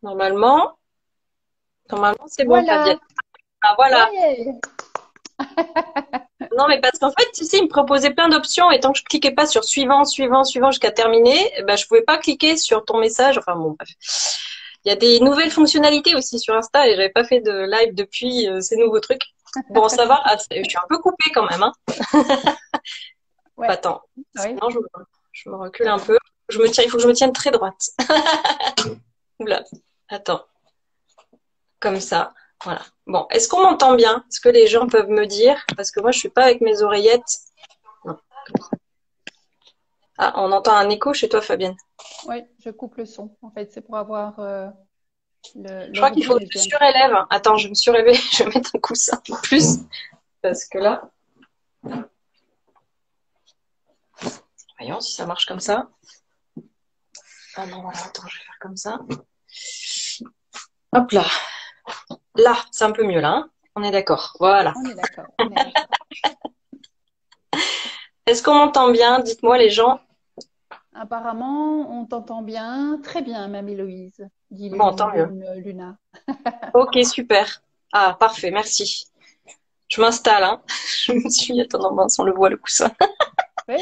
Normalement, normalement c'est bon, Fabienne. Voilà. Ah, voilà. Ouais. Non, mais parce qu'en fait, tu sais, il me proposait plein d'options et tant que je cliquais pas sur suivant, suivant, suivant jusqu'à terminer, eh ben, je pouvais pas cliquer sur ton message. Enfin bon, bref. Il y a des nouvelles fonctionnalités aussi sur Insta et j'avais pas fait de live depuis ces nouveaux trucs. Bon, ça va. Ah, je suis un peu coupée quand même, hein. Ouais. Attends. Ouais. Sinon, je me recule un peu. Il faut que je me tienne très droite. Oula. Attends. Comme ça. Voilà. Bon, est-ce qu'on m'entend bien? Est-ce que les gens peuvent me dire? Parce que moi, je suis pas avec mes oreillettes. Non. Ah, on entend un écho chez toi, Fabienne. Ouais, je coupe le son. En fait, c'est pour avoir Je crois qu'il l'ordi faut que est je bien. surélève. Attends, je me surélève. Je vais mettre un coussin en plus. Parce que là, voyons si ça marche comme ça. Ah non, voilà, attends, je vais faire comme ça. Hop là. Là, c'est un peu mieux là, hein. On est d'accord. Voilà. On est d'accord. On est d'accord. Est-ce qu'on m'entend bien? Dites-moi les gens. Apparemment, on t'entend bien, très bien, même Héloïse, dit Bon, tant mieux. Luna. Ok, super. Ah, parfait, merci. Je m'installe, hein. Je me suis... Attends, non, mince, on le voit le coussin. Ouais,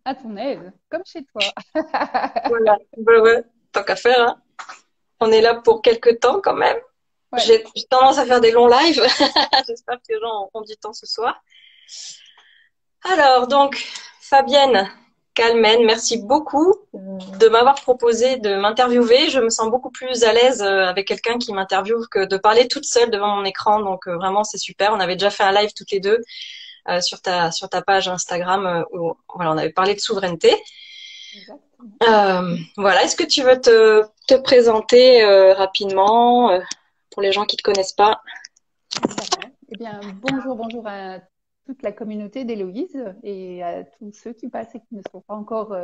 à ton aise, comme chez toi. Voilà. Bah ouais, tant qu'à faire, hein. On est là pour quelques temps quand même. Ouais. J'ai tendance à faire des longs lives. J'espère que les gens auront du temps ce soir. Alors, donc, Fabienne Calmen, merci beaucoup de m'avoir proposé de m'interviewer. Je me sens beaucoup plus à l'aise avec quelqu'un qui m'interviewe que de parler toute seule devant mon écran. Donc, vraiment, c'est super. On avait déjà fait un live toutes les deux sur ta page Instagram où voilà, on avait parlé de souveraineté. Exactement. Voilà, est-ce que tu veux te présenter rapidement pour les gens qui te connaissent pas? D'accord. Eh bien, bonjour à toute la communauté d'Héloïse et à tous ceux qui passent et qui ne sont pas encore.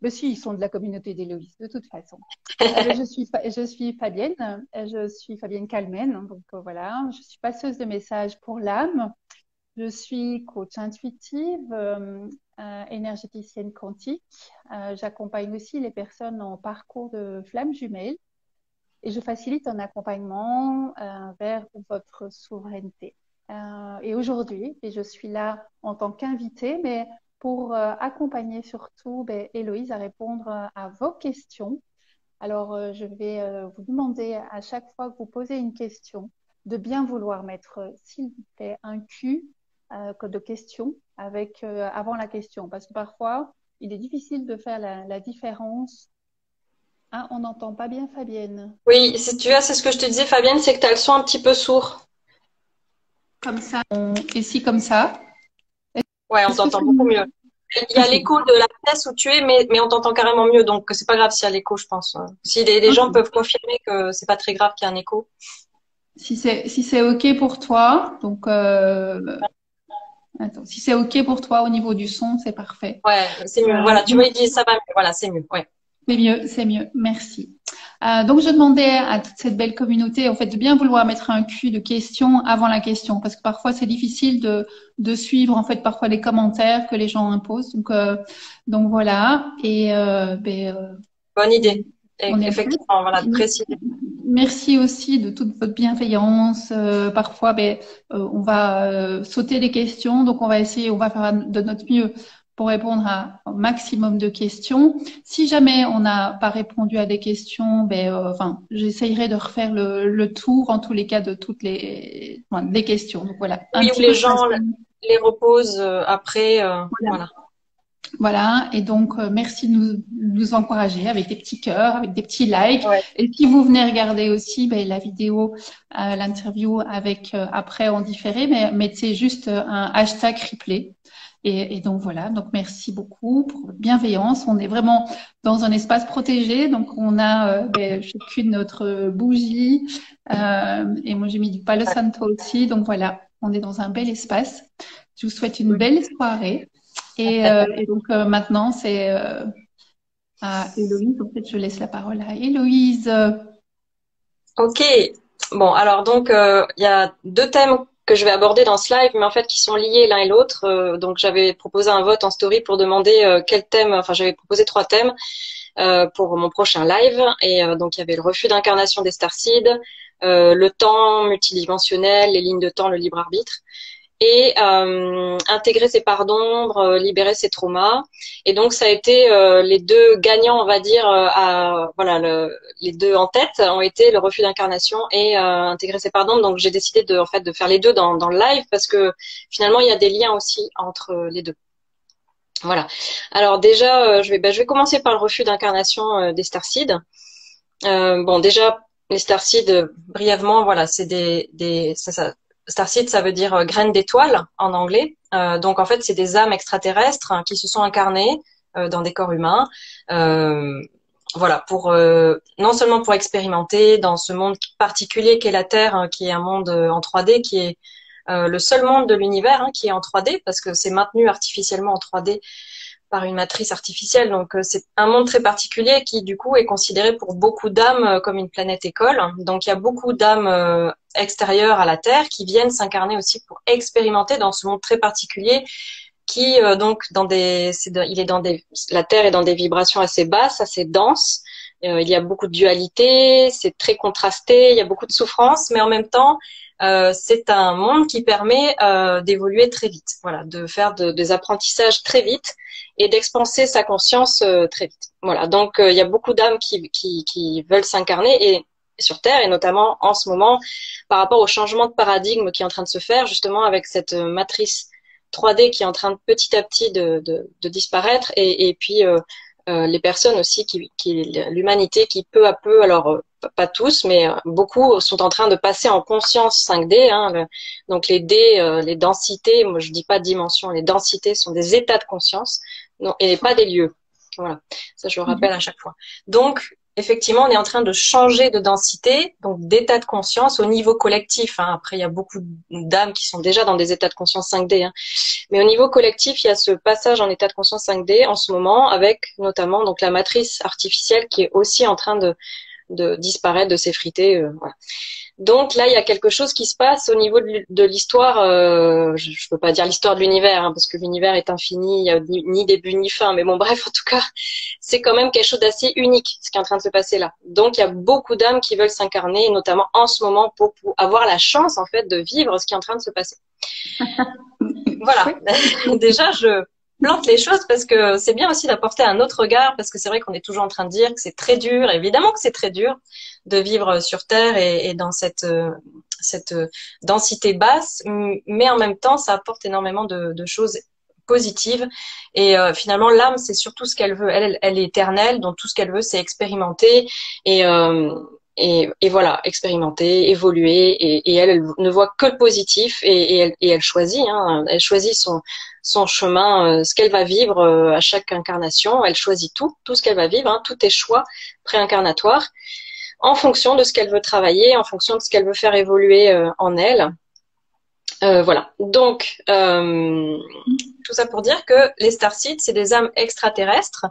Mais si, ils sont de la communauté d'Héloïse, de toute façon. Je suis Fabienne, je suis Fabienne Calmen. Donc voilà, je suis passeuse de messages pour l'âme. Je suis coach intuitive, énergéticienne quantique. J'accompagne aussi les personnes en parcours de flammes jumelles et je facilite un accompagnement vers votre souveraineté. Et aujourd'hui, et je suis là en tant qu'invitée, mais pour accompagner surtout Héloïse à répondre à vos questions. Alors, je vais vous demander à chaque fois que vous posez une question de bien vouloir mettre, s'il vous plaît, un Q de question avec, avant la question. Parce que parfois, il est difficile de faire la différence. Ah, on n'entend pas bien Fabienne. Oui, si tu veux, c'est ce que je te disais, Fabienne, c'est que tu as le son un petit peu sourd. Comme ça. Ici, comme ça. Ouais, on Est-ce que t'entend c'est beaucoup mieux? mieux. Il y a Ok, l'écho de la pièce où tu es, mais on t'entend carrément mieux, donc c'est pas grave s'il y a l'écho, je pense. Si les gens ok. peuvent confirmer que c'est pas très grave qu'il y ait un écho. Si c'est OK pour toi, donc attends, si c'est OK pour toi au niveau du son, c'est parfait. Ouais, c'est mieux. Voilà, tu Donc, vois, ils disent ça va mieux. Voilà, c'est mieux. Ouais. c'est mieux, c'est mieux. Merci. Donc, je demandais à toute cette belle communauté, en fait, de bien vouloir mettre un cul de question avant la question, parce que parfois c'est difficile de suivre, en fait, parfois les commentaires que les gens imposent. Donc voilà. Et Bonne on, idée. on est prêt. Effectivement, voilà, précis. Merci aussi de toute votre bienveillance. Parfois, on va sauter les questions, donc on va essayer, on va faire de notre mieux pour répondre à un maximum de questions. Si jamais on n'a pas répondu à des questions, enfin, j'essayerai de refaire le tour en tous les cas de toutes les questions. Donc voilà, un Oui, où petit peu les de gens patience. les reposent après. Voilà. Voilà, et donc merci de nous encourager avec des petits cœurs, avec des petits likes. Ouais. Et si vous venez regarder aussi la vidéo, l'interview avec après en différé, mais mettez juste un hashtag replay. Et donc voilà, donc merci beaucoup pour votre bienveillance. On est vraiment dans un espace protégé, donc on a chacune notre bougie, et moi j'ai mis du Palo Santo aussi. Donc voilà, on est dans un bel espace. Je vous souhaite une belle soirée. Et donc maintenant, c'est à Héloïse. En fait, je laisse la parole à Héloïse. Ok. Bon, alors donc il y a deux thèmes que je vais aborder dans ce live, mais en fait qui sont liés l'un et l'autre. Donc j'avais proposé un vote en story pour demander quel thème. Enfin, j'avais proposé trois thèmes. pour mon prochain live. Et donc, il y avait le refus d'incarnation des starseeds, le temps multidimensionnel, les lignes de temps, le libre arbitre, et intégrer ses parts d'ombre, libérer ses traumas. Et donc ça a été les deux gagnants, on va dire, les deux en tête ont été le refus d'incarnation et intégrer ses parts d'ombre. Donc j'ai décidé de faire les deux dans le live parce que finalement il y a des liens aussi entre les deux. Voilà. Alors déjà, je vais commencer par le refus d'incarnation des starseeds. Bon, déjà les starseeds, brièvement, voilà, c'est starseed, ça veut dire graine d'étoile en anglais. Donc en fait, c'est des âmes extraterrestres qui se sont incarnées dans des corps humains. Voilà, pour non seulement pour expérimenter dans ce monde particulier qu'est la Terre, hein, qui est un monde en 3D, qui est le seul monde de l'univers qui est en 3D, parce que c'est maintenu artificiellement en 3D par une matrice artificielle. Donc c'est un monde très particulier qui du coup est considéré pour beaucoup d'âmes comme une planète école. Donc il y a beaucoup d'âmes extérieures à la Terre qui viennent s'incarner aussi pour expérimenter dans ce monde très particulier qui donc la Terre est dans des vibrations assez basses, assez denses. Il y a beaucoup de dualité, c'est très contrasté, il y a beaucoup de souffrance, mais en même temps c'est un monde qui permet d'évoluer très vite, voilà, de faire des apprentissages très vite et d'expanser sa conscience très vite. Voilà, donc il y a beaucoup d'âmes qui veulent s'incarner et sur Terre, et notamment en ce moment par rapport au changement de paradigme qui est en train de se faire, justement avec cette matrice 3D qui est en train de petit à petit de disparaître, et puis les personnes aussi l'humanité qui peu à peu, alors pas tous, mais beaucoup sont en train de passer en conscience 5D. Donc les D, les densités, moi je dis pas dimension, les densités sont des états de conscience, non, et pas des lieux. Voilà, ça je le rappelle à chaque fois. Donc effectivement, on est en train de changer de densité, donc d'état de conscience au niveau collectif. Après, il y a beaucoup d'âmes qui sont déjà dans des états de conscience 5D. Mais au niveau collectif, il y a ce passage en état de conscience 5D en ce moment, avec notamment donc la matrice artificielle qui est aussi en train de disparaître, de s'effriter. Voilà. Donc là, il y a quelque chose qui se passe au niveau de l'histoire. Je ne peux pas dire l'histoire de l'univers, parce que l'univers est infini, il n'y a ni début ni fin. Mais bon, bref, en tout cas, c'est quand même quelque chose d'assez unique, ce qui est en train de se passer là. Donc, il y a beaucoup d'âmes qui veulent s'incarner, notamment en ce moment, pour avoir la chance, en fait, de vivre ce qui est en train de se passer. Voilà. Déjà, je plante les choses parce que c'est bien aussi d'apporter un autre regard, parce que c'est vrai qu'on est toujours en train de dire que c'est très dur. Évidemment que c'est très dur de vivre sur Terre et dans cette densité basse, mais en même temps, ça apporte énormément de choses positives. Et finalement, l'âme, c'est surtout ce qu'elle veut. Elle est éternelle, donc tout ce qu'elle veut, c'est expérimenter et voilà, expérimenter, évoluer, et elle ne voit que le positif, et elle choisit, elle choisit son chemin, ce qu'elle va vivre à chaque incarnation. Elle choisit tout ce qu'elle va vivre, tout est choix préincarnatoire en fonction de ce qu'elle veut travailler, en fonction de ce qu'elle veut faire évoluer en elle. Voilà. Donc tout ça pour dire que les starseeds, c'est des âmes extraterrestres.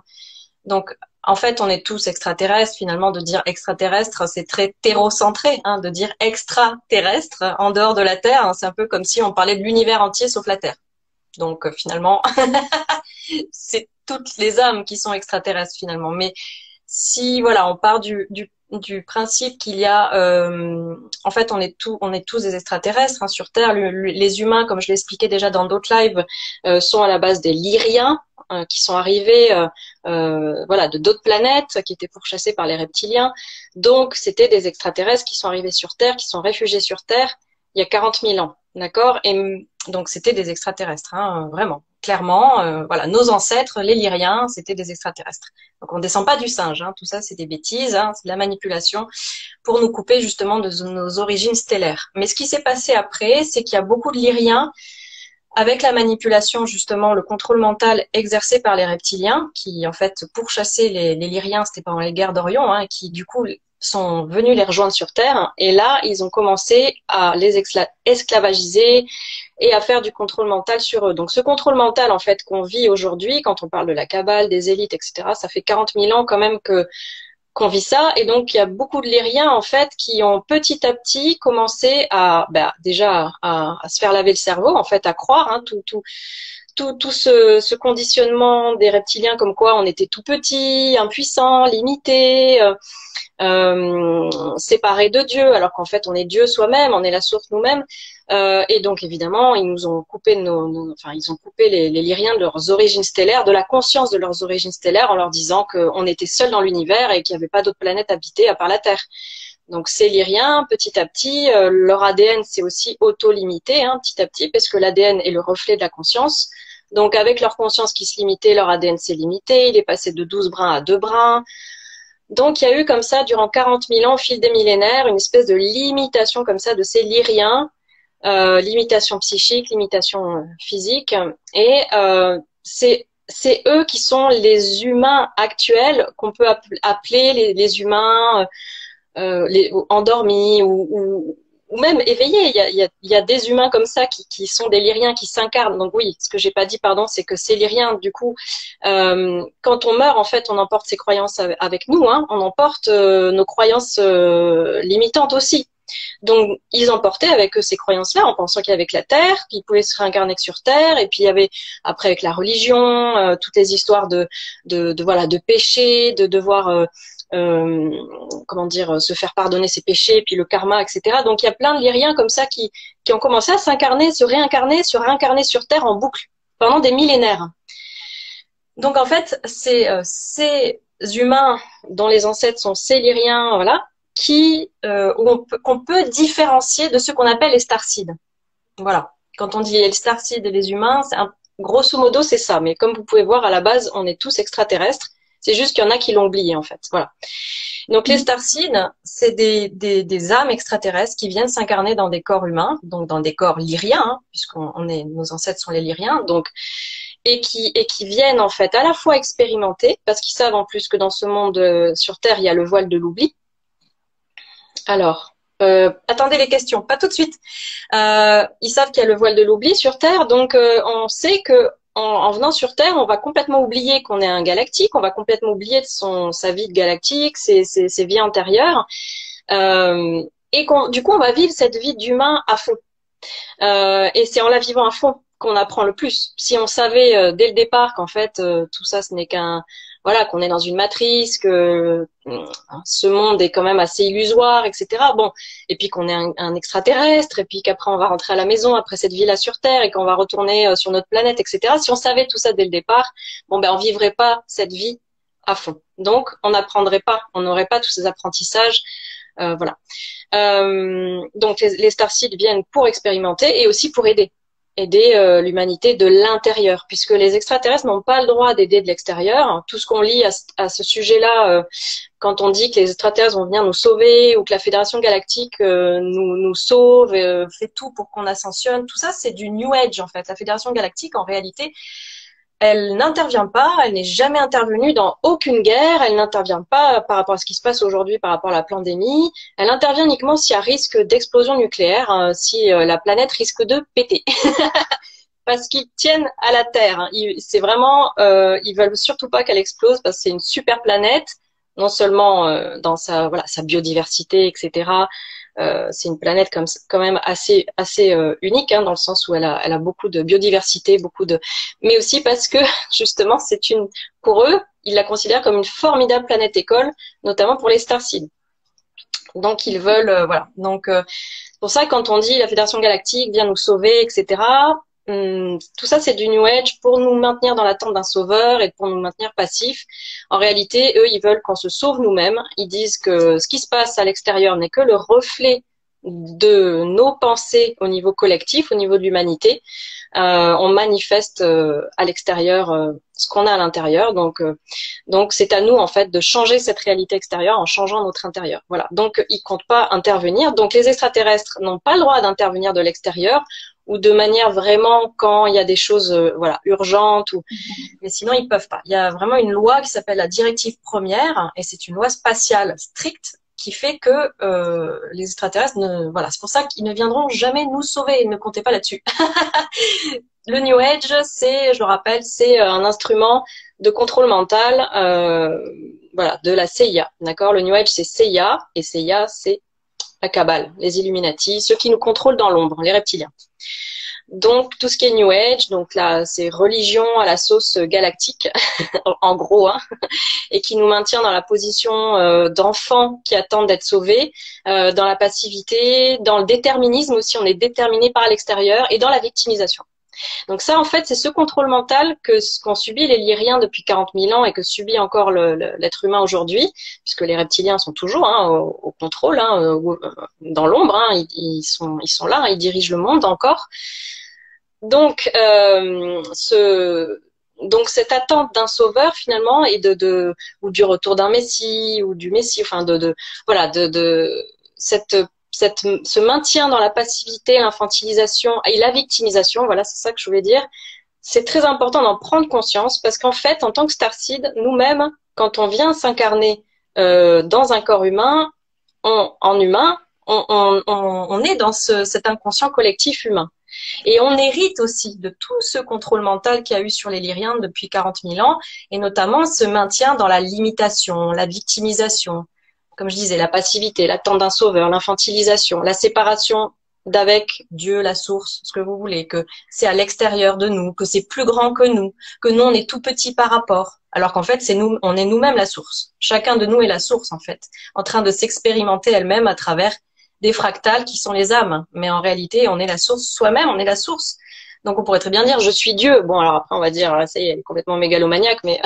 Donc, en fait, on est tous extraterrestres. Finalement, de dire extraterrestre, c'est très terrocentré, de dire extraterrestre, en dehors de la Terre. C'est un peu comme si on parlait de l'univers entier sauf la Terre. Donc, finalement, c'est toutes les âmes qui sont extraterrestres, finalement. Mais si, voilà, on part du principe qu'il y a, en fait, on est tous des extraterrestres sur Terre. Les humains, comme je l'expliquais déjà dans d'autres lives, sont à la base des Lyriens, qui sont arrivés de d'autres planètes, qui étaient pourchassés par les reptiliens. Donc, c'était des extraterrestres qui sont arrivés sur Terre, qui sont réfugiés sur Terre il y a 40 000 ans, d'accord? Et donc, c'était des extraterrestres, vraiment, clairement. Voilà, nos ancêtres, les Lyriens, c'était des extraterrestres. Donc, on descend pas du singe, tout ça, c'est des bêtises, c'est de la manipulation pour nous couper justement de nos origines stellaires. Mais ce qui s'est passé après, c'est qu'il y a beaucoup de Lyriens, avec la manipulation, justement, le contrôle mental exercé par les reptiliens, qui, en fait, pourchassaient les Lyriens, c'était pendant les guerres d'Orion, qui, du coup, sont venus les rejoindre sur Terre. Et là, ils ont commencé à les esclavagiser et à faire du contrôle mental sur eux. Donc, ce contrôle mental, en fait, qu'on vit aujourd'hui, quand on parle de la Kabbale, des élites, etc., ça fait 40 000 ans quand même qu'on vit ça. Et donc, il y a beaucoup de Lyriens, en fait, qui ont petit à petit commencé déjà à se faire laver le cerveau, en fait, à croire, tout tout ce conditionnement des reptiliens comme quoi on était tout petit, impuissant, limité, séparé de Dieu, alors qu'en fait on est Dieu soi-même, on est la source nous-mêmes. Et donc évidemment, ils nous ont coupé enfin ils ont coupé les Lyriens de leurs origines stellaires, de la conscience de leurs origines stellaires, en leur disant qu'on était seuls dans l'univers et qu'il n'y avait pas d'autres planètes habitées à part la Terre. Donc ces Lyriens, petit à petit, leur ADN s'est aussi auto-limité, hein, petit à petit, parce que l'ADN est le reflet de la conscience. Donc avec leur conscience qui se limitait, leur ADN s'est limité, il est passé de 12 brins à 2 brins. Donc il y a eu comme ça, durant 40 000 ans, au fil des millénaires, une espèce de limitation comme ça de ces Lyriens, limitation psychique, limitation physique. Et c'est eux qui sont les humains actuels qu'on peut appeler les humains les endormis ou même éveillés. Il y a des humains comme ça qui sont des Lyriens, qui s'incarnent. Donc oui, ce que j'ai pas dit, pardon, c'est que ces Lyriens, du coup, quand on meurt, en fait, on emporte ses croyances avec nous, hein, on emporte nos croyances limitantes aussi. Donc, ils emportaient avec eux ces croyances-là, en pensant qu'avec la Terre, qu'ils pouvaient se réincarner que sur Terre, et puis il y avait, après, avec la religion, toutes les histoires de péché, de devoir comment dire, se faire pardonner ses péchés, puis le karma, etc. Donc il y a plein de Lyriens comme ça qui ont commencé à s'incarner, se réincarner sur Terre en boucle pendant des millénaires. Donc en fait, ces humains dont les ancêtres sont ces Lyriens, voilà, qu'on peut différencier de ce qu'on appelle les starseeds. Voilà. Quand on dit les starseeds et les humains, grosso modo c'est ça. Mais comme vous pouvez voir, à la base, on est tous extraterrestres. C'est juste qu'il y en a qui l'ont oublié, en fait. Voilà. Donc, les starseeds, c'est des âmes extraterrestres qui viennent s'incarner dans des corps humains, donc dans des corps lyriens, hein, nos ancêtres sont les Lyriens, donc, et qui viennent, en fait, à la fois expérimenter, parce qu'ils savent en plus que dans ce monde sur Terre, il y a le voile de l'oubli. Alors, attendez les questions, pas tout de suite. Ils savent qu'il y a le voile de l'oubli sur Terre, donc on sait que en venant sur Terre, on va complètement oublier qu'on est un galactique, on va complètement oublier de sa vie de galactique, ses vies antérieures, et du coup, on va vivre cette vie d'humain à fond. Et c'est en la vivant à fond qu'on apprend le plus. Si on savait dès le départ qu'en fait tout ça, ce n'est voilà, qu'on est dans une matrice, que ce monde est quand même assez illusoire, etc. Bon, et puis qu'on est un extraterrestre, et puis qu'après on va rentrer à la maison après cette vie-là sur Terre, et qu'on va retourner sur notre planète, etc. Si on savait tout ça dès le départ, bon ben on vivrait pas cette vie à fond. Donc on n'apprendrait pas, on n'aurait pas tous ces apprentissages, voilà. Donc les starseeds viennent pour expérimenter et aussi pour aider l'humanité de l'intérieur, puisque les extraterrestres n'ont pas le droit d'aider de l'extérieur. Tout ce qu'on lit à ce sujet-là, quand on dit que les extraterrestres vont venir nous sauver ou que la Fédération Galactique nous sauve, fait tout pour qu'on ascensionne, tout ça c'est du New Age en fait. La Fédération Galactique en réalité, elle n'intervient pas, elle n'est jamais intervenue dans aucune guerre, elle n'intervient pas par rapport à ce qui se passe aujourd'hui, par rapport à la pandémie, elle intervient uniquement s'il y a risque d'explosion nucléaire, si la planète risque de péter. Parce qu'ils tiennent à la Terre. C'est vraiment, ils veulent surtout pas qu'elle explose parce que c'est une super planète, non seulement dans sa biodiversité, etc. C'est une planète quand même assez unique, hein, dans le sens où elle a beaucoup de biodiversité, mais aussi parce que justement pour eux, ils la considèrent comme une formidable planète école, notamment pour les starseeds. Donc ils veulent, voilà. Donc c'est pour ça que quand on dit la Fédération Galactique vient nous sauver, etc. Tout ça c'est du New Age pour nous maintenir dans l'attente d'un sauveur et pour nous maintenir passifs. En réalité, eux, ils veulent qu'on se sauve nous-mêmes. Ils disent que ce qui se passe à l'extérieur n'est que le reflet de nos pensées au niveau collectif, au niveau de l'humanité. On manifeste à l'extérieur ce qu'on a à l'intérieur. Donc c'est à nous en fait de changer cette réalité extérieure en changeant notre intérieur. Voilà. Donc ils comptent pas intervenir. Donc les extraterrestres n'ont pas le droit d'intervenir de l'extérieur ou de manière vraiment quand il y a des choses urgentes mais sinon ils peuvent pas. Il y a vraiment une loi qui s'appelle la directive première et c'est une loi spatiale stricte qui fait que les extraterrestres c'est pour ça qu'ils ne viendront jamais nous sauver, ne comptez pas là-dessus. Le New Age, je le rappelle, c'est un instrument de contrôle mental de la CIA, d'accord? Le New Age c'est CIA et CIA c'est la Kabbale, les Illuminati, ceux qui nous contrôlent dans l'ombre, les reptiliens. Donc tout ce qui est New Age, donc là c'est religion à la sauce galactique, en gros, hein, et qui nous maintient dans la position d'enfants qui attendent d'être sauvés, dans la passivité, dans le déterminisme aussi, on est déterminé par l'extérieur, et dans la victimisation. Donc ça, en fait, c'est ce contrôle mental qu'ont subi les Lyriens depuis 40 000 ans et que subit encore l'être humain aujourd'hui, puisque les reptiliens sont toujours au contrôle, dans l'ombre, ils sont là, ils dirigent le monde encore. Donc, donc cette attente d'un sauveur finalement et ou du retour d'un messie ou du messie, enfin voilà, ce maintien dans la passivité, l'infantilisation et la victimisation, voilà, c'est ça que je voulais dire. C'est très important d'en prendre conscience parce qu'en fait, en tant que starseed, nous-mêmes, quand on vient s'incarner dans un corps humain, en humain, on est dans cet inconscient collectif humain. Et on hérite aussi de tout ce contrôle mental qu'il y a eu sur les Lyriens depuis 40 000 ans, et notamment ce maintien dans la limitation, la victimisation, comme je disais, la passivité, l'attente d'un sauveur, l'infantilisation, la séparation d'avec Dieu, la source, ce que vous voulez, que c'est à l'extérieur de nous, que c'est plus grand que nous on est tout petit par rapport, alors qu'en fait, on est nous-mêmes la source. Chacun de nous est la source, en fait, en train de s'expérimenter elle-même à travers des fractales qui sont les âmes. Mais en réalité, on est la source soi-même, on est la source. Donc on pourrait très bien dire je suis Dieu. Bon, alors après on va dire ça y est, elle est complètement mégalomaniaque, mais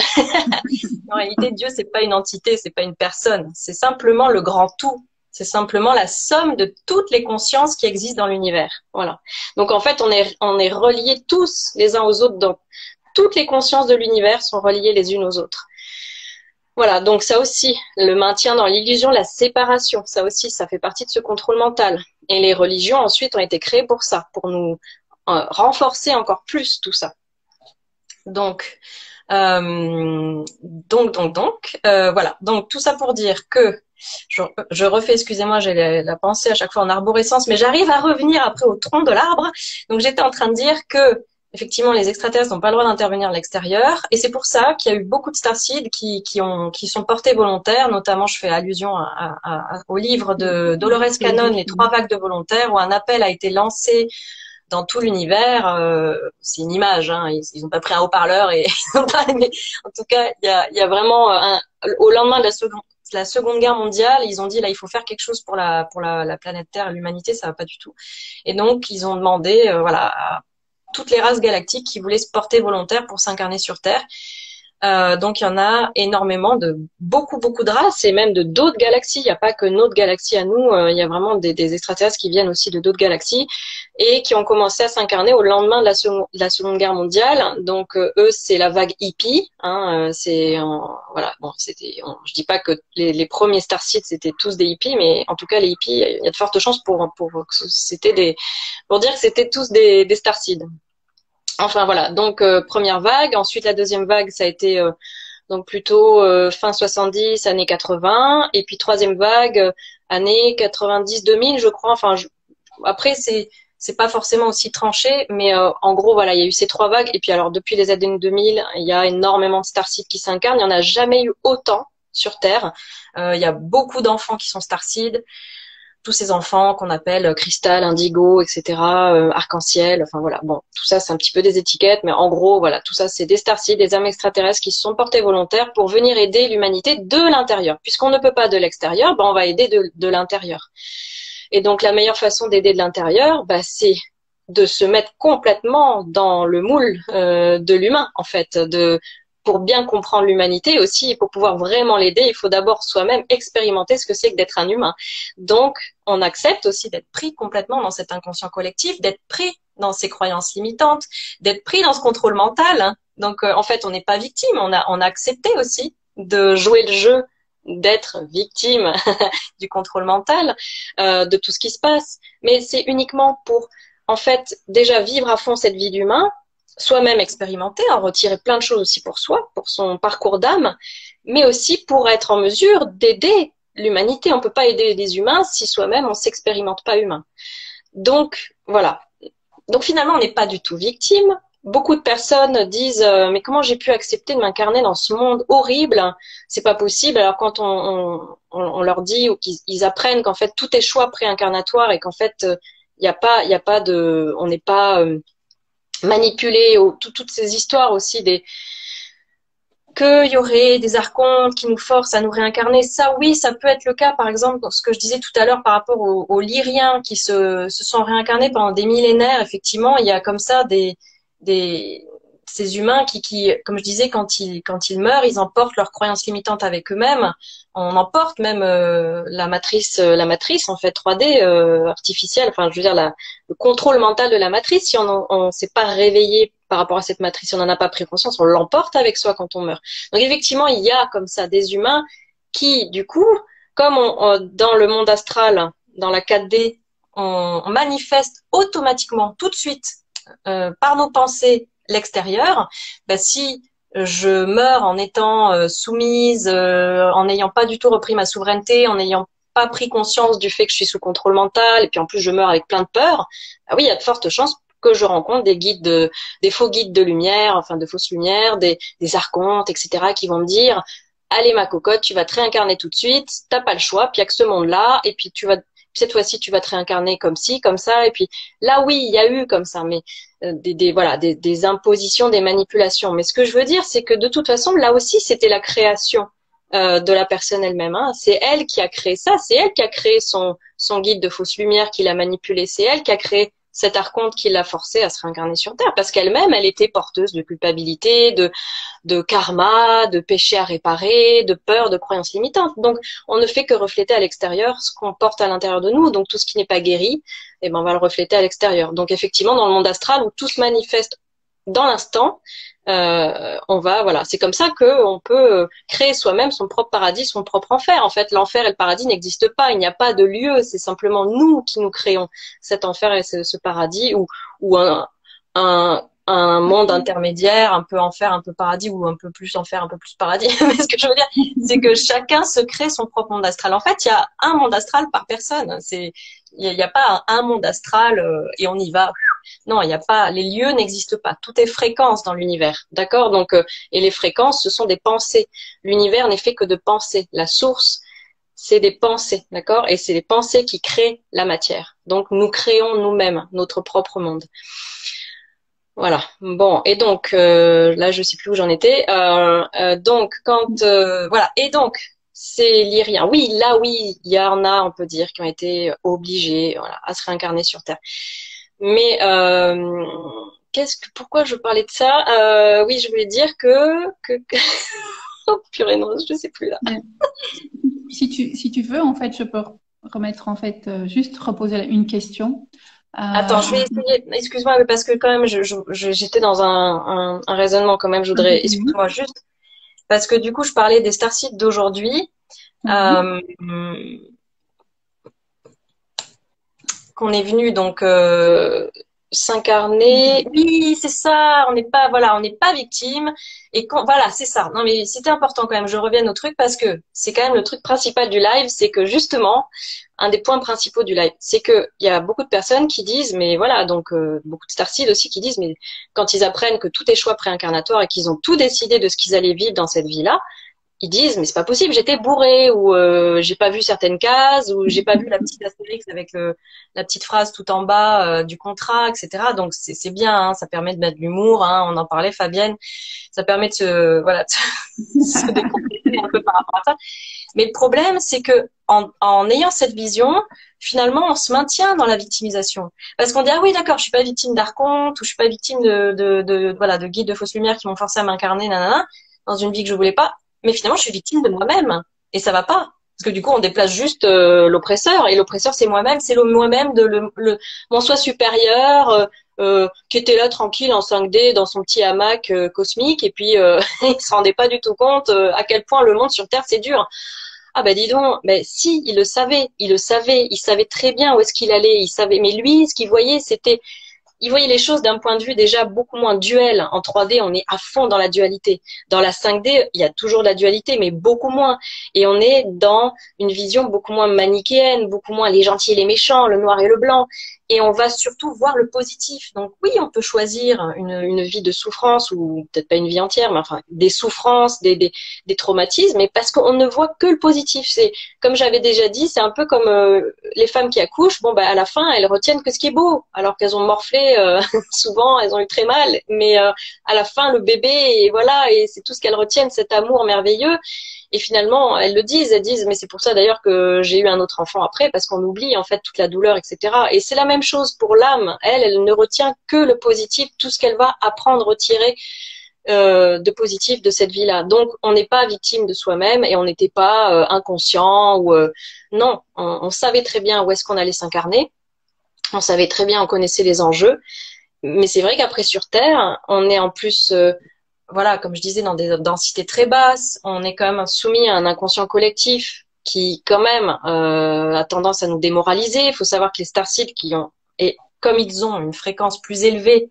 en réalité Dieu c'est pas une entité, c'est pas une personne, c'est simplement le grand tout. C'est simplement la somme de toutes les consciences qui existent dans l'univers. Voilà. Donc en fait on est reliés tous les uns aux autres. Donc toutes les consciences de l'univers sont reliées les unes aux autres. Voilà, donc ça aussi, le maintien dans l'illusion, la séparation, ça aussi, ça fait partie de ce contrôle mental. Et les religions ensuite ont été créées pour ça, pour nous renforcer encore plus tout ça. Donc, voilà. Donc tout ça pour dire que je refais, excusez-moi, j'ai la pensée à chaque fois en arborescence, mais j'arrive à revenir après au tronc de l'arbre. Donc j'étais en train de dire que effectivement, les extraterrestres n'ont pas le droit d'intervenir à l'extérieur, et c'est pour ça qu'il y a eu beaucoup de starseeds qui sont portés volontaires. Notamment, je fais allusion au livre de Dolores Cannon, Les 3 vagues de volontaires, où un appel a été lancé dans tout l'univers. C'est une image, hein, ils ont pas pris un haut-parleur et ils ont pas, mais en tout cas, il y a vraiment au lendemain de la Seconde Guerre mondiale, ils ont dit là il faut faire quelque chose pour la planète Terre, l'humanité, ça va pas du tout. Et donc ils ont demandé voilà à toutes les races galactiques qui voulaient se porter volontaires pour s'incarner sur Terre. Donc il y en a énormément, de beaucoup de races, et même de d'autres galaxies. Il n'y a pas que notre galaxie à nous, il y a vraiment des extraterrestres qui viennent aussi de d'autres galaxies et qui ont commencé à s'incarner au lendemain de la Seconde Guerre mondiale. Donc eux, c'est la vague hippie, hein, voilà, bon, je dis pas que les premiers starseeds c'était tous des hippies, mais en tout cas les hippies, il y a de fortes chances pour dire que c'était tous des starseeds. Enfin voilà, donc première vague. Ensuite la deuxième vague, ça a été donc plutôt fin 70, années 80, et puis troisième vague, années 90-2000, je crois. Enfin après c'est pas forcément aussi tranché, mais en gros voilà, il y a eu ces 3 vagues, et puis alors depuis les années 2000, il y a énormément de starseeds qui s'incarnent. Il y en a jamais eu autant sur Terre. Il y a beaucoup d'enfants qui sont starseeds. Tous ces enfants qu'on appelle cristal, indigo, etc., arc-en-ciel, enfin voilà. Bon, tout ça, c'est un petit peu des étiquettes, mais en gros, voilà, tout ça, c'est des starseeds, des âmes extraterrestres qui se sont portés volontaires pour venir aider l'humanité de l'intérieur. Puisqu'on ne peut pas de l'extérieur, ben on va aider de l'intérieur. Et donc, la meilleure façon d'aider de l'intérieur, bah, c'est de se mettre complètement dans le moule de l'humain, en fait, pour bien comprendre l'humanité aussi, et pour pouvoir vraiment l'aider, il faut d'abord soi-même expérimenter ce que c'est que d'être un humain. Donc, on accepte aussi d'être pris complètement dans cet inconscient collectif, d'être pris dans ces croyances limitantes, d'être pris dans ce contrôle mental. Hein. Donc, en fait, on n'est pas victime, on a accepté aussi de jouer le jeu, d'être victime du contrôle mental, de tout ce qui se passe. Mais c'est uniquement pour, en fait, déjà vivre à fond cette vie d'humain, soi-même expérimenter, en retirer plein de choses aussi pour soi, pour son parcours d'âme, mais aussi pour être en mesure d'aider l'humanité. On peut pas aider les humains si soi-même on s'expérimente pas humain. Donc voilà. Donc finalement on n'est pas du tout victime. Beaucoup de personnes disent mais comment j'ai pu accepter de m'incarner dans ce monde horrible, c'est pas possible. Alors quand on leur dit ou qu'ils apprennent qu'en fait tout est choix préincarnatoire et qu'en fait il y a pas de, on n'est pas manipuler toutes ces histoires aussi qu'il y aurait des archontes qui nous forcent à nous réincarner. Ça, oui, ça peut être le cas, par exemple, dans ce que je disais tout à l'heure par rapport aux Lyriens qui se sont réincarnés pendant des millénaires. Effectivement, il y a comme ça ces humains qui, comme je disais, quand ils meurent, ils emportent leurs croyances limitantes avec eux-mêmes. On emporte même la matrice en fait 3D artificielle. Enfin, je veux dire le contrôle mental de la matrice. Si on s'est pas réveillé par rapport à cette matrice, si on n'en a pas pris conscience, on l'emporte avec soi quand on meurt. Donc effectivement, il y a comme ça des humains qui, du coup, comme dans le monde astral, dans la 4D, on manifeste automatiquement tout de suite par nos pensées l'extérieur. Ben, si je meurs en étant soumise, en n'ayant pas du tout repris ma souveraineté, en n'ayant pas pris conscience du fait que je suis sous contrôle mental, et puis en plus je meurs avec plein de peur, ben oui, il y a de fortes chances que je rencontre des faux guides de lumière, enfin de fausses lumières, des archontes, etc., qui vont me dire, allez ma cocotte, tu vas te réincarner tout de suite, t'as pas le choix, puis il y a que ce monde-là, et puis cette fois-ci tu vas te réincarner comme ci, comme ça, et puis là oui, il y a eu comme ça, mais des impositions, des manipulations. Mais ce que je veux dire, c'est que de toute façon, là aussi, c'était la création de la personne elle-même. Hein. C'est elle qui a créé ça, c'est elle qui a créé son guide de fausse lumière, qui l'a manipulé, c'est elle qui a créé cet archonte qui l'a forcé à se réincarner sur Terre, parce qu'elle-même, elle était porteuse de culpabilité, de karma, de péché à réparer, de peur, de croyances limitantes. Donc, on ne fait que refléter à l'extérieur ce qu'on porte à l'intérieur de nous. Donc, tout ce qui n'est pas guéri, eh ben, on va le refléter à l'extérieur. Donc, effectivement, dans le monde astral où tout se manifeste dans l'instant, voilà, c'est comme ça qu'on peut créer soi-même son propre paradis, son propre enfer. En fait, l'enfer et le paradis n'existent pas. Il n'y a pas de lieu. C'est simplement nous qui nous créons cet enfer et ce paradis ou un monde intermédiaire, un peu enfer, un peu paradis, ou un peu plus enfer, un peu plus paradis. Mais ce que je veux dire, c'est que chacun se crée son propre monde astral. En fait, il y a un monde astral par personne. Il y a pas un monde astral et on y va. Non, il n'y a pas. Les lieux n'existent pas. Tout est fréquence dans l'univers, d'accord? Donc, et les fréquences, ce sont des pensées. L'univers n'est fait que de pensées. La source, c'est des pensées, d'accord? Et c'est les pensées qui créent la matière. Donc, nous créons nous-mêmes notre propre monde. Voilà. Bon, et donc là, je sais plus où j'en étais. Donc, voilà. Et donc, c'est Lyriens. Oui, là, oui, il y en a, on peut dire, qui ont été obligés, voilà, à se réincarner sur Terre. Mais pourquoi je parlais de ça? Oui, je voulais dire que... oh purée, non, je sais plus là. Si tu veux, en fait, je peux remettre, en fait, juste reposer une question. Attends, je vais essayer. Excuse-moi, mais parce que quand même, j'étais dans un raisonnement quand même. Je voudrais, excuse-moi juste, parce que du coup, je parlais des starseeds d'aujourd'hui, qu'on est venu donc s'incarner. Oui, c'est ça. On n'est pas victime. Et voilà, c'est ça. Non, mais c'était important quand même. Je reviens au truc parce que c'est quand même le truc principal du live, c'est que justement, un des points principaux du live, c'est que il y a beaucoup de personnes qui disent, mais voilà, donc beaucoup de starseeds aussi qui disent, mais quand ils apprennent que tout est choix préincarnatoire et qu'ils ont tout décidé de ce qu'ils allaient vivre dans cette vie-là, ils disent mais c'est pas possible, j'étais bourré ou j'ai pas vu certaines cases ou j'ai pas vu la petite astérix avec la petite phrase tout en bas du contrat, etc. Donc c'est bien, hein, ça permet de mettre de l'humour, hein, on en parlait Fabienne, ça permet de se décompresser un peu par rapport à ça. Mais le problème c'est que en ayant cette vision, finalement on se maintient dans la victimisation parce qu'on dit ah oui d'accord, je suis pas victime d'archonte ou je suis pas victime de guides de fausses lumières qui m'ont forcé à m'incarner nanana dans une vie que je voulais pas. Mais finalement, je suis victime de moi-même. Et ça va pas. Parce que du coup, on déplace juste l'oppresseur. Et l'oppresseur, c'est moi-même. C'est le moi-même de mon soi supérieur qui était là tranquille en 5D dans son petit hamac cosmique. Et puis, il se rendait pas du tout compte à quel point le monde sur Terre, c'est dur. Ah bah dis donc, mais si, il le savait. Il savait très bien où est-ce qu'il allait. Il savait. Mais lui, ce qu'il voyait, il voyait les choses d'un point de vue déjà beaucoup moins duel. En 3D, on est à fond dans la dualité. Dans la 5D, il y a toujours la dualité, mais beaucoup moins. Et on est dans une vision beaucoup moins manichéenne, beaucoup moins les gentils et les méchants, le noir et le blanc. et on va surtout voir le positif. Donc oui, on peut choisir une vie de souffrance, ou peut-être pas une vie entière, mais enfin des souffrances, des traumatismes, mais parce qu'on ne voit que le positif. C'est, comme j'avais déjà dit, c'est un peu comme les femmes qui accouchent. Bon, bah à la fin, elles retiennent que ce qui est beau, alors qu'elles ont morflé souvent, elles ont eu très mal, mais à la fin, le bébé, et voilà, et c'est tout ce qu'elles retiennent, cet amour merveilleux. Et finalement, elles le disent, elles disent, mais c'est pour ça d'ailleurs que j'ai eu un autre enfant après, parce qu'on oublie en fait toute la douleur, etc. Et c'est la même chose pour l'âme. Elle ne retient que le positif, tout ce qu'elle va apprendre, retirer de positif de cette vie-là. Donc, on n'est pas victime de soi-même et on n'était pas inconscient ou non. On savait très bien où est-ce qu'on allait s'incarner. On savait très bien, on connaissait les enjeux. Mais c'est vrai qu'après sur Terre, on est en plus voilà, comme je disais, dans des densités très basses, on est quand même soumis à un inconscient collectif qui, quand même, a tendance à nous démoraliser. Il faut savoir que les starseeds et comme ils ont une fréquence plus élevée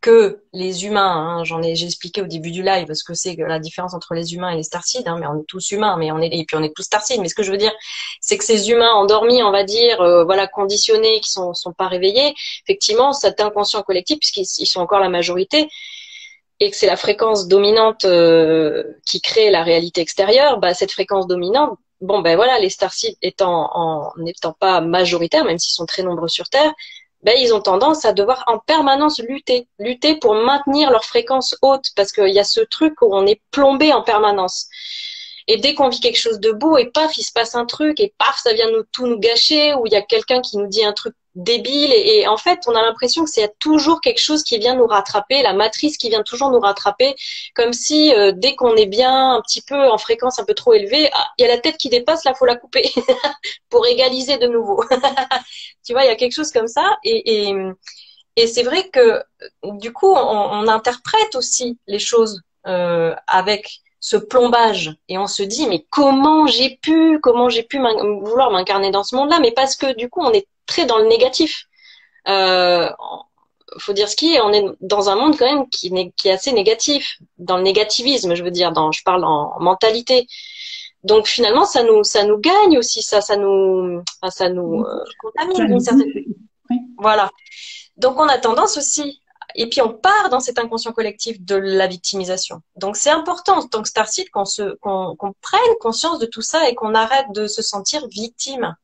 que les humains, hein, j'ai expliqué au début du live ce que c'est que la différence entre les humains et les starseeds, hein, mais on est tous humains, mais et puis on est tous starseeds. Mais ce que je veux dire, c'est que ces humains endormis, on va dire, voilà, conditionnés, qui sont pas réveillés, effectivement, cet inconscient collectif, puisqu'ils sont encore la majorité, et que c'est la fréquence dominante qui crée la réalité extérieure, bah, cette fréquence dominante, bon ben voilà, les starseeds n'étant pas majoritaires, même s'ils sont très nombreux sur Terre, ben ils ont tendance à devoir en permanence lutter pour maintenir leur fréquence haute, parce qu'il y a ce truc où on est plombé en permanence. Et dès qu'on vit quelque chose de beau, et paf, il se passe un truc, et paf, ça vient tout nous gâcher, ou il y a quelqu'un qui nous dit un truc débile, et en fait, on a l'impression que c'est toujours quelque chose qui vient nous rattraper, la matrice qui vient toujours nous rattraper, comme si dès qu'on est bien un petit peu en fréquence un peu trop élevée, il y a la tête qui dépasse, là, faut la couper pour égaliser de nouveau. Tu vois, il y a quelque chose comme ça, et c'est vrai que du coup, on interprète aussi les choses avec ce plombage, et on se dit mais comment j'ai pu vouloir m'incarner dans ce monde-là, mais parce que du coup on est très dans le négatif. Euh, faut dire ce qui est, on est dans un monde quand même qui est assez négatif, dans le négativisme, je veux dire, je parle en mentalité. Donc finalement ça nous gagne aussi, ça nous contamine d'une certaine manière. Voilà. Donc on a tendance aussi, et puis on part dans cet inconscient collectif de la victimisation. Donc c'est important en tant que starseed qu'on prenne conscience de tout ça et qu'on arrête de se sentir victime.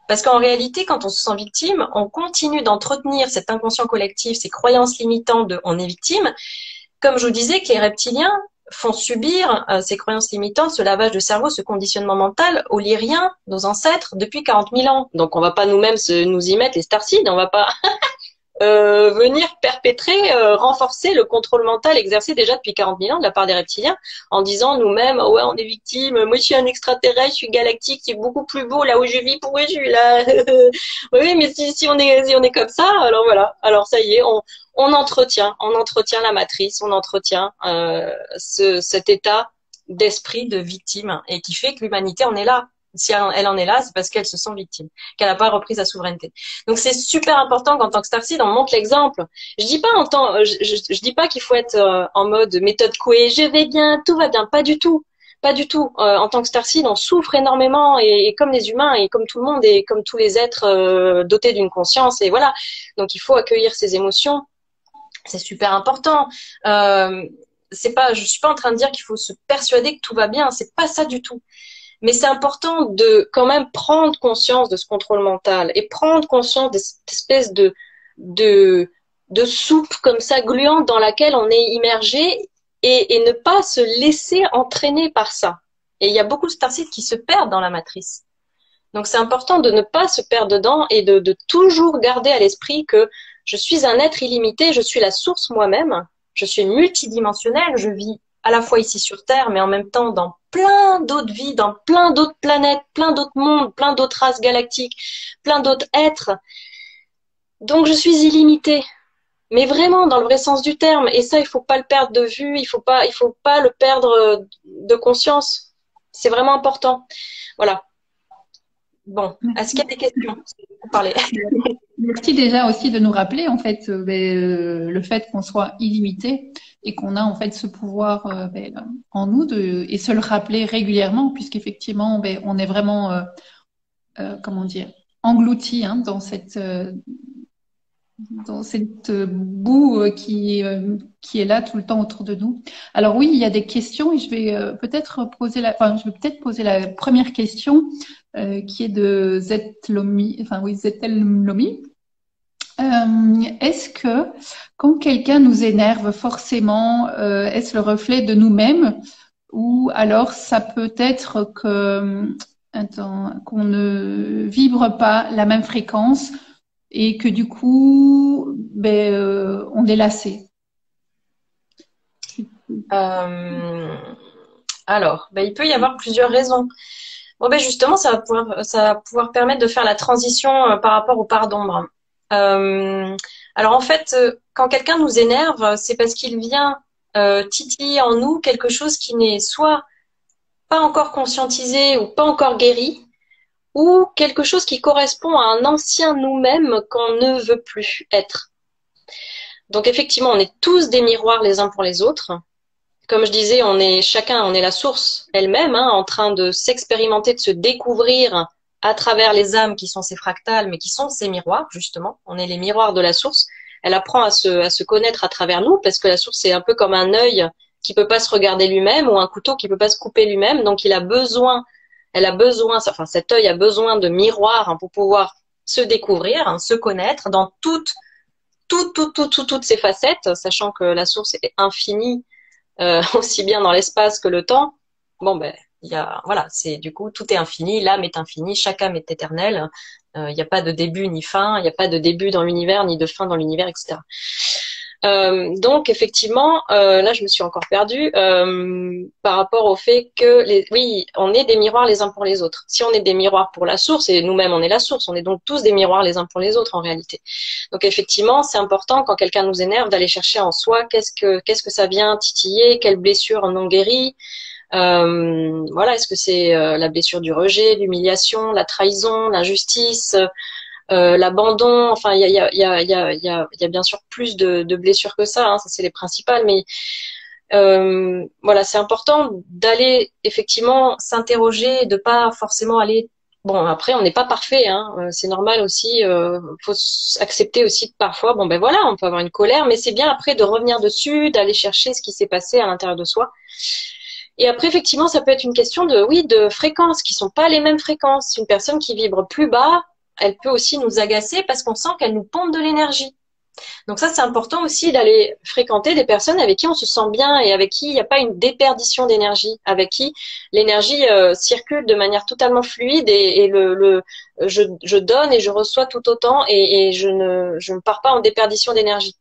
Parce qu'en réalité, quand on se sent victime, on continue d'entretenir cet inconscient collectif, ces croyances limitantes de on est victime. Comme je vous disais, que les reptiliens font subir ces croyances limitantes, ce lavage de cerveau, ce conditionnement mental aux lyriens, nos ancêtres, depuis 40 000 ans. Donc on va pas nous-mêmes nous y mettre, les starseeds, on va pas venir perpétrer, renforcer le contrôle mental exercé déjà depuis 40 000 ans de la part des reptiliens, en disant nous-mêmes, oh ouais, on est victime, moi je suis un extraterrestre, je suis galactique, c'est beaucoup plus beau là où je vis, pourquoi je suis là? Oui, mais si on est comme ça, alors voilà, alors ça y est, on entretient la matrice, on entretient cet état d'esprit de victime, et qui fait que l'humanité en est là. Si elle en est là, c'est parce qu'elle se sent victime, qu'elle n'a pas repris sa souveraineté. Donc c'est super important qu'en tant que starseed, on montre l'exemple. Je dis pas je dis pas qu'il faut être en mode méthode Coué, je vais bien, tout va bien, pas du tout. Pas du tout. En tant que starseed, on souffre énormément, et comme les humains, et comme tout le monde, et comme tous les êtres dotés d'une conscience, et voilà. Donc il faut accueillir ses émotions. C'est super important. Je suis pas en train de dire qu'il faut se persuader que tout va bien. C'est pas ça du tout. Mais c'est important de quand même prendre conscience de ce contrôle mental, et prendre conscience de cette espèce de soupe comme ça gluante dans laquelle on est immergé, et ne pas se laisser entraîner par ça. Et il y a beaucoup de starseeds qui se perdent dans la matrice. Donc c'est important de ne pas se perdre dedans, et de toujours garder à l'esprit que je suis un être illimité, je suis la source moi-même, je suis multidimensionnelle, je vis à la fois ici sur Terre, mais en même temps dans plein d'autres vies, dans plein d'autres planètes, plein d'autres mondes, plein d'autres races galactiques, plein d'autres êtres. Donc je suis illimitée, mais vraiment dans le vrai sens du terme. Et ça, il faut pas le perdre de vue, il faut pas le perdre de conscience. C'est vraiment important. Voilà. Bon, est-ce qu'il y a des questions pour parler? Merci déjà aussi de nous rappeler en fait le fait qu'on soit illimité et qu'on a en fait ce pouvoir en nous et se le rappeler régulièrement, puisqu'effectivement on est vraiment comment dire, englouti dans cette dans cette boue qui est là tout le temps autour de nous. Alors oui, il y a des questions et je vais je vais peut-être poser la première question qui est de Zetlomi, enfin oui, Zetellomi. Est-ce que quand quelqu'un nous énerve forcément, est-ce le reflet de nous-mêmes ou alors ça peut être qu'on ne vibre pas la même fréquence et que du coup, on est lassé. Alors, il peut y avoir plusieurs raisons. Bon, justement, ça va pouvoir permettre de faire la transition par rapport aux parts d'ombre. Alors en fait, quand quelqu'un nous énerve, c'est parce qu'il vient titiller en nous quelque chose qui n'est soit pas encore conscientisé ou pas encore guéri, ou quelque chose qui correspond à un ancien nous-mêmes qu'on ne veut plus être. Donc effectivement, on est tous des miroirs les uns pour les autres. Comme je disais, on est la source elle-même, hein, en train de s'expérimenter, de se découvrir à travers les âmes qui sont ces fractales, mais qui sont ces miroirs, justement. On est les miroirs de la source. Elle apprend à se connaître à travers nous, parce que la source, c'est un peu comme un œil qui peut pas se regarder lui-même, ou un couteau qui peut pas se couper lui-même. Donc, elle a besoin, enfin, cet œil a besoin de miroirs, hein, pour pouvoir se découvrir, hein, se connaître dans toutes ces facettes, sachant que la source est infinie, aussi bien dans l'espace que le temps. Bon, voilà, c'est du coup, tout est infini, l'âme est infinie, chaque âme est éternelle. Il n'y a pas de début ni fin, il n'y a pas de début dans l'univers ni de fin dans l'univers, etc. Donc effectivement, là je me suis encore perdue par rapport au fait que oui, on est des miroirs les uns pour les autres. Si on est des miroirs pour la source, et nous-mêmes on est la source, on est donc tous des miroirs les uns pour les autres en réalité. Donc effectivement, c'est important quand quelqu'un nous énerve d'aller chercher en soi qu'est-ce que ça vient titiller, quelle blessure non guérie. Voilà, est-ce que c'est la blessure du rejet, l'humiliation, la trahison, l'injustice, l'abandon, enfin il y a bien sûr plus de blessures que ça, hein, ça c'est les principales, mais voilà, c'est important d'aller effectivement s'interroger, de pas forcément aller. Bon, après on n'est pas parfait, hein, c'est normal aussi, faut accepter aussi que parfois, voilà, on peut avoir une colère, mais c'est bien après de revenir dessus, d'aller chercher ce qui s'est passé à l'intérieur de soi. Et après, effectivement, ça peut être une question de fréquences qui sont pas les mêmes fréquences. Une personne qui vibre plus bas, elle peut aussi nous agacer parce qu'on sent qu'elle nous pompe de l'énergie. Donc ça, c'est important aussi d'aller fréquenter des personnes avec qui on se sent bien et avec qui il n'y a pas une déperdition d'énergie, avec qui l'énergie circule de manière totalement fluide et je donne et je reçois tout autant et je ne pars pas en déperdition d'énergie.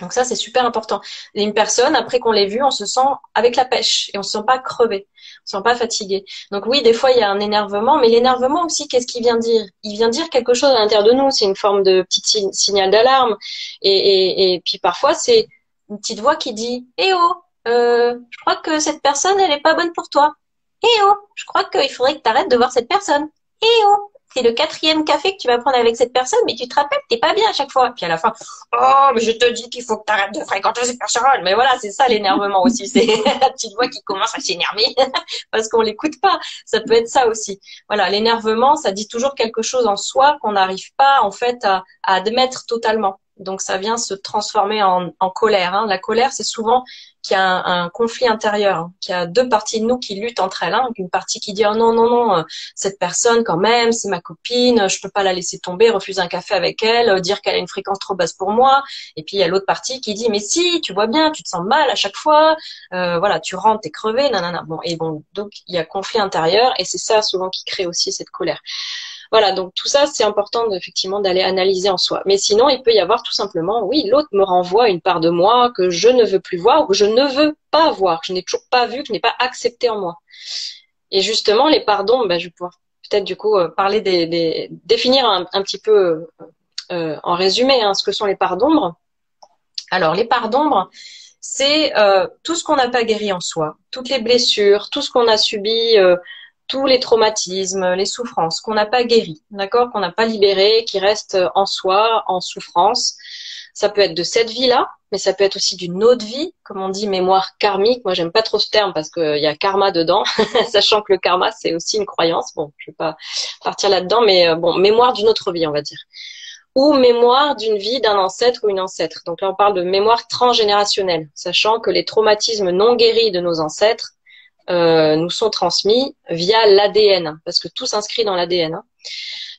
Donc ça, c'est super important. Et une personne, après qu'on l'ait vue, on se sent avec la pêche et on se sent pas crevé, on se sent pas fatigué. Donc oui, des fois, il y a un énervement, mais l'énervement aussi, qu'est-ce qu'il vient dire? Il vient dire quelque chose à l'intérieur de nous. C'est une forme de petit signal d'alarme. Et puis parfois, c'est une petite voix qui dit « Eh oh, je crois que cette personne, elle est pas bonne pour toi. Eh oh, je crois qu'il faudrait que tu arrêtes de voir cette personne. Eh oh, c'est le 4e café que tu vas prendre avec cette personne, mais tu te rappelles, t'es pas bien à chaque fois. » Puis à la fin, oh, mais je te dis qu'il faut que tu arrêtes de fréquenter cette personne. Mais voilà, c'est ça l'énervement aussi. C'est la petite voix qui commence à s'énerver parce qu'on l'écoute pas. Ça peut être ça aussi. Voilà, l'énervement, ça dit toujours quelque chose en soi qu'on n'arrive pas en fait à admettre totalement. Donc ça vient se transformer en colère. Hein. La colère, c'est souvent qu'il y a un conflit intérieur, hein, qu'il y a deux parties de nous qui luttent entre elles. Hein. Une partie qui dit oh non non non, cette personne quand même, c'est ma copine, je peux pas la laisser tomber, refuser un café avec elle, dire qu'elle a une fréquence trop basse pour moi. Et puis il y a l'autre partie qui dit mais si, tu vois bien, tu te sens mal à chaque fois, voilà, tu rentres, t'es crevé, nanana. Bon, donc il y a conflit intérieur et c'est ça souvent qui crée aussi cette colère. Voilà, donc tout ça, c'est important effectivement d'aller analyser en soi. Mais sinon, il peut y avoir tout simplement, oui, l'autre me renvoie une part de moi que je ne veux plus voir ou que je ne veux pas voir, que je n'ai toujours pas vu, que je n'ai pas accepté en moi. Et justement, les parts d'ombre, je vais pouvoir peut-être du coup parler définir un petit peu en résumé ce que sont les parts d'ombre. Alors, les parts d'ombre, c'est tout ce qu'on n'a pas guéri en soi, toutes les blessures, tout ce qu'on a subi, tous les traumatismes, les souffrances qu'on n'a pas guéri, d'accord, qu'on n'a pas libéré, qui restent en soi, en souffrance. Ça peut être de cette vie-là, mais ça peut être aussi d'une autre vie, comme on dit mémoire karmique. Moi, j'aime pas trop ce terme parce qu'il y a karma dedans, sachant que le karma, c'est aussi une croyance. Bon, je vais pas partir là-dedans, mais bon, mémoire d'une autre vie, on va dire. ou mémoire d'une vie d'un ancêtre ou une ancêtre. Donc là, on parle de mémoire transgénérationnelle, sachant que les traumatismes non guéris de nos ancêtres nous sont transmis via l'ADN, parce que tout s'inscrit dans l'ADN. Hein.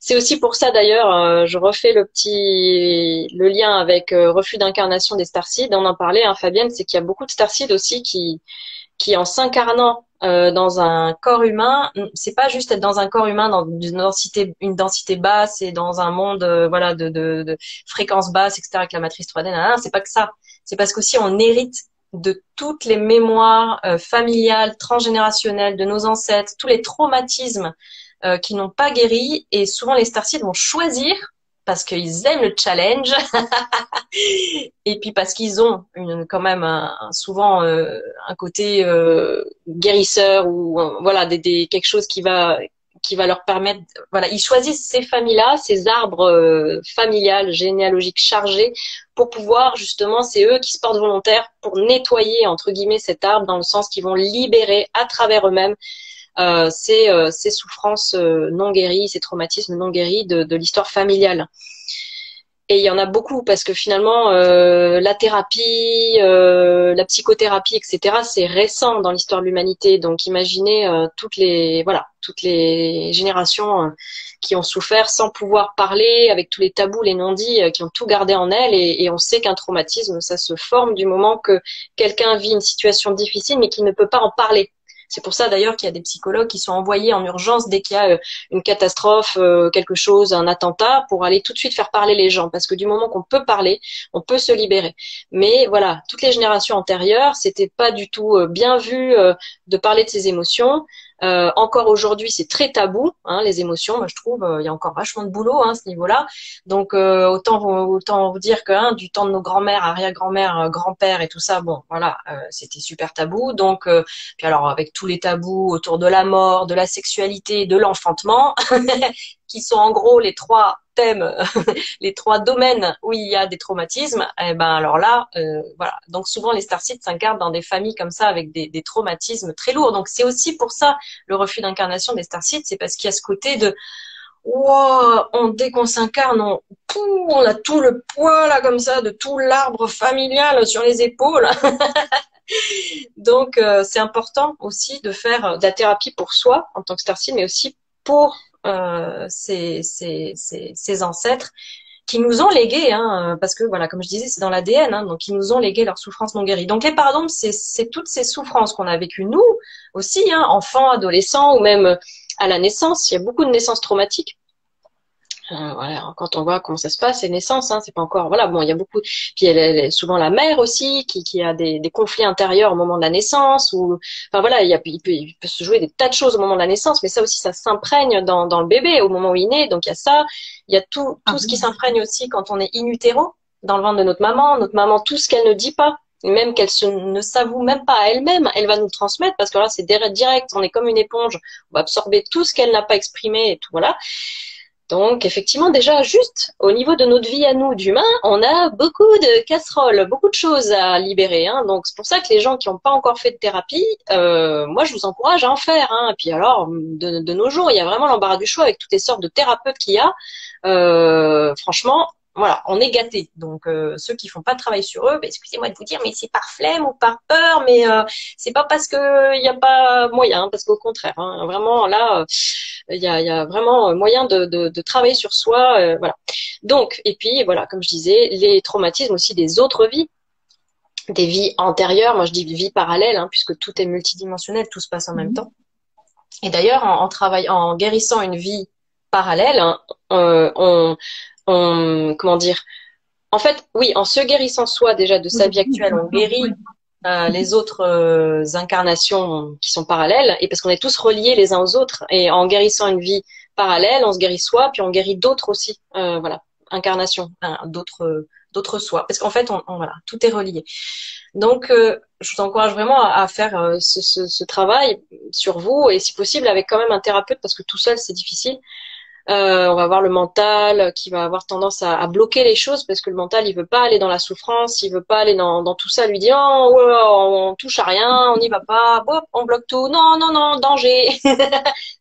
C'est aussi pour ça d'ailleurs, je refais le lien avec refus d'incarnation des starseeds. On en parlait, hein, Fabienne, c'est qu'il y a beaucoup de starseeds aussi qui en s'incarnant dans un corps humain, c'est pas juste être dans un corps humain dans une densité basse et dans un monde voilà de fréquences basses, etc. avec la matrice 3D. C'est pas que ça. C'est parce qu'aussi on hérite de toutes les mémoires familiales, transgénérationnelles de nos ancêtres, tous les traumatismes qui n'ont pas guéri. Et souvent les starseeds vont choisir parce qu'ils aiment le challenge et puis parce qu'ils ont quand même souvent un côté guérisseur ou voilà quelque chose qui va leur permettre, voilà, ils choisissent ces familles-là, ces arbres familiales, généalogiques chargés pour pouvoir justement, c'est eux qui se portent volontaires pour nettoyer entre guillemets cet arbre dans le sens qu'ils vont libérer à travers eux-mêmes ces souffrances non guéries, ces traumatismes non guéris de l'histoire familiale. Et il y en a beaucoup parce que finalement, la thérapie, la psychothérapie, etc., c'est récent dans l'histoire de l'humanité. Donc, imaginez toutes les générations qui ont souffert sans pouvoir parler, avec tous les tabous, les non-dits, qui ont tout gardé en elles. Et on sait qu'un traumatisme, ça se forme du moment que quelqu'un vit une situation difficile, mais qu'il ne peut pas en parler. C'est pour ça d'ailleurs qu'il y a des psychologues qui sont envoyés en urgence dès qu'il y a une catastrophe, quelque chose, un attentat, pour aller tout de suite faire parler les gens. Parce que du moment qu'on peut parler, on peut se libérer. Mais voilà, toutes les générations antérieures, c'était pas du tout bien vu de parler de ses émotions. Encore aujourd'hui, c'est très tabou, hein, les émotions. Moi, je trouve, il y a encore vachement de boulot à ce niveau-là. Donc, autant vous dire que du temps de nos grands-mères, arrière-grand-mères, grands-pères et tout ça, bon, voilà, c'était super tabou. Donc, puis alors, avec tous les tabous autour de la mort, de la sexualité, de l'enfantement, qui sont en gros les trois thèmes, les trois domaines où il y a des traumatismes, et ben alors là, voilà. Donc souvent les starseeds s'incarnent dans des familles comme ça avec des traumatismes très lourds. Donc c'est aussi pour ça le refus d'incarnation des starseeds, c'est parce qu'il y a ce côté de wow, dès qu'on s'incarne, on a tout le poids là comme ça de tout l'arbre familial sur les épaules. Donc c'est important aussi de faire de la thérapie pour soi en tant que starseed, mais aussi pour ces ancêtres qui nous ont légué, hein, parce que voilà, comme je disais, c'est dans l'ADN, hein, donc ils nous ont légué leurs souffrances non guéries. Donc les pardons, c'est toutes ces souffrances qu'on a vécues nous aussi, hein, enfants, adolescents ou même à la naissance. Il y a beaucoup de naissances traumatiques. Voilà, quand on voit comment ça se passe, les naissances, hein, c'est pas encore, voilà, bon, il y a beaucoup, puis elle souvent la mère aussi, qui a des conflits intérieurs au moment de la naissance, ou, enfin voilà, il peut se jouer des tas de choses au moment de la naissance, mais ça aussi, ça s'imprègne dans le bébé au moment où il naît, donc il y a ça, il y a tout ce qui s'imprègne aussi quand on est in utero, dans le ventre de notre maman, tout ce qu'elle ne dit pas, et même qu'elle ne s'avoue même pas à elle-même, elle va nous transmettre, parce que là, c'est direct, on est comme une éponge, on va absorber tout ce qu'elle n'a pas exprimé, et tout, voilà. Donc, effectivement, déjà, juste au niveau de notre vie à nous, d'humains, on a beaucoup de casseroles, beaucoup de choses à libérer. Hein. Donc, c'est pour ça que les gens qui n'ont pas encore fait de thérapie, moi, je vous encourage à en faire. Hein. Et puis alors, de nos jours, il y a vraiment l'embarras du choix avec toutes les sortes de thérapeutes qu'il y a. Franchement, voilà, on est gâtés. Donc, ceux qui font pas de travail sur eux, excusez-moi de vous dire, mais c'est par flemme ou par peur, mais c'est pas parce que il y a pas moyen, hein, parce qu'au contraire, hein, vraiment là, il y a vraiment moyen de travailler sur soi, voilà. Donc, et puis voilà, comme je disais, les traumatismes aussi des autres vies, des vies antérieures. Moi, je dis vie parallèle, hein, puisque tout est multidimensionnel, tout se passe en même temps. Et d'ailleurs, en guérissant une vie parallèle, hein, comment dire, en fait, oui, en se guérissant soi déjà de sa vie actuelle, on guérit les autres incarnations qui sont parallèles, et parce qu'on est tous reliés les uns aux autres, et en guérissant une vie parallèle, on se guérit soi, puis on guérit d'autres aussi, voilà, incarnations, d'autres soi, parce qu'en fait, voilà, tout est relié. Donc, je vous encourage vraiment à faire ce travail sur vous, et si possible avec quand même un thérapeute, parce que tout seul c'est difficile. On va avoir le mental qui va avoir tendance à bloquer les choses parce que le mental, il veut pas aller dans la souffrance, il veut pas aller dans tout ça. Lui dit, oh, ouais, on touche à rien, on n'y va pas, hop, on bloque tout. Non, non, non, danger.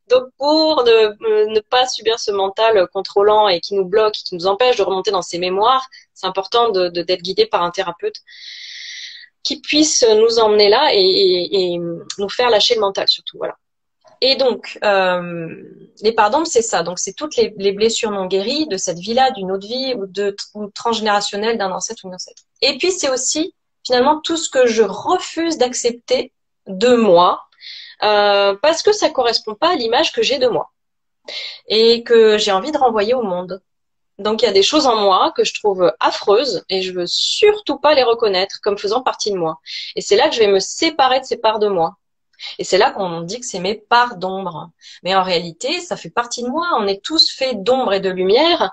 Donc pour ne pas subir ce mental contrôlant et qui nous bloque, qui nous empêche de remonter dans ses mémoires, c'est important d'être guidé par un thérapeute qui puisse nous emmener là et nous faire lâcher le mental surtout. Voilà. Et donc, les pardons, c'est ça. Donc, c'est toutes les blessures non guéries de cette vie-là, d'une autre vie ou transgénérationnelle d'un ancêtre ou d'une ancêtre. Et puis, c'est aussi finalement tout ce que je refuse d'accepter de moi parce que ça correspond pas à l'image que j'ai de moi et que j'ai envie de renvoyer au monde. Donc, il y a des choses en moi que je trouve affreuses et je veux surtout pas les reconnaître comme faisant partie de moi. Et c'est là que je vais me séparer de ces parts de moi. Et c'est là qu'on dit que c'est mes parts d'ombre. Mais en réalité, ça fait partie de moi. On est tous faits d'ombre et de lumière.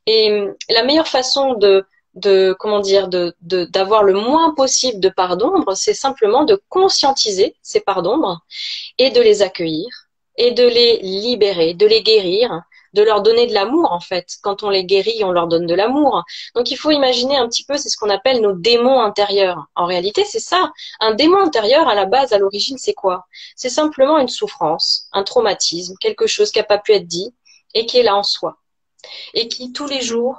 Et la meilleure façon comment dire, d'avoir le moins possible de parts d'ombre, c'est simplement de conscientiser ces parts d'ombre et de les accueillir et de les libérer, de les guérir, de leur donner de l'amour en fait. Quand on les guérit, on leur donne de l'amour. Donc il faut imaginer un petit peu, c'est ce qu'on appelle nos démons intérieurs. En réalité, c'est ça. Un démon intérieur, à la base, à l'origine, c'est quoi? C'est simplement une souffrance, un traumatisme, quelque chose qui n'a pas pu être dit et qui est là en soi. Et qui, tous les jours,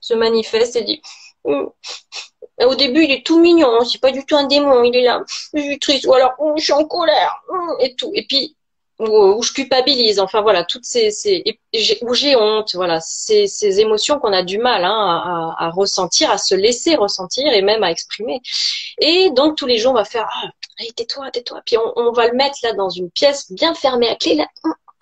se manifeste et dit au début, il est tout mignon, hein, c'est pas du tout un démon, il est là, je suis triste, ou alors je suis en colère, et tout. Et puis, où je culpabilise, enfin voilà, toutes où j'ai honte, voilà, ces émotions qu'on a du mal à ressentir, à se laisser ressentir et même à exprimer. Et donc tous les jours on va faire allez, tais-toi, tais-toi, puis on va le mettre là dans une pièce bien fermée à clé, là,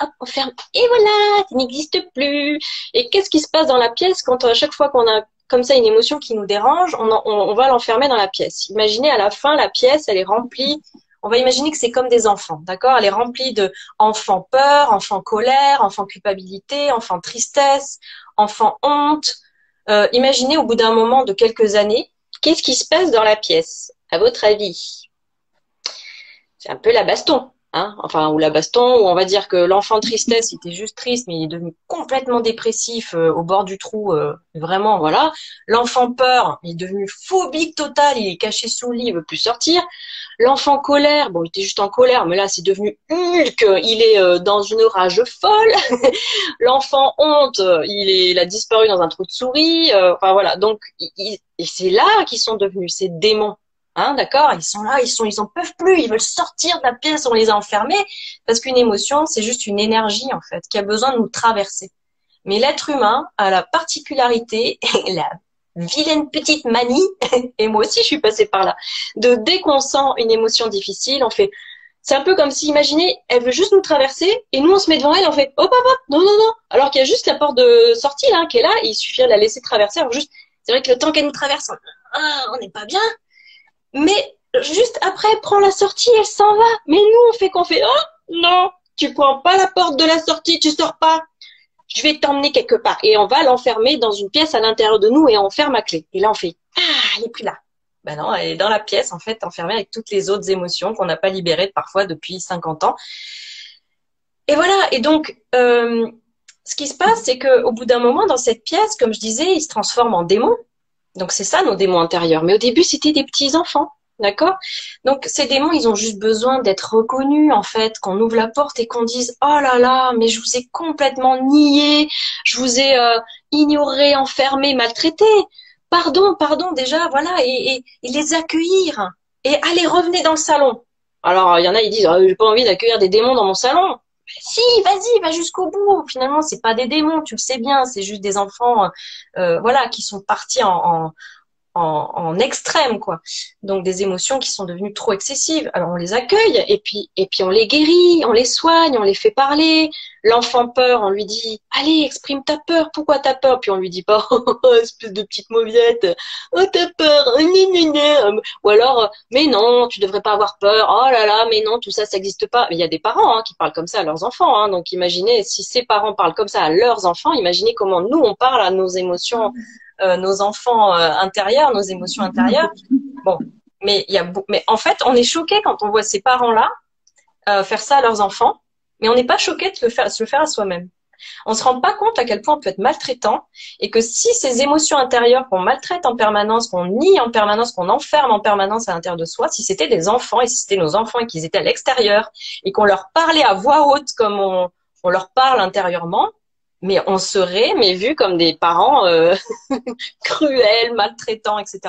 hop, on ferme, et voilà, ça n'existe plus. Et qu'est-ce qui se passe dans la pièce quand à chaque fois qu'on a comme ça une émotion qui nous dérange, on va l'enfermer dans la pièce. Imaginez à la fin la pièce, elle est remplie. On va imaginer que c'est comme des enfants, d'accord? Elle est remplie de enfants peur, enfants colère, enfants culpabilité, enfants tristesse, enfants honte. Imaginez au bout d'un moment de quelques années, qu'est-ce qui se passe dans la pièce, à votre avis? C'est un peu la baston, hein? Enfin, ou la baston, où on va dire que l'enfant tristesse, il était juste triste, mais il est devenu complètement dépressif au bord du trou, vraiment, voilà. L'enfant peur, il est devenu phobique total, il est caché sous le lit, il veut plus sortir. L'enfant colère, bon, il était juste en colère, mais là, c'est devenu Hulk, il est dans une rage folle. L'enfant honte, il a disparu dans un trou de souris. Enfin voilà, donc et c'est là qu'ils sont devenus ces démons. Hein, d'accord? Ils sont là, ils en peuvent plus, ils veulent sortir de la pièce, on les a enfermés parce qu'une émotion, c'est juste une énergie en fait qui a besoin de nous traverser. Mais l'être humain a la particularité, la vilaine petite manie, et moi aussi je suis passée par là, dès qu'on sent une émotion difficile, on fait, c'est un peu comme si, imaginez, elle veut juste nous traverser, et nous on se met devant elle, on fait, hop, hop, hop, non, non, non, alors qu'il y a juste la porte de sortie là, qui est là, et il suffit de la laisser traverser, alors juste, c'est vrai que le temps qu'elle nous traverse, on n'est pas bien, mais juste après, elle prend la sortie, elle s'en va, mais nous on fait qu'on fait, oh, non, tu prends pas la porte de la sortie, tu sors pas, je vais t'emmener quelque part. Et on va l'enfermer dans une pièce à l'intérieur de nous et on ferme à clé. Et là, on fait, elle est plus là. Ben non, elle est dans la pièce, en fait, enfermée avec toutes les autres émotions qu'on n'a pas libérées parfois depuis 50 ans. Et voilà. Et donc, ce qui se passe, c'est qu'au bout d'un moment, dans cette pièce, comme je disais, ils se transforment en démons. Donc, c'est ça, nos démons intérieurs. Mais au début, c'était des petits enfants. D'accord? Donc, ces démons, ils ont juste besoin d'être reconnus, en fait, qu'on ouvre la porte et qu'on dise, oh là là, mais je vous ai complètement nié, je vous ai ignoré, enfermé, maltraité. Pardon, pardon, déjà, voilà, et les accueillir. Et allez, revenez dans le salon. Alors, il y en a, ils disent, j'ai pas envie d'accueillir des démons dans mon salon. Si, vas-y, va jusqu'au bout. Finalement, c'est pas des démons, tu le sais bien, c'est juste des enfants, voilà, qui sont partis en extrême, quoi. Donc des émotions qui sont devenues trop excessives. Alors on les accueille et puis on les guérit, on les soigne, on les fait parler. L'enfant peur, on lui dit allez, exprime ta peur, pourquoi t'as peur? Puis on lui dit pas espèce de petite mauviette, oh t'as peur, ou alors mais non, tu devrais pas avoir peur, oh là là, mais non, tout ça ça n'existe pas. Mais il y a des parents qui parlent comme ça à leurs enfants, hein. Donc imaginez si ces parents parlent comme ça à leurs enfants, imaginez comment nous on parle à nos émotions, nos enfants intérieurs, nos émotions intérieures. Bon, mais mais en fait, on est choqué quand on voit ces parents-là faire ça à leurs enfants, mais on n'est pas choqué de se le faire à soi-même. On se rend pas compte à quel point on peut être maltraitant et que si ces émotions intérieures qu'on maltraite en permanence, qu'on nie en permanence, qu'on enferme en permanence à l'intérieur de soi, si c'était des enfants et si c'était nos enfants et qu'ils étaient à l'extérieur et qu'on leur parlait à voix haute comme on leur parle intérieurement, mais on serait vu comme des parents cruels, maltraitants, etc.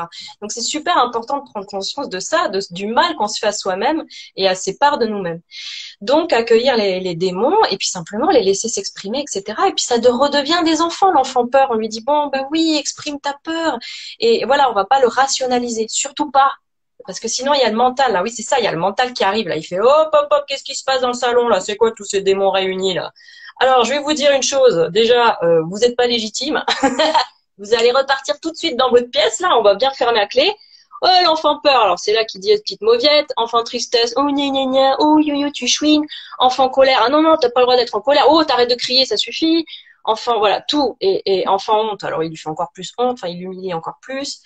Donc c'est super important de prendre conscience de ça, du mal qu'on se fait à soi-même et à ces parts de nous-mêmes. Donc accueillir les démons et puis simplement les laisser s'exprimer, etc. Et puis ça redevient des enfants, l'enfant peur. On lui dit bon ben oui, exprime ta peur. Et voilà, on va pas le rationaliser, surtout pas. Parce que sinon il y a le mental là, oui c'est ça, il y a le mental qui arrive là, il fait hop hop hop, qu'est-ce qui se passe dans le salon là, c'est quoi tous ces démons réunis là? Alors je vais vous dire une chose, déjà vous n'êtes pas légitime, vous allez repartir tout de suite dans votre pièce là, on va bien fermer la clé. Oh, l'enfant peur, alors c'est là qu'il dit petite mauviette, enfant tristesse, oh gna gna gna, oh yo tu chouines, enfant colère, ah non non, t'as pas le droit d'être en colère, oh t'arrêtes de crier, ça suffit, enfant voilà, tout, et enfant honte, alors il lui fait encore plus honte, enfin il l'humilie encore plus,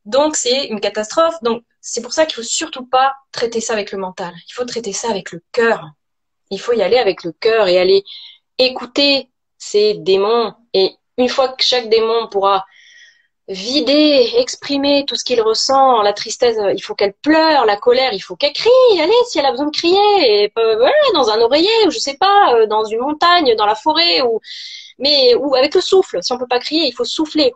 donc c'est une catastrophe, donc c'est pour ça qu'il faut surtout pas traiter ça avec le mental, il faut traiter ça avec le cœur, il faut y aller avec le cœur et aller écouter ces démons, et une fois que chaque démon pourra vider, exprimer tout ce qu'il ressent, la tristesse, il faut qu'elle pleure, la colère, il faut qu'elle crie, allez, si elle a besoin de crier, et voilà, dans un oreiller, ou je sais pas, dans une montagne, dans la forêt, ou avec le souffle. Si on peut pas crier, il faut souffler.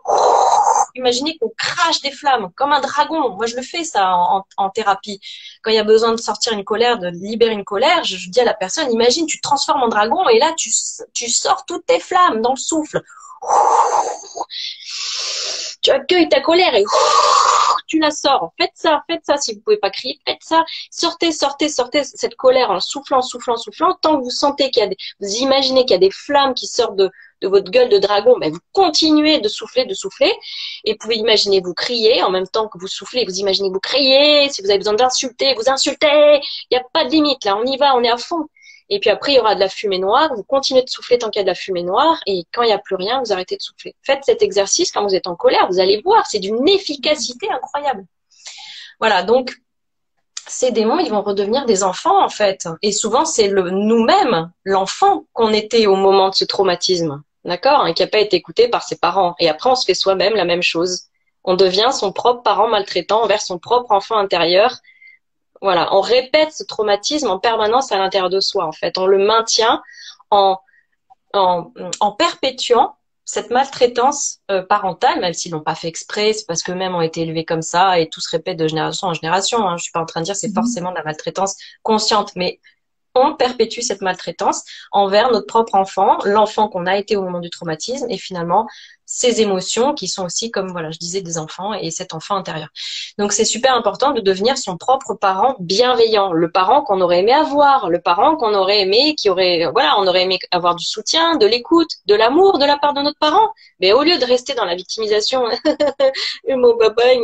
Imaginez qu'on crache des flammes, comme un dragon. Moi, je le fais ça en thérapie. Quand il y a besoin de sortir une colère, de libérer une colère, je dis à la personne, imagine, tu te transformes en dragon, et là, tu sors toutes tes flammes dans le souffle. Tu accueilles ta colère et tu la sors. Faites ça. Si vous pouvez pas crier, faites ça. Sortez cette colère en soufflant, tant que vous sentez vous imaginez qu'il y a des flammes qui sortent de votre gueule de dragon, ben vous continuez de souffler, et vous pouvez imaginer vous crier en même temps que vous soufflez, vous imaginez vous crier, si vous avez besoin d'insulter, vous insultez, il n'y a pas de limite, là, on y va, on est à fond. Et puis après, il y aura de la fumée noire, vous continuez de souffler tant qu'il y a de la fumée noire, et quand il n'y a plus rien, vous arrêtez de souffler. Faites cet exercice quand vous êtes en colère, vous allez voir, c'est d'une efficacité incroyable. Voilà, donc ces démons, ils vont redevenir des enfants en fait. Et souvent, c'est nous-mêmes, l'enfant qu'on était au moment de ce traumatisme, d'accord, et qui n'a pas été écouté par ses parents. Et après, on se fait soi-même la même chose. On devient son propre parent maltraitant envers son propre enfant intérieur. Voilà, on répète ce traumatisme en permanence à l'intérieur de soi, en fait. On le maintient en perpétuant cette maltraitance parentale, même s'ils l'ont pas fait exprès, c'est parce qu'eux-mêmes ont été élevés comme ça et tout se répète de génération en génération. Hein. Je suis pas en train de dire que c'est forcément de la maltraitance consciente, mais on perpétue cette maltraitance envers notre propre enfant, l'enfant qu'on a été au moment du traumatisme, et finalement ces émotions qui sont aussi, comme voilà, je disais, des enfants et cet enfant intérieur. Donc c'est super important de devenir son propre parent bienveillant, le parent qu'on aurait aimé avoir, le parent qu'on aurait aimé, on aurait aimé avoir du soutien, de l'écoute, de l'amour de la part de notre parent. Mais au lieu de rester dans la victimisation, mon papa il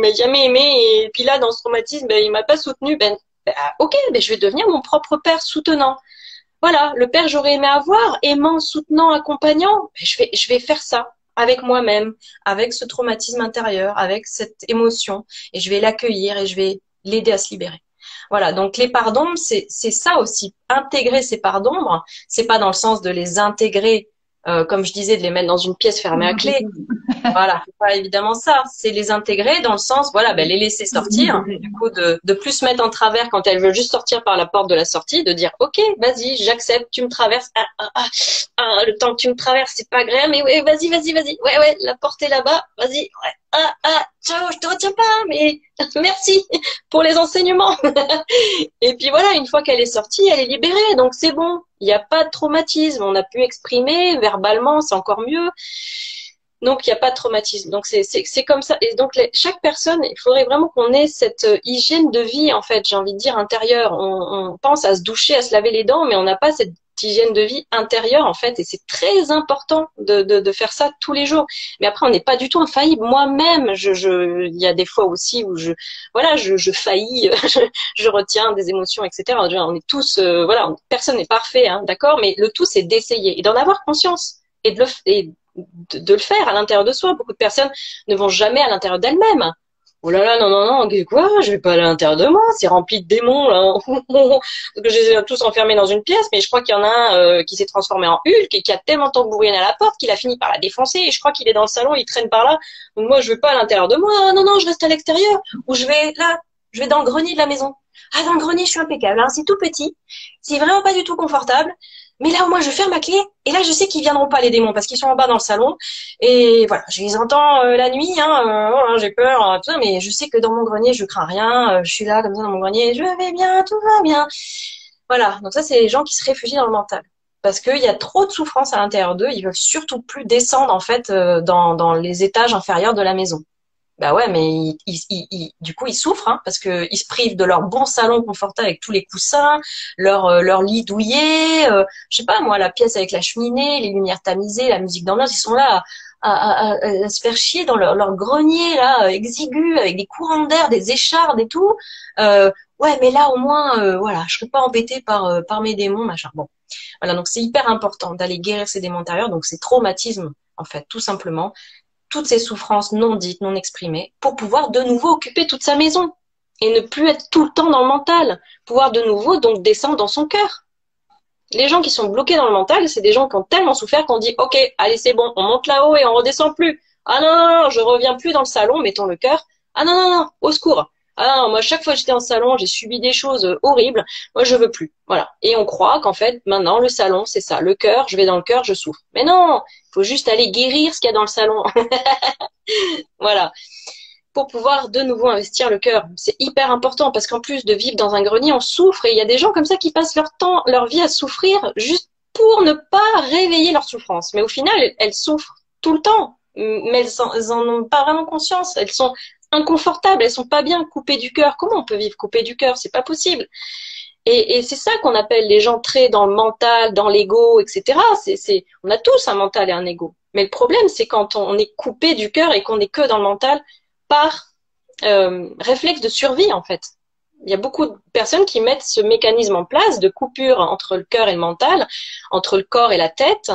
m'a jamais aimé et puis là dans ce traumatisme il m'a pas soutenu, ok, je vais devenir mon propre père soutenant. Voilà, le père j'aurais aimé avoir, aimant, soutenant, accompagnant, je vais faire ça avec moi-même, avec ce traumatisme intérieur, avec cette émotion, et je vais l'accueillir et je vais l'aider à se libérer. Voilà, donc les parts d'ombre, c'est ça aussi. Intégrer ces parts d'ombre, c'est pas dans le sens de les intégrer, comme je disais, de les mettre dans une pièce fermée à clé. Voilà, c'est pas évidemment ça. C'est les intégrer dans le sens, voilà, les laisser sortir. Du coup, de plus se mettre en travers quand elles veulent juste sortir par la porte de la sortie, de dire, ok, vas-y, j'accepte, tu me traverses. Le temps que tu me traverses, c'est pas agréable, mais ouais, vas-y. Ouais, la porte est là-bas, vas-y. Ouais, ciao, je te retiens pas, mais merci pour les enseignements. Et puis voilà, une fois qu'elle est sortie, elle est libérée, donc c'est bon. Il n'y a pas de traumatisme, on a pu exprimer verbalement, c'est encore mieux. Donc, il n'y a pas de traumatisme. Donc, c'est comme ça. Et donc, chaque personne, il faudrait vraiment qu'on ait cette hygiène de vie, en fait, j'ai envie de dire, intérieure. On pense à se doucher, à se laver les dents, mais on n'a pas cette hygiène de vie intérieure, en fait. Et c'est très important de faire ça tous les jours. Mais après, on n'est pas du tout infaillible. Moi-même, il y a des fois aussi où je faillis, je retiens des émotions, etc. On est tous, personne n'est parfait, hein, d'accord? Mais le tout, c'est d'essayer et d'en avoir conscience et de le faire à l'intérieur de soi. Beaucoup de personnes ne vont jamais à l'intérieur d'elles-mêmes. Oh là là, non, non, non, quoi? Je vais pas à l'intérieur de moi, c'est rempli de démons, là. Donc, je les ai tous enfermés dans une pièce, mais je crois qu'il y en a un qui s'est transformé en Hulk et qui a tellement tambouriné à la porte qu'il a fini par la défoncer. Et je crois qu'il est dans le salon, il traîne par là. Donc moi, je veux pas à l'intérieur de moi. Ah, non, non, je reste à l'extérieur. Ou je vais là, je vais dans le grenier de la maison. Ah, dans le grenier, je suis impeccable, hein. C'est tout petit, c'est vraiment pas du tout confortable. Mais là, au moins, je ferme ma clé. Et là, je sais qu'ils viendront pas, les démons, parce qu'ils sont en bas dans le salon. Et voilà, je les entends la nuit, hein, voilà, j'ai peur, tout ça, mais je sais que dans mon grenier, je crains rien. Je suis là, comme ça, dans mon grenier, je vais bien, tout va bien. Voilà, donc ça, c'est les gens qui se réfugient dans le mental. Parce qu'il y a trop de souffrance à l'intérieur d'eux. Ils veulent surtout plus descendre, en fait, dans les étages inférieurs de la maison. Bah ouais, mais du coup, ils souffrent, hein, parce que ils se privent de leur bon salon confortable avec tous les coussins, leur lit douillet, je sais pas moi, la pièce avec la cheminée, les lumières tamisées, la musique d'ambiance. Ils sont là à se faire chier dans leur grenier là, exigu, avec des courants d'air, des échardes et tout. Ouais, mais là au moins, voilà, je serais pas embêtée par mes démons, machin. Bon, voilà, donc c'est hyper important d'aller guérir ces démons intérieurs, donc ces traumatismes en fait, tout simplement toutes ces souffrances non dites, non exprimées, pour pouvoir de nouveau occuper toute sa maison et ne plus être tout le temps dans le mental, pouvoir de nouveau donc descendre dans son cœur. Les gens qui sont bloqués dans le mental, c'est des gens qui ont tellement souffert qu'on dit ok, allez c'est bon, on monte là-haut et on redescend plus. Ah non, non, non, je reviens plus dans le salon, mettons le cœur. Ah non, non, non, au secours. Ah non, moi chaque fois que j'étais en salon, j'ai subi des choses horribles. Moi je veux plus. Voilà. Et on croit qu'en fait maintenant le salon c'est ça, le cœur, je vais dans le cœur, je souffre. Mais non, il faut juste aller guérir ce qu'il y a dans le salon. Voilà, pour pouvoir de nouveau investir le cœur. C'est hyper important parce qu'en plus de vivre dans un grenier, on souffre et il y a des gens comme ça qui passent leur temps, leur vie à souffrir juste pour ne pas réveiller leur souffrance. Mais au final, elles souffrent tout le temps, mais elles en ont pas vraiment conscience. Elles sont inconfortables, elles sont pas bien coupées du cœur. Comment on peut vivre coupé du cœur? C'est pas possible. Et c'est ça qu'on appelle les gens très dans le mental, dans l'ego, etc. On a tous un mental et un ego. Mais le problème, c'est quand on est coupé du cœur et qu'on n'est que dans le mental par réflexe de survie, en fait. Il y a beaucoup de personnes qui mettent ce mécanisme en place de coupure entre le cœur et le mental, entre le corps et la tête.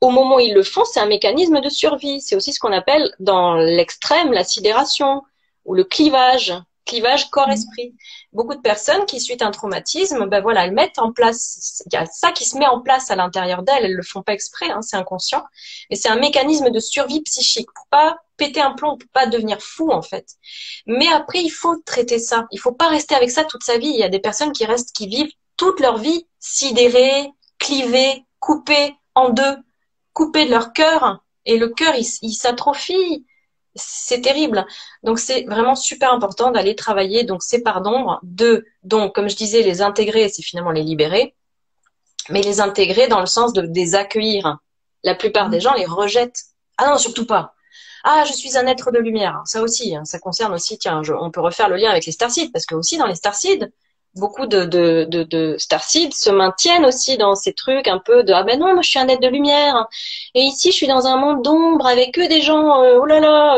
Au moment où ils le font, c'est un mécanisme de survie. C'est aussi ce qu'on appelle dans l'extrême la sidération ou le clivage corps-esprit. Beaucoup de personnes qui, suite à un traumatisme, ben voilà, elles mettent en place, il y a ça qui se met en place à l'intérieur d'elles, elles le font pas exprès, hein, c'est inconscient, mais c'est un mécanisme de survie psychique pour pas péter un plomb, pour pas devenir fou en fait. Mais après, il faut traiter ça. Il faut pas rester avec ça toute sa vie. Il y a des personnes qui vivent toute leur vie sidérées, clivées, coupées en deux, coupées de leur cœur, et le cœur, il s'atrophie. C'est terrible. Donc c'est vraiment super important d'aller travailler donc ces parts d'ombre, donc comme je disais, les intégrer, c'est finalement les libérer, mais les intégrer dans le sens de les accueillir. La plupart des gens les rejettent. Ah non, surtout pas. Ah, je suis un être de lumière. Ça aussi, hein, ça concerne aussi, tiens, on peut refaire le lien avec les starseeds, parce que aussi dans les starseeds, beaucoup de starseeds se maintiennent aussi dans ces trucs un peu de ah ben non, moi je suis un être de lumière et ici je suis dans un monde d'ombre avec que des gens oh là là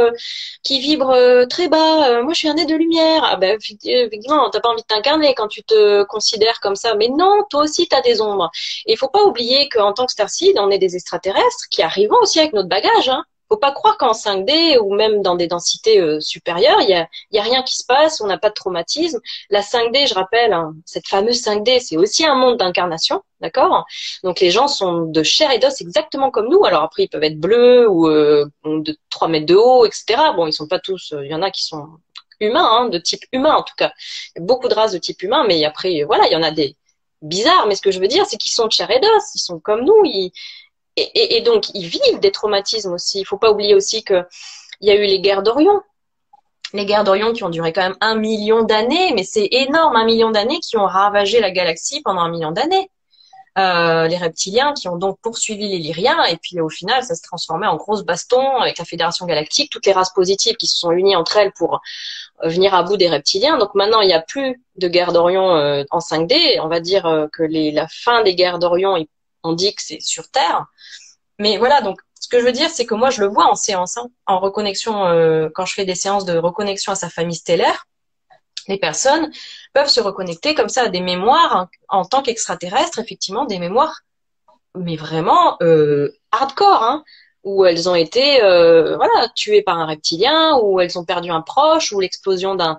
qui vibrent très bas, moi je suis un être de lumière. Ah ben effectivement t'as pas envie de t'incarner quand tu te considères comme ça, mais non, toi aussi t'as des ombres. Et il faut pas oublier qu'en tant que starseed on est des extraterrestres qui arrivons aussi avec notre bagage, hein. Faut pas croire qu'en 5D ou même dans des densités supérieures, il y a rien qui se passe, on n'a pas de traumatisme. La 5D, je rappelle, hein, cette fameuse 5D, c'est aussi un monde d'incarnation, d'accord? Donc les gens sont de chair et d'os exactement comme nous. Alors après, ils peuvent être bleus ou de 3 mètres de haut, etc. Bon, ils sont pas tous, il y en a qui sont humains, hein, de type humain en tout cas. Il y a beaucoup de races de type humain, mais après, voilà, il y en a des bizarres. Mais ce que je veux dire, c'est qu'ils sont de chair et d'os, ils sont comme nous, et donc, ils vivent des traumatismes aussi. Il faut pas oublier aussi que il y a eu les guerres d'Orion. Les guerres d'Orion qui ont duré quand même 1 million d'années, mais c'est énorme, 1 million d'années qui ont ravagé la galaxie pendant 1 million d'années. Les reptiliens qui ont donc poursuivi les Lyriens, et puis au final, ça se transformait en grosses bastons avec la Fédération Galactique, toutes les races positives qui se sont unies entre elles pour venir à bout des reptiliens. Donc maintenant, il n'y a plus de guerre d'Orion en 5D. On va dire que la fin des guerres d'Orion, on dit que c'est sur Terre. Mais voilà, donc ce que je veux dire, c'est que moi, je le vois en séance, hein, en reconnexion, quand je fais des séances de reconnexion à sa famille stellaire, les personnes peuvent se reconnecter comme ça à des mémoires, hein, en tant qu'extraterrestres, effectivement, des mémoires, mais vraiment hardcore, hein, où elles ont été voilà, tuées par un reptilien, où elles ont perdu un proche, ou l'explosion d'un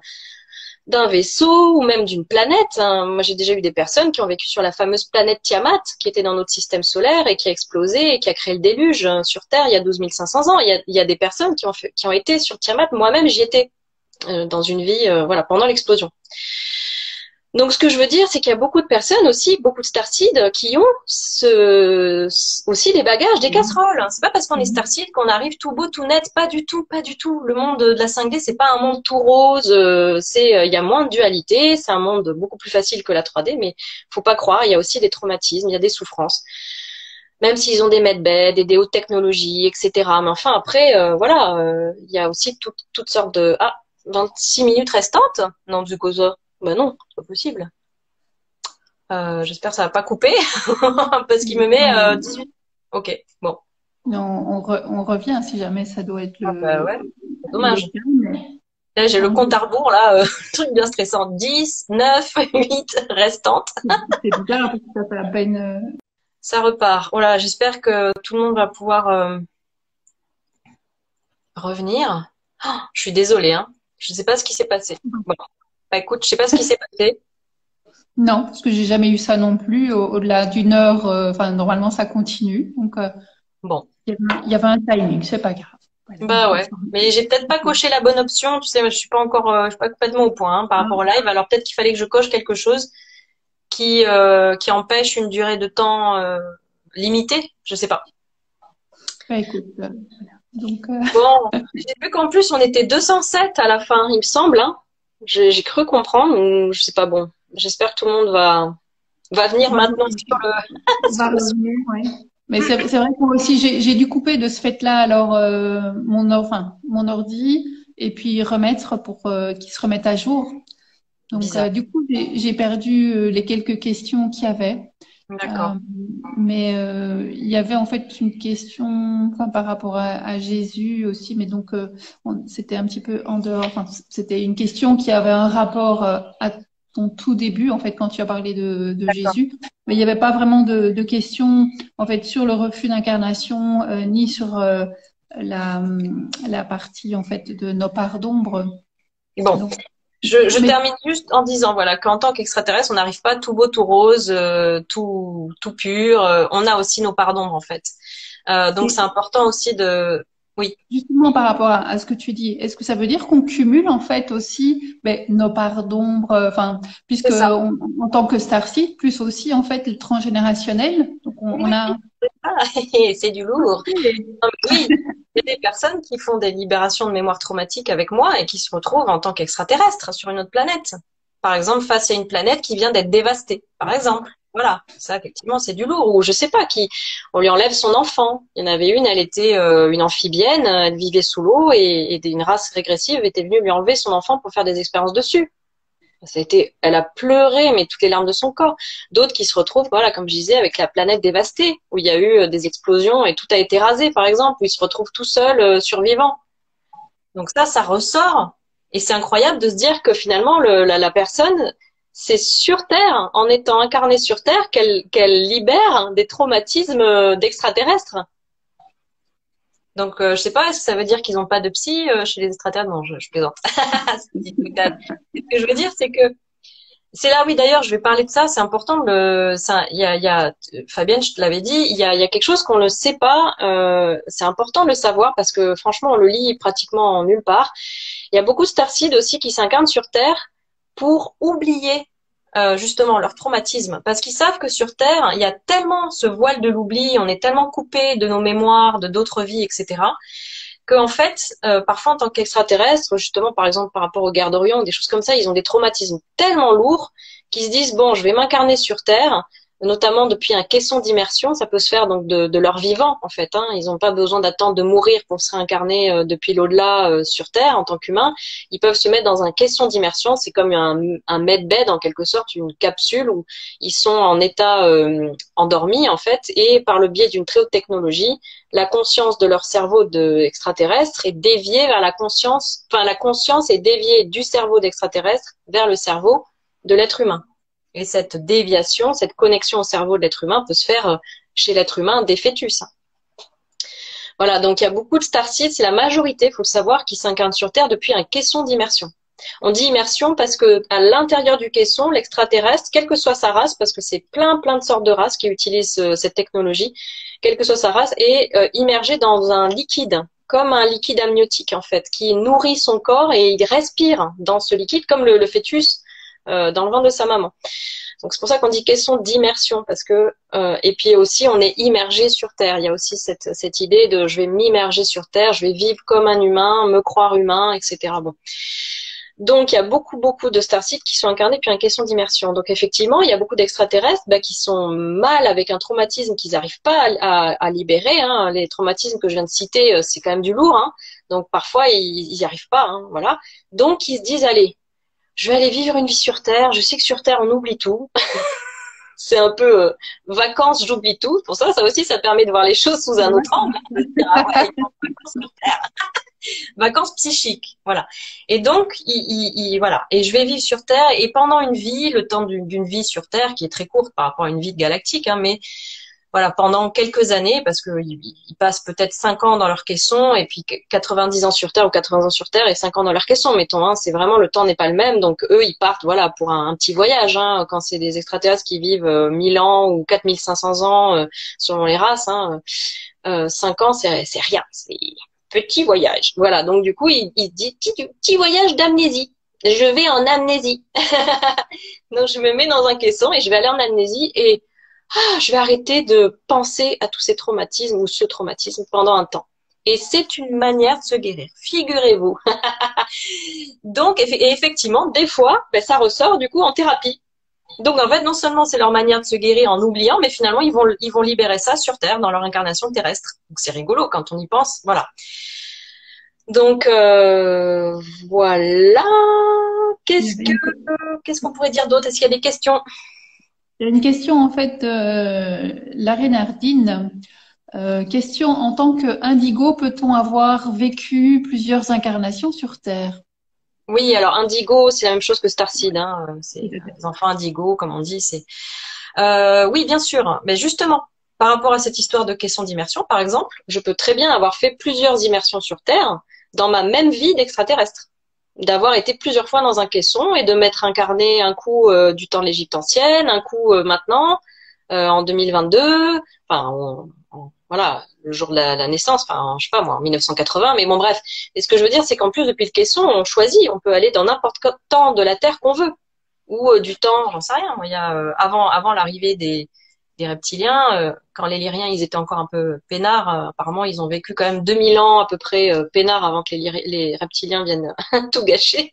vaisseau ou même d'une planète. Hein. Moi, j'ai déjà eu des personnes qui ont vécu sur la fameuse planète Tiamat, qui était dans notre système solaire et qui a explosé et qui a créé le déluge sur Terre il y a 12 500 ans. Il y a des personnes qui ont été sur Tiamat. Moi-même, j'y étais dans une vie, voilà, pendant l'explosion. Donc, ce que je veux dire, c'est qu'il y a beaucoup de personnes aussi, beaucoup de starseeds qui ont aussi des bagages, des casseroles. C'est pas parce qu'on est starseed qu'on arrive tout beau, tout net. Pas du tout, pas du tout. Le monde de la 5D, c'est pas un monde tout rose. Il y a moins de dualité. C'est un monde beaucoup plus facile que la 3D, mais faut pas croire. Il y a aussi des traumatismes, il y a des souffrances. Même s'ils ont des medbeds et des hautes technologies, etc. Mais enfin, après, voilà, il y a aussi toutes sortes de... Ah, 26 minutes restantes? Non, du Gozo. Ben non, c'est pas possible. J'espère que ça va pas couper parce qu'il me met 18. Ok, bon. Non, on revient si jamais ça doit être Ah bah ouais, c'est dommage. le cas, mais Là, j'ai le compte à rebours, là, truc bien stressant. 10, 9, 8 restantes. c'est bizarre parce que ça fait à peine. Ça repart. Oh là, j'espère que tout le monde va pouvoir revenir. Oh, je suis désolée, hein. Je sais pas ce qui s'est passé. Bon. Bah écoute, je sais pas ce qui s'est passé. Non, parce que j'ai jamais eu ça non plus. Au-delà d'une heure, enfin normalement ça continue. Donc Bon. il y avait un timing, c'est pas grave. Voilà. Bah ouais, mais j'ai peut-être pas coché la bonne option. Tu sais, moi, je suis pas encore, je suis pas complètement au point hein, par rapport au live. Alors peut-être qu'il fallait que je coche quelque chose qui empêche une durée de temps limitée. Je sais pas. Bah, écoute, voilà. Donc Bon, j'ai vu qu'en plus on était 207 à la fin, il me semble. Hein. J'ai cru comprendre, ou je sais pas. Bon, j'espère que tout le monde va venir maintenant sur le. va revenir, ouais. Mais c'est vrai que moi aussi j'ai dû couper de ce fait-là alors mon ordi et puis remettre pour qu'il se remette à jour. Donc du coup j'ai perdu les quelques questions qu'il y avait. D'accord. Mais il y avait en fait une question enfin, par rapport à Jésus aussi, mais donc c'était un petit peu en dehors. Enfin, c'était une question qui avait un rapport à ton tout début en fait quand tu as parlé de Jésus, mais il n'y avait pas vraiment de questions en fait sur le refus d'incarnation ni sur la partie en fait de nos parts d'ombre. Bon. Donc, Je termine juste en disant voilà qu'en tant qu'extraterrestre, on n'arrive pas tout beau, tout rose, tout pur. On a aussi nos parts d'ombre en fait. Donc c'est important aussi de oui. Justement par rapport à ce que tu dis, est-ce que ça veut dire qu'on cumule en fait aussi nos parts d'ombre, enfin puisque en tant que starseed, plus aussi en fait le transgénérationnel, donc on a c'est du lourd. Oui, il y a des personnes qui font des libérations de mémoire traumatique avec moi et qui se retrouvent en tant qu'extraterrestres sur une autre planète. Par exemple, face à une planète qui vient d'être dévastée, par exemple. Voilà, ça effectivement c'est du lourd. Ou je sais pas qui, on lui enlève son enfant. Il y en avait une, elle était une amphibienne, elle vivait sous l'eau et une race régressive était venue lui enlever son enfant pour faire des expériences dessus. Elle a pleuré, mais toutes les larmes de son corps. D'autres qui se retrouvent, voilà, comme je disais, avec la planète dévastée, où il y a eu des explosions et tout a été rasé, par exemple, où ils se retrouvent tout seuls, survivants. Donc ça ressort. Et c'est incroyable de se dire que finalement, la personne, c'est sur Terre, en étant incarnée sur Terre, qu'elle libère des traumatismes d'extraterrestres. Donc, je sais pas, est-ce que ça veut dire qu'ils n'ont pas de psy chez les extraterrestres? Non, je plaisante. Ce que je veux dire, c'est que c'est là, oui, d'ailleurs, je vais parler de ça, c'est important Fabienne, je te l'avais dit, il y a quelque chose qu'on ne sait pas, c'est important de le savoir parce que franchement, on le lit pratiquement nulle part. Il y a beaucoup de starseeds aussi qui s'incarnent sur Terre pour oublier justement leur traumatisme parce qu'ils savent que sur Terre, il y a tellement ce voile de l'oubli, on est tellement coupé de nos mémoires, de d'autres vies, etc., qu'en fait, parfois en tant qu'extraterrestre, justement par exemple par rapport aux guerres d'Orient, des choses comme ça, ils ont des traumatismes tellement lourds qu'ils se disent bon, je vais m'incarner sur Terre, notamment depuis un caisson d'immersion, ça peut se faire donc de leur vivant en fait. Hein. Ils n'ont pas besoin d'attendre de mourir pour se réincarner depuis l'au-delà sur Terre en tant qu'humain. Ils peuvent se mettre dans un caisson d'immersion, c'est comme un medbed en quelque sorte, une capsule où ils sont en état endormis en fait, et par le biais d'une très haute technologie, la conscience de leur cerveau d'extraterrestre est déviée vers la conscience, enfin la conscience est déviée du cerveau d'extraterrestre vers le cerveau de l'être humain. Et cette déviation, cette connexion au cerveau de l'être humain peut se faire chez l'être humain des fœtus. Voilà, donc il y a beaucoup de starseeds, c'est la majorité, il faut le savoir, qui s'incarnent sur Terre depuis un caisson d'immersion. On dit immersion parce que à l'intérieur du caisson, l'extraterrestre, quelle que soit sa race, parce que c'est plein de sortes de races qui utilisent cette technologie, quelle que soit sa race, est immergé dans un liquide, comme un liquide amniotique en fait, qui nourrit son corps et il respire dans ce liquide comme le fœtus dans le ventre de sa maman. Donc c'est pour ça qu'on dit caisson d'immersion parce que et puis aussi on est immergé sur Terre. Il y a aussi cette idée de je vais m'immerger sur Terre, je vais vivre comme un humain, me croire humain, etc. Bon. Donc, il y a beaucoup de starseeds qui sont incarnés puis un caisson d'immersion. Donc, effectivement, il y a beaucoup d'extraterrestres qui sont mal avec un traumatisme qu'ils n'arrivent pas à libérer. Hein. Les traumatismes que je viens de citer, c'est quand même du lourd. Hein. Donc, parfois, ils n'y arrivent pas. Hein, voilà. Donc, ils se disent, allez, je vais aller vivre une vie sur Terre. Je sais que sur Terre, on oublie tout. C'est un peu vacances, j'oublie tout. Pour ça aussi, ça permet de voir les choses sous un autre angle. Ah ouais, vacances sur Terre. Vacances psychiques, voilà. Et donc, voilà. Et je vais vivre sur Terre. Et pendant une vie, le temps d'une vie sur Terre, qui est très courte par rapport à une vie de galactique, hein, mais voilà, pendant quelques années, parce qu'ils passent peut-être 5 ans dans leur caisson, et puis 90 ans sur Terre ou 80 ans sur Terre et 5 ans dans leur caisson, mettons. Hein, c'est vraiment, le temps n'est pas le même. Donc, eux, ils partent, voilà, pour un petit voyage. Hein, quand c'est des extraterrestres qui vivent 1000 ans ou 4500 ans, selon les races, hein, 5 ans, c'est rien. C'est petit voyage. Voilà, donc du coup, il dit petit voyage d'amnésie. Je vais en amnésie. Donc je me mets dans un caisson et je vais aller en amnésie et je vais arrêter de penser à tous ces traumatismes ou ce traumatisme pendant un temps. Et c'est une manière de se guérir, figurez-vous. Donc effectivement, des fois, ça ressort du coup en thérapie. Donc en fait, non seulement c'est leur manière de se guérir en oubliant, mais finalement ils vont libérer ça sur Terre dans leur incarnation terrestre. Donc c'est rigolo quand on y pense. Voilà. Donc voilà. Qu'est-ce qu'on pourrait dire d'autre? Est-ce qu'il y a des questions? Il y a une question en fait, la Reynardine. Question, en tant qu'indigo, peut-on avoir vécu plusieurs incarnations sur Terre? Oui, alors indigo, c'est la même chose que starseed, hein. C'est les enfants indigo, comme on dit. Oui, bien sûr. Mais justement, par rapport à cette histoire de caisson d'immersion, par exemple, je peux très bien avoir fait plusieurs immersions sur Terre dans ma même vie d'extraterrestre. D'avoir été plusieurs fois dans un caisson et de m'être incarné un coup du temps de l'Égypte ancienne, un coup maintenant, en 2022, enfin, voilà, le jour de la naissance, enfin, je sais pas moi, en 1980, mais bon, bref. Et ce que je veux dire, c'est qu'en plus, depuis le caisson, on choisit, on peut aller dans n'importe quel temps de la Terre qu'on veut, ou du temps, j'en sais rien. Moi, il y a avant l'arrivée des reptiliens, quand les Lyriens ils étaient encore un peu peinards, apparemment ils ont vécu quand même 2000 ans à peu près peinards avant que les reptiliens viennent tout gâcher.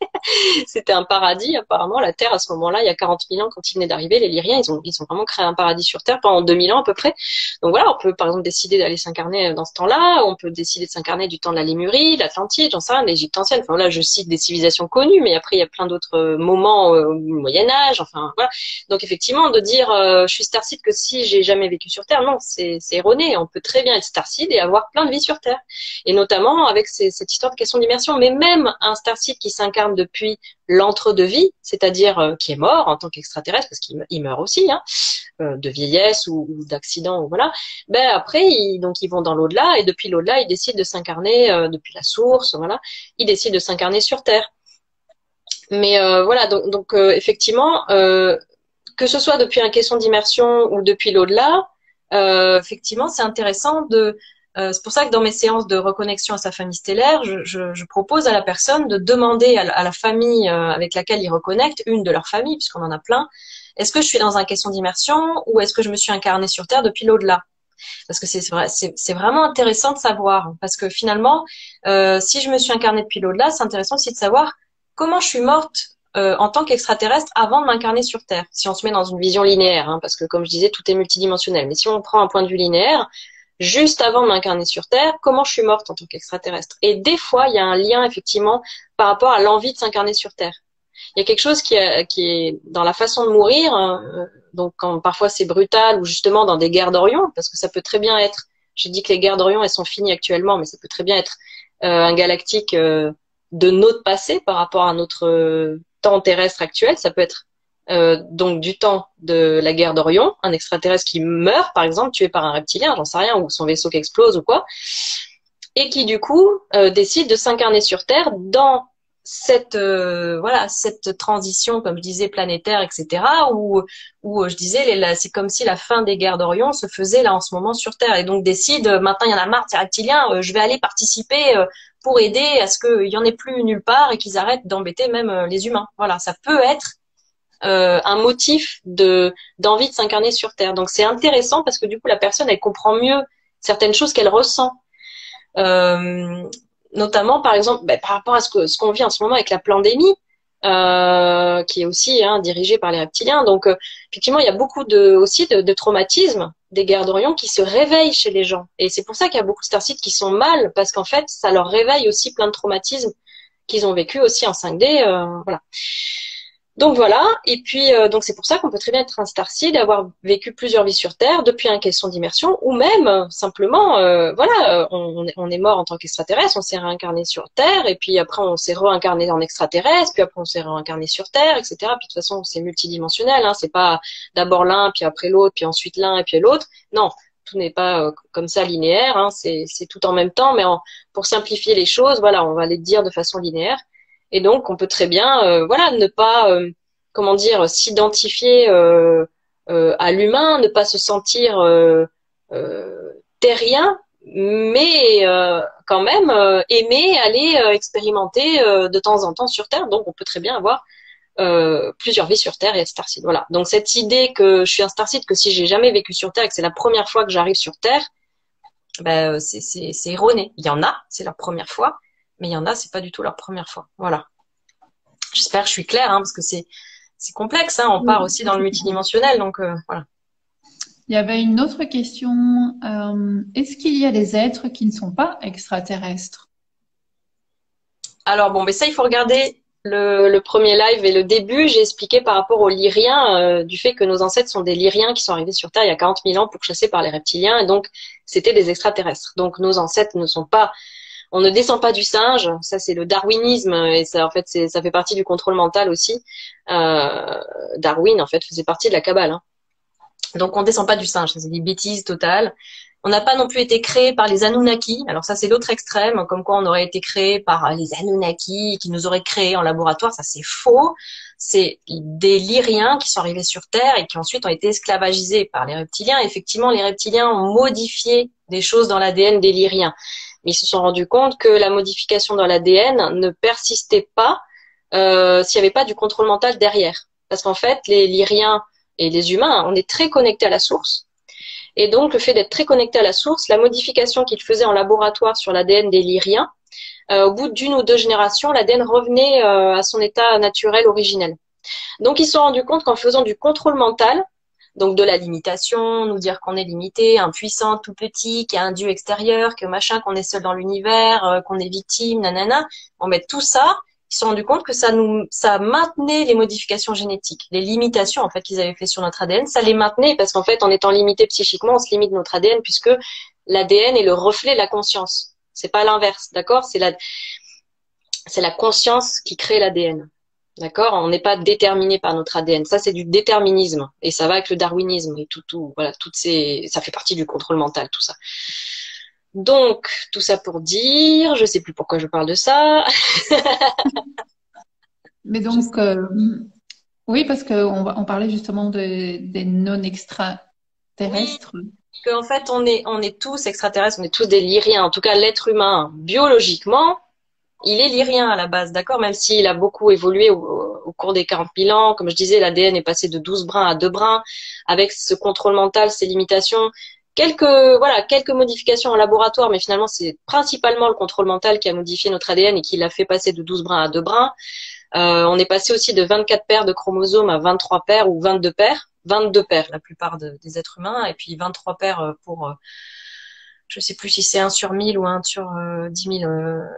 C'était un paradis apparemment, la Terre à ce moment-là, il y a 40 000 ans quand ils venaient d'arriver, les Lyriens ils ont vraiment créé un paradis sur Terre pendant 2000 ans à peu près. Donc voilà, on peut par exemple décider d'aller s'incarner dans ce temps-là, on peut décider de s'incarner du temps de la Lémurie, de l'Atlantide, j'en sais rien, de l'Égypte ancienne. Enfin là je cite des civilisations connues, mais après il y a plein d'autres moments au Moyen Âge, enfin voilà. Donc effectivement de dire je suis starseed que si j'ai jamais vécu sur Terre, non, c'est erroné. On peut très bien être starseed et avoir plein de vie sur Terre. Et notamment avec cette histoire de question d'immersion. Mais même un starseed qui s'incarne depuis l'entre-deux-vie, c'est-à-dire qui est mort en tant qu'extraterrestre, parce qu'il meurt aussi, hein, de vieillesse ou d'accident, ou voilà. Ben après, donc ils vont dans l'au-delà et depuis l'au-delà, ils décident de s'incarner depuis la source, voilà. Ils décident de s'incarner sur Terre. Mais voilà, donc effectivement. Que ce soit depuis un caisson d'immersion ou depuis l'au-delà, effectivement, c'est intéressant c'est pour ça que dans mes séances de reconnexion à sa famille stellaire, je propose à la personne de demander à la famille avec laquelle il reconnecte, une de leurs familles, puisqu'on en a plein, est-ce que je suis dans un caisson d'immersion ou est-ce que je me suis incarnée sur Terre depuis l'au-delà? Parce que c'est vraiment intéressant de savoir, parce que finalement, si je me suis incarnée depuis l'au-delà, c'est intéressant aussi de savoir comment je suis morte en tant qu'extraterrestre avant de m'incarner sur Terre. Si on se met dans une vision linéaire, hein, parce que comme je disais, tout est multidimensionnel. Mais si on prend un point de vue linéaire, juste avant de m'incarner sur Terre, comment je suis morte en tant qu'extraterrestre? Et des fois, il y a un lien effectivement par rapport à l'envie de s'incarner sur Terre. Il y a quelque chose qui est dans la façon de mourir, hein, donc quand parfois c'est brutal ou justement dans des guerres d'Orient, parce que ça peut très bien être, j'ai dit que les guerres d'Orient elles sont finies actuellement, mais ça peut très bien être un galactique de notre passé par rapport à notre temps terrestre actuel. Ça peut être donc du temps de la guerre d'Orion, un extraterrestre qui meurt par exemple tué par un reptilien, j'en sais rien, ou son vaisseau qui explose ou quoi. et qui du coup décide de s'incarner sur Terre dans cette voilà, cette transition, comme je disais, planétaire, etc. Où je disais c'est comme si la fin des guerres d'Orion se faisait là en ce moment sur Terre, et donc décide maintenant il y en a marre de ces reptiliens, je vais aller participer pour aider à ce qu'il y en ait plus nulle part et qu'ils arrêtent d'embêter même les humains. Voilà, ça peut être un motif d'envie de s'incarner sur Terre. Donc c'est intéressant parce que du coup la personne elle comprend mieux certaines choses qu'elle ressent. Euh, Notamment par exemple par rapport à ce qu'on vit en ce moment avec la pandémie, qui est aussi dirigée par les reptiliens. Donc effectivement il y a beaucoup de traumatismes des guerres d'Orion qui se réveillent chez les gens, et c'est pour ça qu'il y a beaucoup de starsites qui sont mal, parce qu'en fait ça leur réveille aussi plein de traumatismes qu'ils ont vécu aussi en 5D, voilà. Donc voilà, et puis donc c'est pour ça qu'on peut très bien être un starseed, avoir vécu plusieurs vies sur Terre depuis un caisson d'immersion, ou même simplement, voilà, on est mort en tant qu'extraterrestre, on s'est réincarné sur Terre, et puis après on s'est réincarné en extraterrestre, puis après on s'est réincarné sur Terre, etc. Puis de toute façon c'est multidimensionnel, c'est pas d'abord l'un, puis après l'autre, puis ensuite l'un, et puis l'autre. Non, tout n'est pas comme ça linéaire, c'est tout en même temps, mais pour simplifier les choses, voilà, on va les dire de façon linéaire. Et donc, on peut très bien, voilà, ne pas, comment dire, s'identifier à l'humain, ne pas se sentir terrien, mais quand même aimer aller expérimenter de temps en temps sur Terre. Donc, on peut très bien avoir plusieurs vies sur Terre et être starseed. Voilà. Donc, cette idée que je suis un starseed, que si j'ai jamais vécu sur Terre et que c'est la première fois que j'arrive sur Terre, ben, c'est erroné. Il y en a, c'est leur première fois, mais il y en a, c'est pas du tout leur première fois. Voilà. J'espère que je suis claire, parce que c'est complexe. On part aussi dans le multidimensionnel, donc voilà. Il y avait une autre question. Est-ce qu'il y a des êtres qui ne sont pas extraterrestres? Alors bon, mais ça, il faut regarder le premier live et le début. J'ai expliqué par rapport aux Lyriens, du fait que nos ancêtres sont des Lyriens qui sont arrivés sur Terre il y a 40 000 ans pour chasser par les reptiliens, et donc c'était des extraterrestres. Donc nos ancêtres ne sont pas, on ne descend pas du singe. Ça, c'est le darwinisme, et ça, en fait, ça fait partie du contrôle mental aussi. Darwin, en fait, faisait partie de la Kabbale. Donc on descend pas du singe, c'est des bêtises totales. On n'a pas non plus été créé par les Anunnaki. Alors ça, c'est l'autre extrême, comme quoi on aurait été créé par les Anunnaki qui nous auraient créés en laboratoire. Ça, c'est faux. C'est des Lyriens qui sont arrivés sur Terre et qui ensuite ont été esclavagisés par les reptiliens. Effectivement, les reptiliens ont modifié des choses dans l'ADN des Lyriens. Mais ils se sont rendus compte que la modification dans l'ADN ne persistait pas s'il n'y avait pas du contrôle mental derrière. Parce qu'en fait, les Lyriens et les humains, on est très connectés à la source. Et donc, le fait d'être très connecté à la source, la modification qu'ils faisaient en laboratoire sur l'ADN des Lyriens, au bout d'une ou deux générations, l'ADN revenait à son état naturel originel. Donc, ils se sont rendus compte qu'en faisant du contrôle mental, donc de la limitation, nous dire qu'on est limité, impuissant, tout petit, qu'il y a un dieu extérieur, que machin, qu'on est seul dans l'univers, qu'on est victime, nanana, on met tout ça. Ils se sont rendus compte que ça maintenait les modifications génétiques, les limitations en fait qu'ils avaient fait sur notre ADN, ça les maintenait, parce qu'en fait, en étant limité psychiquement, on se limite notre ADN, puisque l'ADN est le reflet de la conscience. C'est pas l'inverse, d'accord? C'est la conscience qui crée l'ADN. D'accord? On n'est pas déterminé par notre ADN. Ça, c'est du déterminisme. Et ça va avec le darwinisme et voilà, ça fait partie du contrôle mental, tout ça. Donc, tout ça pour dire, je sais plus pourquoi je parle de ça. Mais donc, oui, parce qu'on parlait justement des non-extraterrestres. Oui, qu'en fait, on est tous extraterrestres, on est tous des Lyriens. En tout cas, l'être humain, biologiquement, il est Lyrien à la base, d'accord? Même s'il a beaucoup évolué au cours des 40 000 ans. Comme je disais, l'ADN est passé de 12 brins à 2 brins, avec ce contrôle mental, ses limitations. Quelques modifications en laboratoire, mais finalement, c'est principalement le contrôle mental qui a modifié notre ADN et qui l'a fait passer de 12 brins à 2 brins. On est passé aussi de 24 paires de chromosomes à 23 paires ou 22 paires. 22 paires, la plupart des êtres humains, et puis 23 paires pour, je sais plus si c'est 1 sur 1000 ou 1 sur 10 000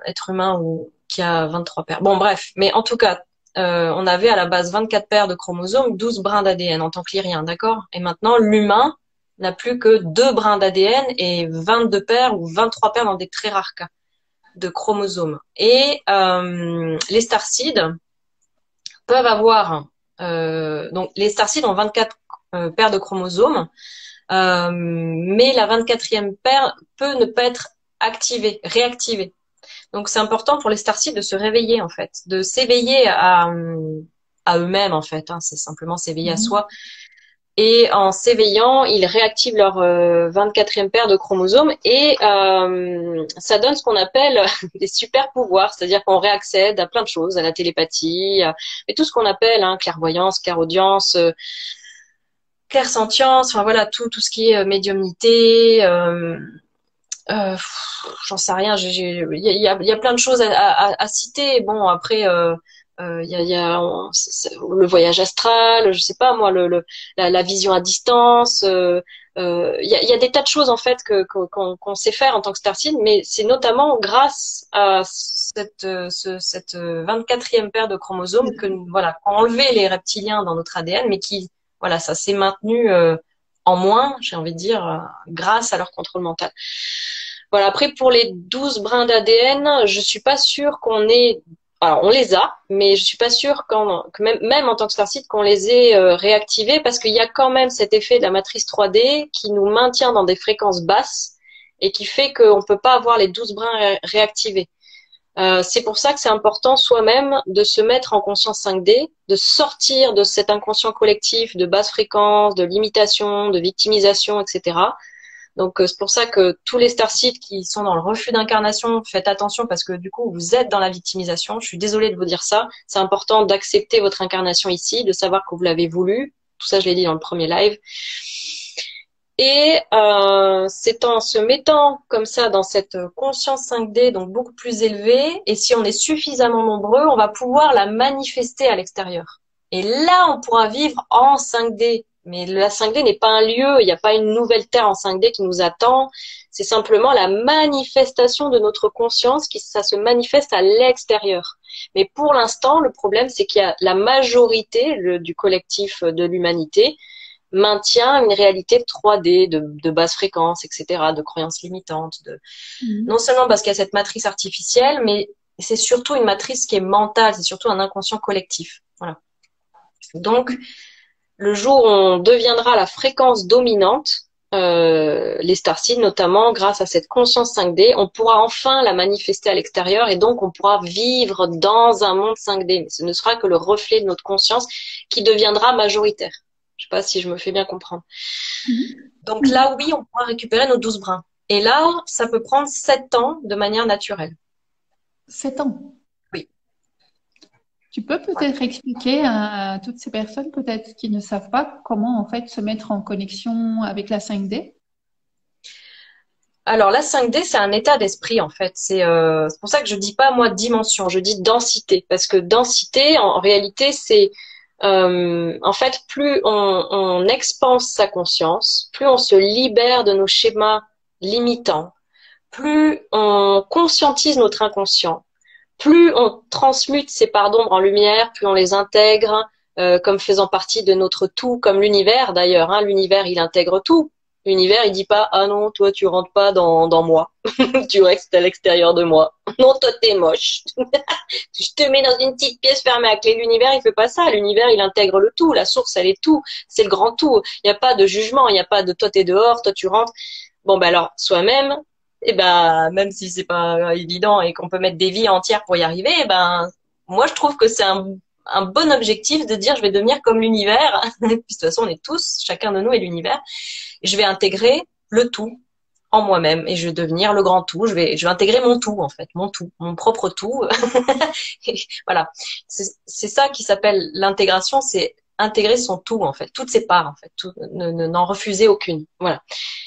êtres humains ou qui a 23 paires. Bon, bref. Mais en tout cas, on avait à la base 24 paires de chromosomes, 12 brins d'ADN en tant que lyrien, d'accord? Et maintenant, l'humain n'a plus que 2 brins d'ADN et 22 paires ou 23 paires dans des très rares cas de chromosomes. Et les starseeds peuvent avoir, donc les starseeds ont 24 paires de chromosomes, mais la 24e paire peut ne pas être activer, réactiver. Donc c'est important pour les starseeds de se réveiller en fait, de s'éveiller à eux-mêmes en fait. Hein, c'est simplement s'éveiller à soi. Et en s'éveillant, ils réactivent leur 24e paire de chromosomes et ça donne ce qu'on appelle des super pouvoirs, c'est-à-dire qu'on réaccède à plein de choses, à la télépathie, et tout ce qu'on appelle clairvoyance, clairaudience, clairsentience, enfin voilà, tout ce qui est médiumnité. J'en sais rien. Il y a plein de choses à citer. Bon, après, le voyage astral, je sais pas moi, la vision à distance. Il y a des tas de choses en fait qu'on sait faire en tant que starseed, mais c'est notamment grâce à cette 24e paire de chromosomes que voilà, ont enlevé les reptiliens dans notre ADN, mais qui voilà, ça s'est maintenu en moins, j'ai envie de dire, grâce à leur contrôle mental. Voilà, après pour les 12 brins d'ADN, je suis pas sûre qu'on ait, alors on les a, mais je suis pas sûre que même en tant que starseed qu'on les ait réactivés parce qu'il y a quand même cet effet de la matrice 3D qui nous maintient dans des fréquences basses et qui fait qu'on peut pas avoir les 12 brins réactivés. C'est pour ça que c'est important soi-même de se mettre en conscience 5D, de sortir de cet inconscient collectif de basse fréquence, de limitation, de victimisation, etc. Donc c'est pour ça que tous les starseeds qui sont dans le refus d'incarnation, faites attention parce que du coup vous êtes dans la victimisation. Je suis désolée de vous dire ça. C'est important d'accepter votre incarnation ici, de savoir que vous l'avez voulu. Tout ça je l'ai dit dans le premier live. Et c'est en se mettant comme ça dans cette conscience 5D, donc beaucoup plus élevée, et si on est suffisamment nombreux, on va pouvoir la manifester à l'extérieur. Et là, on pourra vivre en 5D. Mais la 5D n'est pas un lieu, il n'y a pas une nouvelle Terre en 5D qui nous attend. C'est simplement la manifestation de notre conscience, ça se manifeste à l'extérieur. Mais pour l'instant, le problème, c'est qu'il y a la majorité du collectif de l'humanité maintient une réalité 3D, de basse fréquence, etc., de croyances limitantes. Non seulement parce qu'il y a cette matrice artificielle, mais c'est surtout une matrice qui est mentale, c'est surtout un inconscient collectif. Voilà. Donc, le jour où on deviendra la fréquence dominante, les starseeds notamment, grâce à cette conscience 5D, on pourra enfin la manifester à l'extérieur et donc on pourra vivre dans un monde 5D. Mais ce ne sera que le reflet de notre conscience qui deviendra majoritaire. Je sais pas si je me fais bien comprendre. Donc là, oui, on pourra récupérer nos 12 brins. Et là, ça peut prendre 7 ans de manière naturelle. 7 ans? Oui. Tu peux peut-être expliquer à toutes ces personnes, peut-être qui ne savent pas comment en fait se mettre en connexion avec la 5D? Alors la 5D, c'est un état d'esprit en fait. C'est pour ça que je dis pas moi dimension, je dis densité, parce que densité, en réalité, c'est en fait plus on expanse sa conscience, plus on se libère de nos schémas limitants, plus on conscientise notre inconscient, plus on transmute ces parts d'ombre en lumière, plus on les intègre comme faisant partie de notre tout, comme l'univers d'ailleurs. Hein, l'univers, il intègre tout. L'univers, il dit pas ah non, toi tu rentres pas dans moi, tu restes à l'extérieur de moi. Non, toi t'es moche. Je te mets dans une petite pièce fermée à clé. L'univers, il fait pas ça. L'univers, il intègre le tout. La source, elle est tout. C'est le grand tout. Il n'y a pas de jugement. Il n'y a pas de toi t'es dehors, toi tu rentres. Bon ben alors soi-même, et ben même si c'est pas évident et qu'on peut mettre des vies entières pour y arriver, eh ben moi je trouve que c'est un bon objectif de dire je vais devenir comme l'univers. Puis de toute façon on est tous, chacun de nous est l'univers. Je vais intégrer le tout en moi-même et je vais devenir le grand tout. Je vais intégrer mon tout en fait, mon tout, mon propre tout. Et voilà, c'est ça qui s'appelle l'intégration, c'est intégrer son tout en fait, toutes ses parts en fait, n'en refuser aucune. Voilà.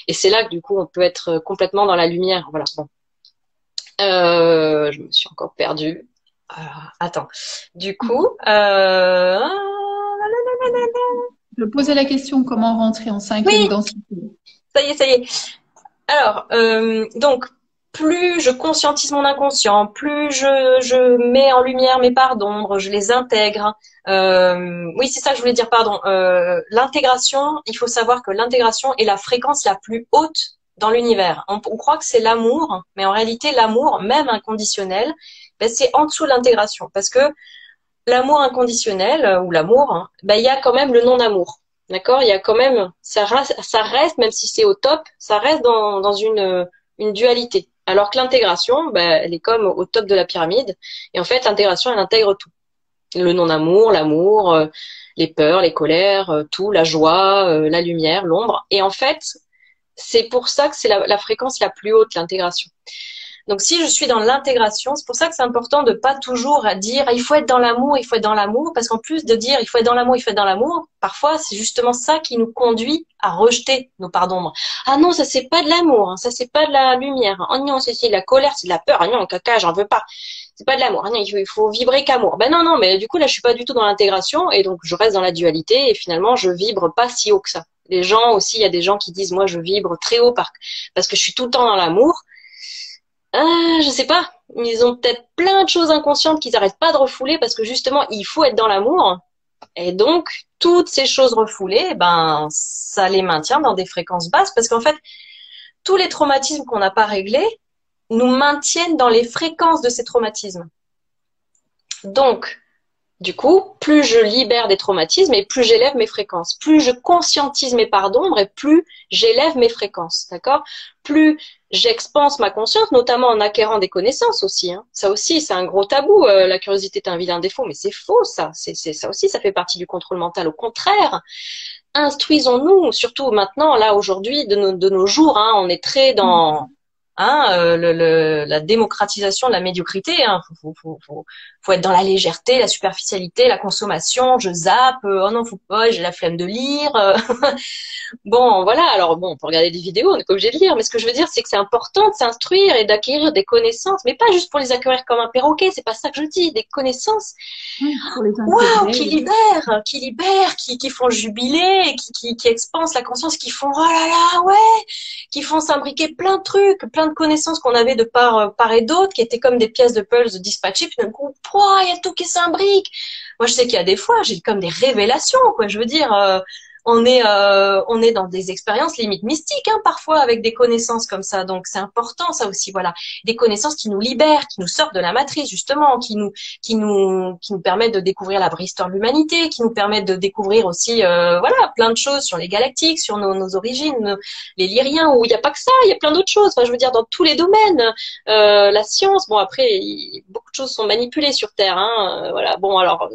Et c'est là que du coup on peut être complètement dans la lumière. Voilà. Bon. Je me suis encore perdue. Attends. Du coup, Je posais la question comment rentrer en cinquième densité. ça y est, ça y est. Alors, donc, plus je conscientise mon inconscient, plus je mets en lumière mes parts d'ombre, je les intègre. Oui, c'est ça que je voulais dire, pardon. L'intégration, il faut savoir que l'intégration est la fréquence la plus haute dans l'univers. On croit que c'est l'amour, mais en réalité, l'amour, même inconditionnel, ben, c'est en dessous de l'intégration. Parce que l'amour inconditionnel, ou l'amour, hein, ben, il y a quand même le non-amour. D'accord? Il y a quand même, ça reste, même si c'est au top, ça reste dans une dualité. Alors que l'intégration, ben, elle est comme au top de la pyramide. Et en fait, l'intégration, elle intègre tout. Le non-amour, l'amour, les peurs, les colères, tout, la joie, la lumière, l'ombre. Et en fait, c'est pour ça que c'est la fréquence la plus haute, l'intégration. Donc, si je suis dans l'intégration, c'est pour ça que c'est important de pas toujours dire il faut être dans l'amour, il faut être dans l'amour, parce qu'en plus de dire il faut être dans l'amour, il faut être dans l'amour, parfois c'est justement ça qui nous conduit à rejeter nos parts d'ombre. Ah non, ça c'est pas de l'amour, hein, ça c'est pas de la lumière. Oh non, c'est de la colère, c'est de la peur. Ah non, caca, j'en veux pas. C'est pas de l'amour. Ah non, il faut vibrer qu'amour. Ben non, non, mais du coup là je suis pas du tout dans l'intégration et donc je reste dans la dualité et finalement je vibre pas si haut que ça. Les gens aussi, il y a des gens qui disent moi je vibre très haut parce que je suis tout le temps dans l'amour. Je sais pas. Ils ont peut-être plein de choses inconscientes qu'ils n'arrêtent pas de refouler parce que justement, il faut être dans l'amour. Et donc, toutes ces choses refoulées, ben, ça les maintient dans des fréquences basses parce qu'en fait, tous les traumatismes qu'on n'a pas réglés nous maintiennent dans les fréquences de ces traumatismes. Donc, du coup, plus je libère des traumatismes et plus j'élève mes fréquences. Plus je conscientise mes parts d'ombre et plus j'élève mes fréquences, d'accord? Plus j'expanse ma conscience, notamment en acquérant des connaissances aussi. Hein. Ça aussi, c'est un gros tabou. La curiosité est un vilain défaut, mais c'est faux, ça. C'est ça aussi, ça fait partie du contrôle mental. Au contraire, instruisons-nous, surtout maintenant, là, aujourd'hui, de nos jours. Hein, on est très dans la démocratisation de la médiocrité. Hein. Faut être dans la légèreté, la superficialité, la consommation. Je zappe. Oh non, faut pas. J'ai la flemme de lire. Bon, voilà. Alors bon, on peut regarder des vidéos, on n'est pas obligé de lire. Mais ce que je veux dire, c'est que c'est important de s'instruire et d'acquérir des connaissances, mais pas juste pour les acquérir comme un perroquet. C'est pas ça que je dis. Des connaissances. Waouh, qui libèrent, qui font jubiler, qui expansent la conscience, qui font oh là là, ouais, qui font s'imbriquer plein de trucs, plein de connaissances qu'on avait de part et d'autre, qui étaient comme des pièces de puzzle dispatchées, puis d'un coup, il y a tout qui s'imbrique. Moi, je sais qu'il y a des fois, j'ai comme des révélations, quoi. Je veux dire, on est dans des expériences limite mystiques, hein, parfois avec des connaissances comme ça. Donc c'est important, ça aussi, voilà, des connaissances qui nous libèrent, qui nous sortent de la matrice justement, qui nous permettent de découvrir la vraie histoire de l'humanité, qui nous permettent de découvrir aussi, voilà, plein de choses sur les galactiques, sur nos origines, les Lyriens, où il n'y a pas que ça, il y a plein d'autres choses. Enfin, je veux dire, dans tous les domaines, la science. Bon, après, beaucoup de choses sont manipulées sur Terre, hein, voilà. Bon, alors,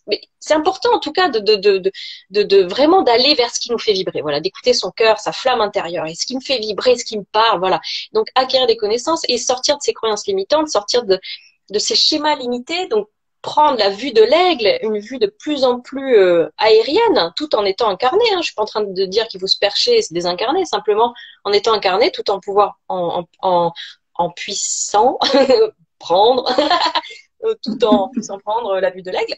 mais c'est important en tout cas de vraiment d'aller vers ce qui nous fait vibrer, voilà, d'écouter son cœur, sa flamme intérieure, et ce qui me fait vibrer, ce qui me parle, voilà. Donc acquérir des connaissances et sortir de ces croyances limitantes, sortir de ces schémas limités, donc prendre la vue de l'aigle, une vue de plus en plus aérienne, tout en étant incarné. Hein. Je suis pas en train de dire qu'il faut se percher, se désincarner, simplement en étant incarné, tout en pouvoir en puissant prendre tout en puissant prendre la vue de l'aigle.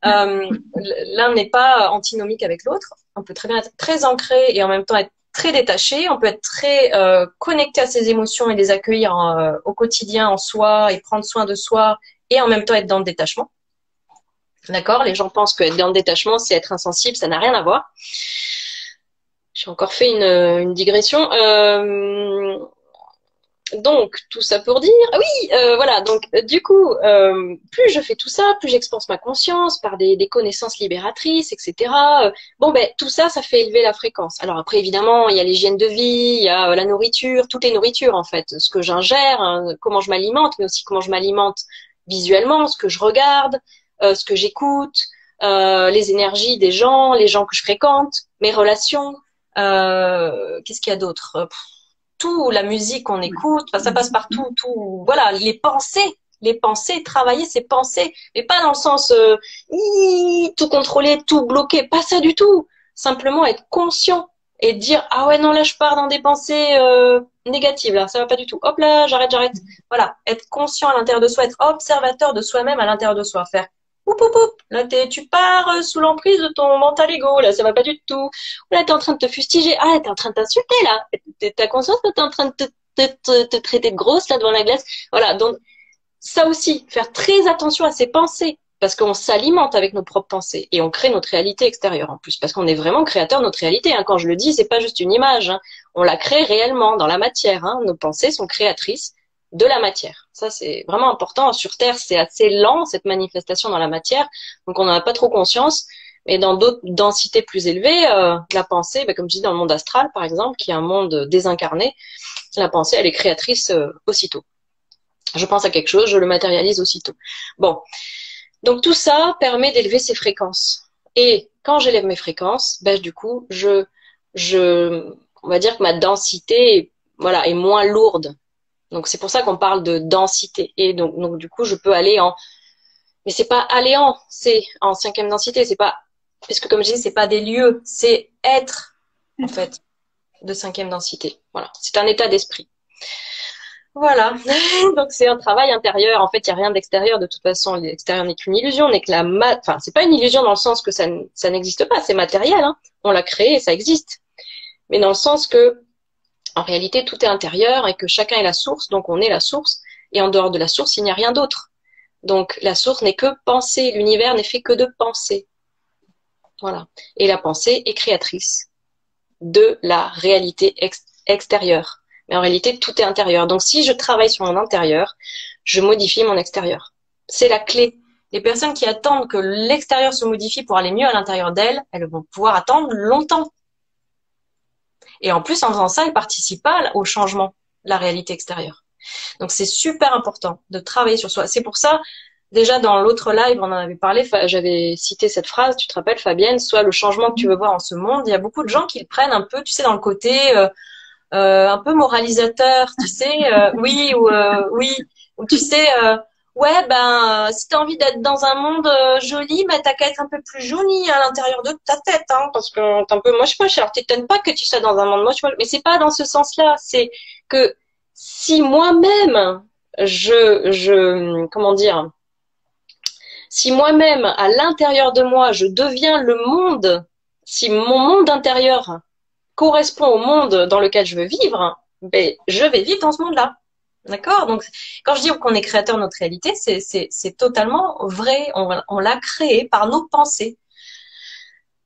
L'un n'est pas antinomique avec l'autre. On peut très bien être très ancré et en même temps être très détaché. On peut être très connecté à ses émotions et les accueillir au quotidien en soi et prendre soin de soi et en même temps être dans le détachement. D'accord? Les gens pensent qu'être dans le détachement, c'est être insensible. Ça n'a rien à voir. J'ai encore fait une digression. Donc, tout ça pour dire, ah oui, voilà, donc du coup, plus je fais tout ça, plus j'expanse ma conscience par des connaissances libératrices, etc. Bon, ben, tout ça, ça fait élever la fréquence. Alors après, évidemment, il y a l'hygiène de vie, il y a la nourriture, toutes les nourritures, en fait, ce que j'ingère, hein, comment je m'alimente, mais aussi comment je m'alimente visuellement, ce que je regarde, ce que j'écoute, les énergies des gens, les gens que je fréquente, mes relations, qu'est-ce qu'il y a d'autre? Tout, la musique qu'on écoute, enfin, ça passe par tout, voilà, les pensées, travailler ses pensées, mais pas dans le sens tout contrôler, tout bloquer, pas ça du tout. Simplement être conscient et dire ah ouais non là je pars dans des pensées négatives là, ça va pas du tout. Hop là, j'arrête. Voilà, être conscient à l'intérieur de soi, être observateur de soi-même à l'intérieur de soi, faire là tu pars sous l'emprise de ton mental ego, là ça va pas du tout. Là t'es en train de te fustiger, t'es en train de t'insulter là. T'as conscience que t'es en train de te traiter de grosse là devant la glace. Voilà, donc ça aussi, faire très attention à ses pensées, parce qu'on s'alimente avec nos propres pensées et on crée notre réalité extérieure en plus, parce qu'on est vraiment créateur de notre réalité. Hein. Quand je le dis, c'est pas juste une image, hein. On la crée réellement dans la matière. Hein. Nos pensées sont créatrices de la matière. Ça, c'est vraiment important. Sur Terre, c'est assez lent, cette manifestation dans la matière, donc on n'en a pas trop conscience. Mais dans d'autres densités plus élevées, la pensée, comme je dis dans le monde astral par exemple, qui est un monde désincarné, la pensée, elle est créatrice aussitôt. Je pense à quelque chose, je le matérialise aussitôt. Bon, donc tout ça permet d'élever ses fréquences. Et quand j'élève mes fréquences, du coup, on va dire que ma densité, voilà, est moins lourde. Donc c'est pour ça qu'on parle de densité. Et donc du coup, je peux aller mais c'est pas aller c'est en 5e densité. C'est pas, puisque comme je dis, c'est pas des lieux, c'est être en fait de 5e densité. Voilà, c'est un état d'esprit. Voilà, donc c'est un travail intérieur. En fait, il y a rien d'extérieur. De toute façon, l'extérieur n'est qu'une illusion, n'est que enfin, c'est pas une illusion dans le sens que ça n'existe pas. C'est matériel, hein. On l'a créé, ça existe. Mais dans le sens que, en réalité, tout est intérieur et que chacun est la source. Donc, on est la source. Et en dehors de la source, il n'y a rien d'autre. Donc, la source n'est que pensée. L'univers n'est fait que de pensée. Voilà. Et la pensée est créatrice de la réalité extérieure. Mais en réalité, tout est intérieur. Donc, si je travaille sur mon intérieur, je modifie mon extérieur. C'est la clé. Les personnes qui attendent que l'extérieur se modifie pour aller mieux à l'intérieur d'elles, elles vont pouvoir attendre longtemps. Et en plus, en faisant ça, elles participent pas au changement de la réalité extérieure. Donc, c'est super important de travailler sur soi. C'est pour ça, déjà dans l'autre live, on en avait parlé, j'avais cité cette phrase, tu te rappelles Fabienne, soit le changement que tu veux voir en ce monde. Il y a beaucoup de gens qui le prennent un peu, tu sais, dans le côté un peu moralisateur, tu sais, oui, ou tu sais, ouais, si t'as envie d'être dans un monde joli, t'as qu'à être un peu plus joli à l'intérieur de ta tête, hein, parce que t'es un peu moche, alors t'étonnes pas que tu sois dans un monde moche, mais c'est pas dans ce sens-là, c'est que si moi-même, comment dire, si moi-même, à l'intérieur de moi, je deviens le monde, si mon monde intérieur correspond au monde dans lequel je veux vivre, je vais vivre dans ce monde-là. D'accord? Donc, quand je dis qu'on est créateur de notre réalité, c'est totalement vrai. On l'a créé par nos pensées.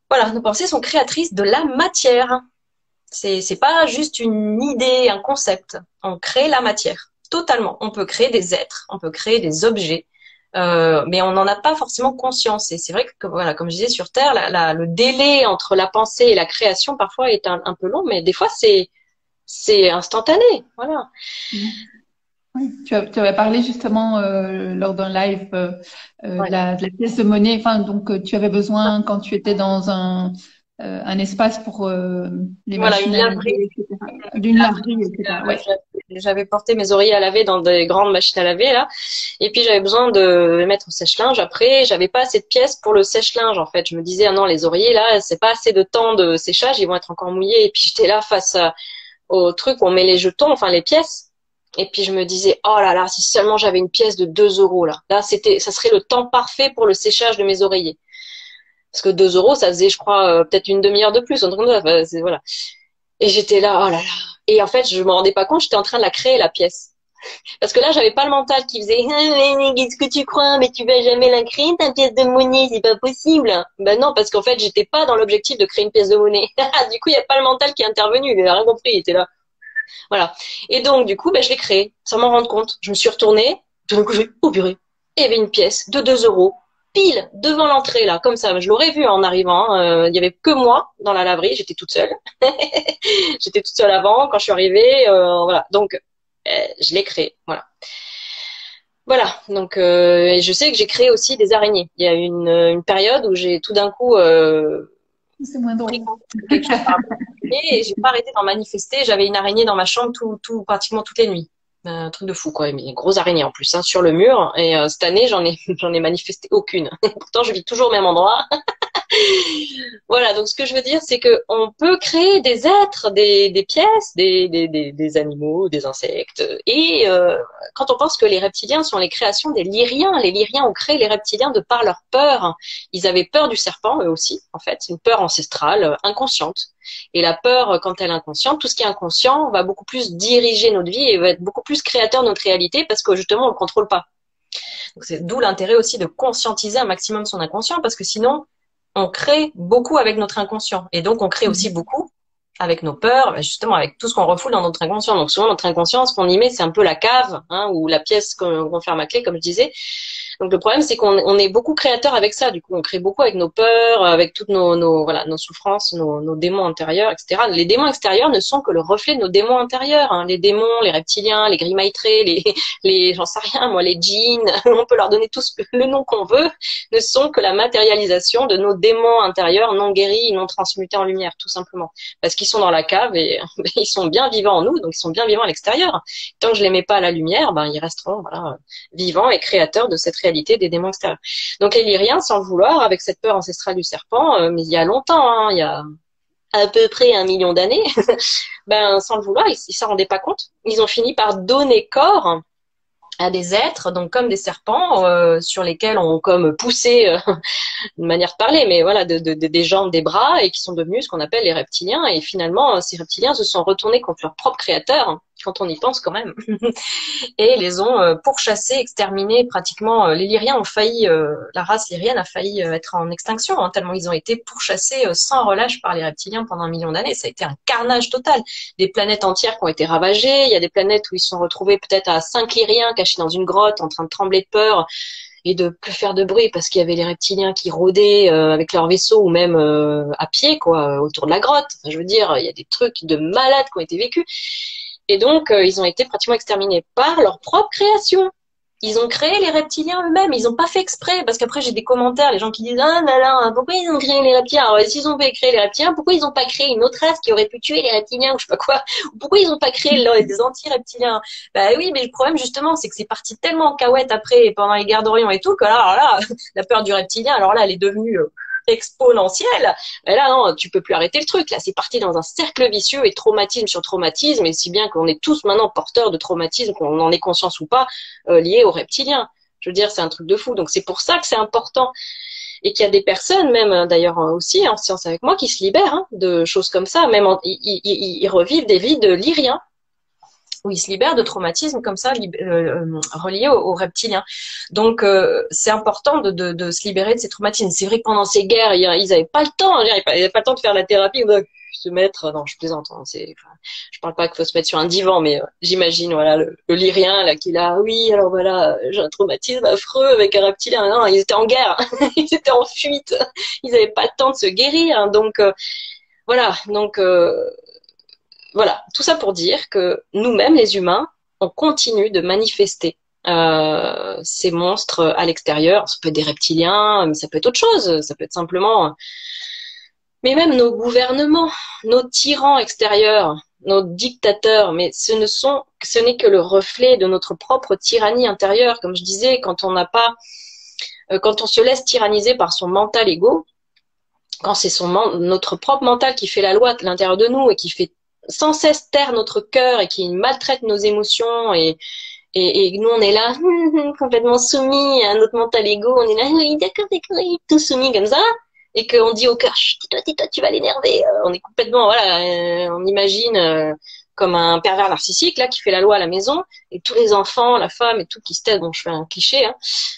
Voilà, nos pensées sont créatrices de la matière. C'est pas juste une idée, un concept. On crée la matière. Totalement. On peut créer des êtres, on peut créer des objets, mais on n'en a pas forcément conscience. Et c'est vrai que, voilà, comme je disais, sur Terre, le délai entre la pensée et la création parfois est un peu long, mais des fois c'est instantané. Voilà. Oui, tu avais parlé justement lors d'un live Ouais. de la pièce de monnaie. Enfin, donc tu avais besoin quand tu étais dans un espace pour les Voilà, machines une à laverie. laver, etc. D'une laverie, etc. Ouais. J'avais porté mes oreillers à laver dans des grandes machines à laver là, et puis j'avais besoin de les mettre au sèche-linge. Après, j'avais pas assez de pièces pour le sèche-linge en fait. Je me disais ah non, les oreillers là, c'est pas assez de temps de séchage, ils vont être encore mouillés. Et puis j'étais là face au truc où on met les jetons, enfin les pièces. Et puis je me disais oh là là, si seulement j'avais une pièce de 2 euros là, ça serait le temps parfait pour le séchage de mes oreillers. Parce que 2 euros, ça faisait, je crois, peut-être une demi-heure de plus, un truc comme ça. Enfin, voilà. Et j'étais là, oh là là. Et en fait, je me rendais pas compte, j'étais en train de la créer, la pièce. Parce que là, j'avais pas le mental qui faisait, qu'est-ce que tu crois, mais tu vas jamais la créer, ta pièce de monnaie, c'est pas possible. Ben non, parce qu'en fait, j'étais pas dans l'objectif de créer une pièce de monnaie. Du coup, il y a pas le mental qui est intervenu, il a rien compris, il était là. Voilà. Et donc, du coup, je l'ai créé, sans m'en rendre compte. Je me suis retournée, tout d'un coup, je vais, oh purée. Et il y avait une pièce de 2 euros, pile, devant l'entrée, là, comme ça. Je l'aurais vu en arrivant, il y avait que moi dans la laverie, j'étais toute seule. J'étais toute seule avant, quand je suis arrivée, voilà. Donc, je l'ai créé, voilà. Voilà, donc et je sais que j'ai créé aussi des araignées. Il y a une période où j'ai tout d'un coup C'est moins drôle. et j'ai pas arrêté d'en manifester. J'avais une araignée dans ma chambre pratiquement toutes les nuits. Un truc de fou quoi, mais une grosse araignée en plus hein, sur le mur. Et cette année j'en ai manifesté aucune. Pourtant je vis toujours au même endroit. Voilà, donc ce que je veux dire, c'est que on peut créer des êtres, des pièces, des animaux, des insectes. Et quand on pense que les reptiliens sont les créations des Lyriens, les Lyriens ont créé les reptiliens de par leur peur. Ils avaient peur du serpent, eux aussi, en fait. C'est une peur ancestrale, inconsciente. Et la peur, quand elle est inconsciente, tout ce qui est inconscient va beaucoup plus diriger notre vie et va être beaucoup plus créateur de notre réalité parce que justement, on le contrôle pas. Donc c'est d'où l'intérêt aussi de conscientiser un maximum son inconscient parce que sinon, on crée beaucoup avec notre inconscient. Et donc, on crée aussi beaucoup avec nos peurs, justement avec tout ce qu'on refoule dans notre inconscient. Donc, souvent, notre inconscient, ce qu'on y met, c'est un peu la cave, hein, ou la pièce qu'on ferme à clé, comme je disais. Donc le problème, c'est qu'on est beaucoup créateur avec ça. Du coup, on crée beaucoup avec nos peurs, avec toutes voilà, nos souffrances, nos démons intérieurs, etc. Les démons extérieurs ne sont que le reflet de nos démons intérieurs. Hein. Les démons, les reptiliens, les gris-maîtrés, j'en sais rien, moi, les djinns, on peut leur donner tous le nom qu'on veut, ne sont que la matérialisation de nos démons intérieurs non guéris, non transmutés en lumière, tout simplement. Parce qu'ils sont dans la cave et ils sont bien vivants en nous, donc ils sont bien vivants à l'extérieur. Tant que je les mets pas à la lumière, ben ils resteront, voilà, vivants et créateurs de cette réalité des démons extérieurs. Donc les Lyriens, sans le vouloir, avec cette peur ancestrale du serpent, mais il y a longtemps, hein, il y a à peu près 1 million d'années, ben sans le vouloir, ils s'en rendaient pas compte. Ils ont fini par donner corps à des êtres, donc comme des serpents, sur lesquels on comme poussé, une manière de parler, mais voilà, des jambes, des bras, et qui sont devenus ce qu'on appelle les reptiliens. Et finalement, ces reptiliens se sont retournés contre leur propre créateur, hein, quand on y pense quand même, et les ont pourchassés, exterminés pratiquement. Les Lyriens ont failli, la race lyrienne a failli être en extinction, hein, tellement ils ont été pourchassés sans relâche par les reptiliens pendant 1 million d'années. Ça a été un carnage total. Des planètes entières qui ont été ravagées. Il y a des planètes où ils se sont retrouvés peut-être à 5 Lyriens cachés dans une grotte, en train de trembler de peur et de plus faire de bruit parce qu'il y avait les reptiliens qui rôdaient avec leur vaisseau ou même à pied, quoi, autour de la grotte. Enfin, je veux dire, il y a des trucs de malades qui ont été vécus. Et donc, ils ont été pratiquement exterminés par leur propre création. Ils ont créé les reptiliens eux-mêmes. Ils n'ont pas fait exprès. Parce qu'après, j'ai des commentaires, les gens qui disent « Ah là là, pourquoi ils ont créé les reptiliens ?» Alors, s'ils ont fait créer les reptiliens, pourquoi ils n'ont pas créé une autre race qui aurait pu tuer les reptiliens ou je sais pas quoi? Ou pourquoi ils n'ont pas créé des anti-reptiliens? Bah oui, mais le problème, justement, c'est que c'est parti tellement en cahuète après, pendant les guerres d'Orient et tout, que là, alors là, la peur du reptilien, alors là, elle est devenue exponentielle. Et là, non, tu peux plus arrêter le truc. Là, c'est parti dans un cercle vicieux et traumatisme sur traumatisme, et si bien qu'on est tous maintenant porteurs de traumatisme, qu'on en ait conscience ou pas, liés aux reptiliens. Je veux dire, c'est un truc de fou. Donc, c'est pour ça que c'est important. Et qu'il y a des personnes, même d'ailleurs aussi en science avec moi, qui se libèrent hein, de choses comme ça. Même ils revivent des vies de lyriens où ils se libèrent de traumatismes comme ça, reliés aux reptiliens. Donc, c'est important de se libérer de ces traumatismes. C'est vrai que pendant ces guerres, ils n'avaient pas le temps, ils n'avaient pas le temps de faire la thérapie, ou se mettre, non, je plaisante, hein, je parle pas qu'il faut se mettre sur un divan, mais j'imagine, voilà, le lyrien, là, qui là, oui, alors voilà, j'ai un traumatisme affreux avec un reptilien. Non, ils étaient en guerre, ils étaient en fuite, ils n'avaient pas le temps de se guérir, hein, donc, voilà, donc, voilà, tout ça pour dire que nous-mêmes, les humains, on continue de manifester ces monstres à l'extérieur. Ça peut être des reptiliens, mais ça peut être autre chose. Ça peut être simplement... Mais même nos gouvernements, nos tyrans extérieurs, nos dictateurs, mais ce n'est que le reflet de notre propre tyrannie intérieure. Comme je disais, quand on se laisse tyranniser par son mental égo, quand c'est notre propre mental qui fait la loi à l'intérieur de nous et qui fait sans cesse taire notre cœur et qui maltraite nos émotions et nous on est là complètement soumis à notre mental ego, on est là oui d'accord tout soumis comme ça et qu'on dit au cœur tais-toi tu vas l'énerver, on est complètement voilà on imagine comme un pervers narcissique là qui fait la loi à la maison et tous les enfants, la femme et tout qui se taisent, bon je fais un cliché hein,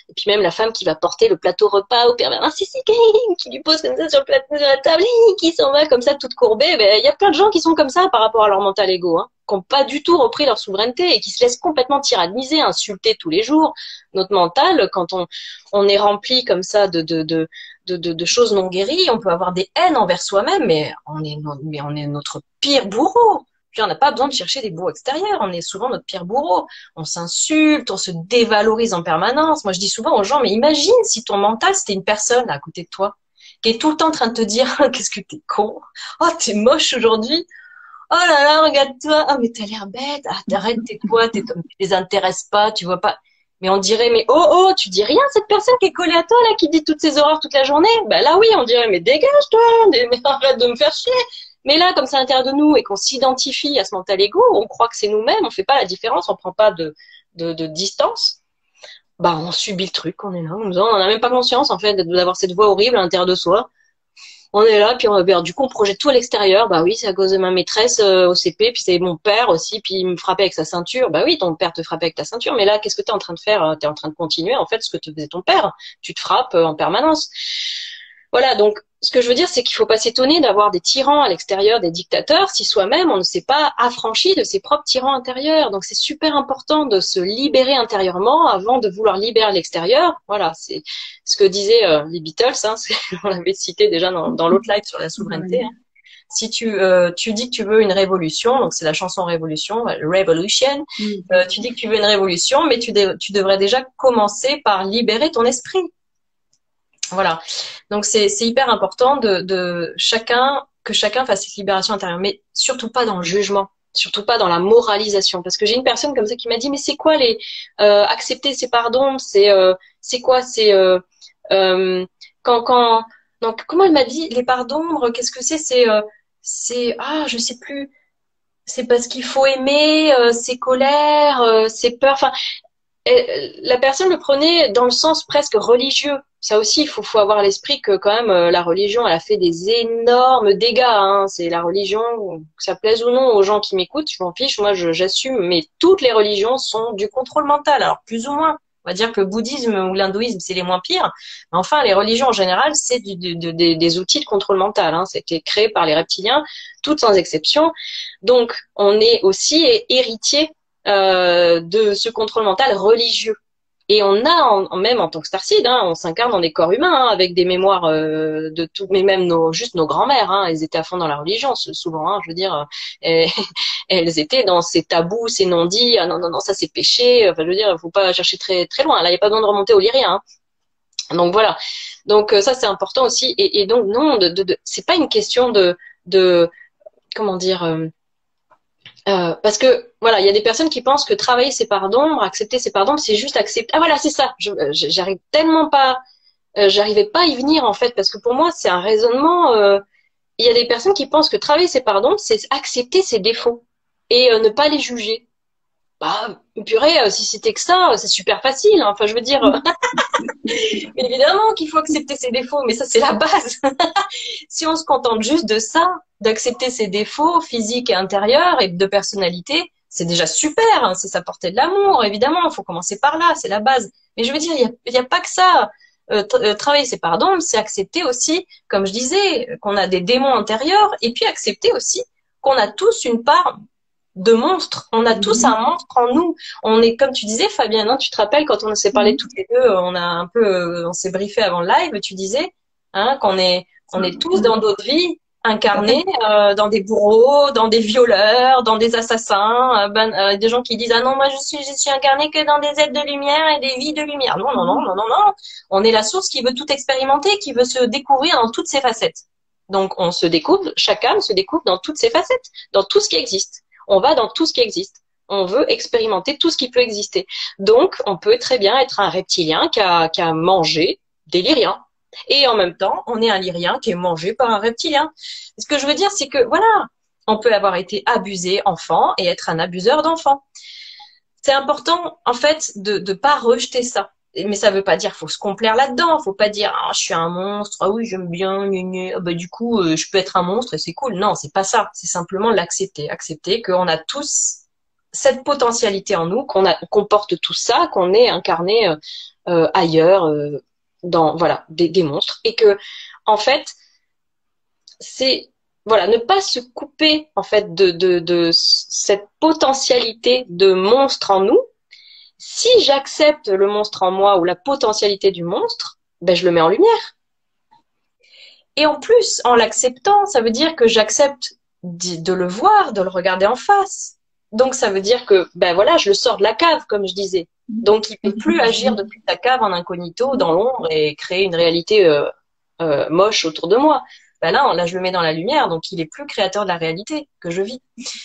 et puis même la femme qui va porter le plateau repas au pervers narcissique qui lui pose comme ça sur le plateau sur la table qui s'en va comme ça toute courbée, ben il y a plein de gens qui sont comme ça par rapport à leur mental ego hein, qui n'ont pas du tout repris leur souveraineté et qui se laissent complètement tyranniser, insulter tous les jours. Notre mental, quand on est rempli comme ça de choses non guéries, on peut avoir des haines envers soi-même, mais on est notre pire bourreau. Puis on n'a pas besoin de chercher des bourreaux extérieurs, on est souvent notre pire bourreau. On s'insulte, on se dévalorise en permanence. Moi je dis souvent aux gens, mais imagine si ton mental c'était une personne à côté de toi, qui est tout le temps en train de te dire, qu'est-ce que t'es con, oh t'es moche aujourd'hui, oh là là regarde-toi, ah mais t'as l'air bête, ah t'arrêtes, t'es quoi, tu les intéresses pas, tu vois pas. Mais on dirait, mais oh, tu dis rien, cette personne qui est collée à toi, là, qui dit toutes ces horreurs toute la journée. Bah là, oui, on dirait, mais dégage-toi, mais arrête de me faire chier. Mais là, comme c'est à l'intérieur de nous et qu'on s'identifie à ce mental ego, on croit que c'est nous-mêmes, on fait pas la différence, on prend pas de distance. Bah, on subit le truc, on est là, on n'a même pas conscience, en fait, d'avoir cette voix horrible à l'intérieur de soi. On est là, puis du coup, on projette tout à l'extérieur. Bah oui, c'est à cause de ma maîtresse au CP, puis c'est mon père aussi, puis il me frappait avec sa ceinture. Bah oui, ton père te frappait avec ta ceinture, mais là, qu'est-ce que t'es en train de faire? T'es en train de continuer, en fait, ce que te faisait ton père. Tu te frappes en permanence. voilà, donc ce que je veux dire, c'est qu'il faut pas s'étonner d'avoir des tyrans à l'extérieur, des dictateurs, si soi-même on ne s'est pas affranchi de ses propres tyrans intérieurs. Donc c'est super important de se libérer intérieurement avant de vouloir libérer l'extérieur. Voilà, c'est ce que disaient les Beatles, hein, on l'avait cité déjà dans l'autre live sur la souveraineté. Hein. Si tu dis que tu veux une révolution, donc c'est la chanson Révolution, Revolution, tu dis que tu veux une révolution, mais tu devrais déjà commencer par libérer ton esprit. Voilà. Donc c'est hyper important que chacun fasse cette libération intérieure, mais surtout pas dans le jugement, surtout pas dans la moralisation, parce que j'ai une personne comme ça qui m'a dit mais c'est quoi les accepter ses pardons, c'est quoi quand donc comment elle m'a dit les pardons, qu'est-ce que c'est je sais plus, c'est parce qu'il faut aimer ses colères, ses peurs, enfin la personne le prenait dans le sens presque religieux. Ça aussi, il faut avoir à l'esprit que quand même la religion, elle a fait des énormes dégâts. Hein. C'est la religion, que ça plaise ou non aux gens qui m'écoutent, je m'en fiche, moi j'assume, mais toutes les religions sont du contrôle mental. Alors plus ou moins, on va dire que le bouddhisme ou l'hindouisme, c'est les moins pires. Mais enfin, les religions en général, c'est des outils de contrôle mental. Hein. C'était créé par les reptiliens, toutes sans exception. Donc, on est aussi héritier de ce contrôle mental religieux. Et on a, même en tant que Starseed, hein, on s'incarne dans des corps humains, hein, avec des mémoires de tout, mais même juste nos grands-mères, hein, elles étaient à fond dans la religion, souvent, hein, je veux dire, elles étaient dans ces tabous, ces non-dits, ah non, non, non, ça c'est péché, enfin, je veux dire, il faut pas chercher très, très loin, là, il n'y a pas besoin de remonter au lyrien, hein. Donc voilà, donc ça c'est important aussi, et donc non, c'est pas une question de comment dire, parce que voilà, il y a des personnes qui pensent que travailler ses parts d'ombre, accepter ses parts d'ombre, c'est juste accepter. Ah voilà, c'est ça. J'arrive tellement pas, j'arrivais pas à y venir en fait, parce que pour moi c'est un raisonnement. Il y a des personnes qui pensent que travailler ses parts d'ombre, c'est accepter ses défauts et ne pas les juger. Bah purée, si c'était que ça, c'est super facile. Hein. Enfin, je veux dire, évidemment qu'il faut accepter ses défauts, mais ça c'est la base. Si on se contente juste de ça, d'accepter ses défauts physiques et intérieurs et de personnalité, c'est déjà super, hein, c'est s'apporter de l'amour, évidemment, il faut commencer par là, c'est la base. Mais je veux dire, il y a pas que ça. Travailler ses parts d'ombre, c'est accepter aussi, comme je disais, qu'on a des démons intérieurs, et puis accepter aussi qu'on a tous une part de monstre. On a tous un monstre en nous. On est, comme tu disais, Fabienne, hein, tu te rappelles quand on s'est parlé toutes les deux, on a un peu, on s'est briefé avant le live, tu disais, hein, on est tous dans d'autres vies incarnés, dans des bourreaux, dans des violeurs, dans des assassins, des gens qui disent ah non moi je suis incarné que dans des êtres de lumière et des vies de lumière. Non non non non non non. On est la source qui veut tout expérimenter, qui veut se découvrir dans toutes ses facettes. Donc on se découvre, chaque âme se découvre dans toutes ses facettes, dans tout ce qui existe. On va dans tout ce qui existe. On veut expérimenter tout ce qui peut exister. Donc, on peut très bien être un reptilien qui a mangé des lyriens. Et en même temps, on est un lyrien qui est mangé par un reptilien. Ce que je veux dire, c'est que, voilà, on peut avoir été abusé enfant et être un abuseur d'enfant. C'est important, en fait, de pas rejeter ça. Mais ça veut pas dire qu'il faut se complaire là-dedans. Faut pas dire ah je suis un monstre, ah oui j'aime bien, ah, bah du coup je peux être un monstre et c'est cool. Non, c'est pas ça. C'est simplement l'accepter, accepter qu'on a tous cette potentialité en nous, qu'on porte tout ça, qu'on est incarné ailleurs dans voilà des monstres et que en fait c'est voilà ne pas se couper en fait de cette potentialité de monstre en nous. Si j'accepte le monstre en moi ou la potentialité du monstre, ben je le mets en lumière. Et en plus, en l'acceptant, ça veut dire que j'accepte de le voir, de le regarder en face. Donc ça veut dire que ben voilà, je le sors de la cave, comme je disais. Donc il peut plus agir depuis sa cave en incognito, dans l'ombre et créer une réalité moche autour de moi. Ben là, je le mets dans la lumière, donc il est plus créateur de la réalité que je vis.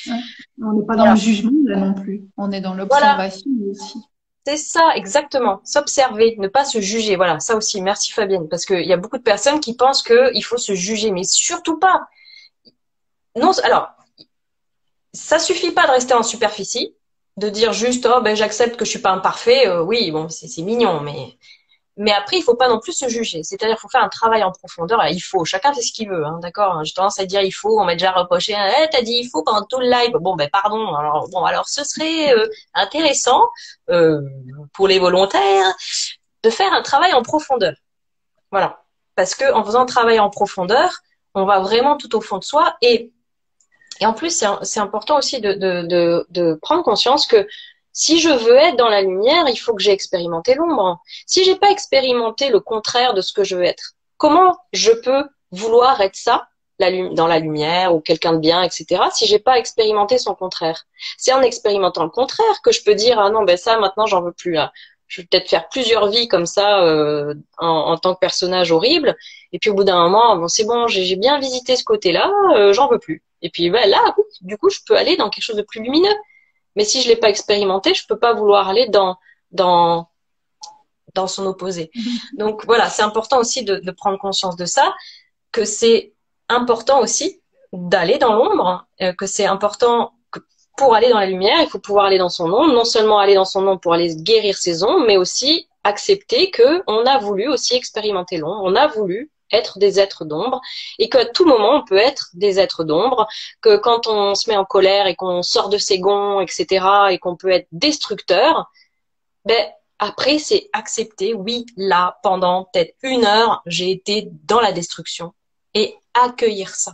Ouais. On n'est pas dans le jugement là non plus. On est dans l'observation aussi. C'est ça, exactement. S'observer, ne pas se juger. Voilà, ça aussi. Merci Fabienne, parce qu'il y a beaucoup de personnes qui pensent qu'il faut se juger, mais surtout pas. Non, alors, ça suffit pas de rester en superficie, de dire juste oh ben j'accepte que je suis pas imparfait. Oui, bon, c'est mignon, mais après, il faut pas non plus se juger. C'est-à-dire, il faut faire un travail en profondeur. Là, il faut. Chacun fait ce qu'il veut, hein, d'accord. J'ai tendance à dire il faut. On m'a déjà reproché. T'as dit il faut pendant tout le live. Bon, ben pardon. Alors, ce serait intéressant pour les volontaires de faire un travail en profondeur. Voilà. parce que en faisant un travail en profondeur, on va vraiment tout au fond de soi. Et en plus, c'est important aussi de prendre conscience que si je veux être dans la lumière, il faut que j'ai expérimenté l'ombre. Si j'ai pas expérimenté le contraire de ce que je veux être, comment je peux vouloir être ça, dans la lumière ou quelqu'un de bien, etc., si j'ai pas expérimenté son contraire? C'est en expérimentant le contraire que je peux dire, ah non, ben ça, maintenant, j'en veux plus, là. Je vais peut-être faire plusieurs vies comme ça, en tant que personnage horrible. Et puis au bout d'un moment, bon, c'est bon, j'ai bien visité ce côté-là, j'en veux plus. Et puis ben, là, oui, du coup, je peux aller dans quelque chose de plus lumineux. Mais si je l'ai pas expérimenté, je peux pas vouloir aller dans dans son opposé. Donc voilà, c'est important aussi de prendre conscience de ça, que c'est important aussi d'aller dans l'ombre, que c'est important que pour aller dans la lumière, il faut pouvoir aller dans son ombre, non seulement aller dans son ombre pour aller guérir ses ombres, mais aussi accepter que on a voulu aussi expérimenter l'ombre, on a voulu être des êtres d'ombre et qu'à tout moment on peut être des êtres d'ombre, que quand on se met en colère et qu'on sort de ses gonds, etc., et qu'on peut être destructeur, ben après c'est accepter, oui, là, pendant peut-être 1 heure, j'ai été dans la destruction et accueillir ça,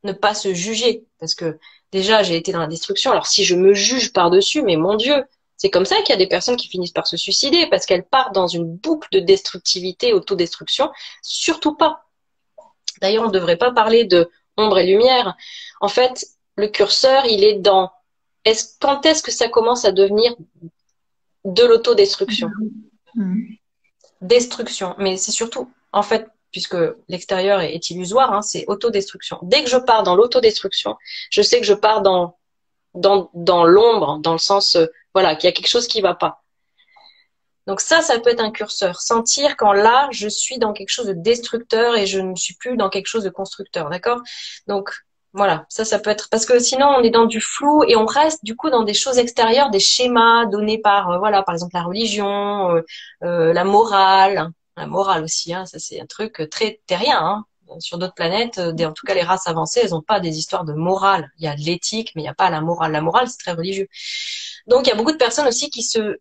ne pas se juger, parce que déjà j'ai été dans la destruction, alors si je me juge par-dessus, mais mon Dieu, c'est comme ça qu'il y a des personnes qui finissent par se suicider, parce qu'elles partent dans une boucle de destructivité, autodestruction, surtout pas. D'ailleurs, on ne devrait pas parler de ombre et lumière. En fait, le curseur, il est dans quand est-ce que ça commence à devenir de l'autodestruction? Destruction. Mais c'est surtout, en fait, puisque l'extérieur est illusoire, hein, c'est autodestruction. Dès que je pars dans l'autodestruction, je sais que je pars dans l'ombre, dans le sens, voilà, qu'il y a quelque chose qui va pas. Donc ça peut être un curseur. Sentir quand là, je suis dans quelque chose de destructeur et je ne suis plus dans quelque chose de constructeur, d'accord? Donc voilà, ça peut être parce que sinon on est dans du flou et on reste du coup dans des choses extérieures, des schémas donnés par voilà, par exemple la religion, la morale aussi, hein, ça c'est un truc très terrien. Hein. Sur d'autres planètes, en tout cas les races avancées, elles n'ont pas des histoires de morale. Il y a de l'éthique, mais il n'y a pas la morale. La morale, c'est très religieux. Donc il y a beaucoup de personnes aussi qui se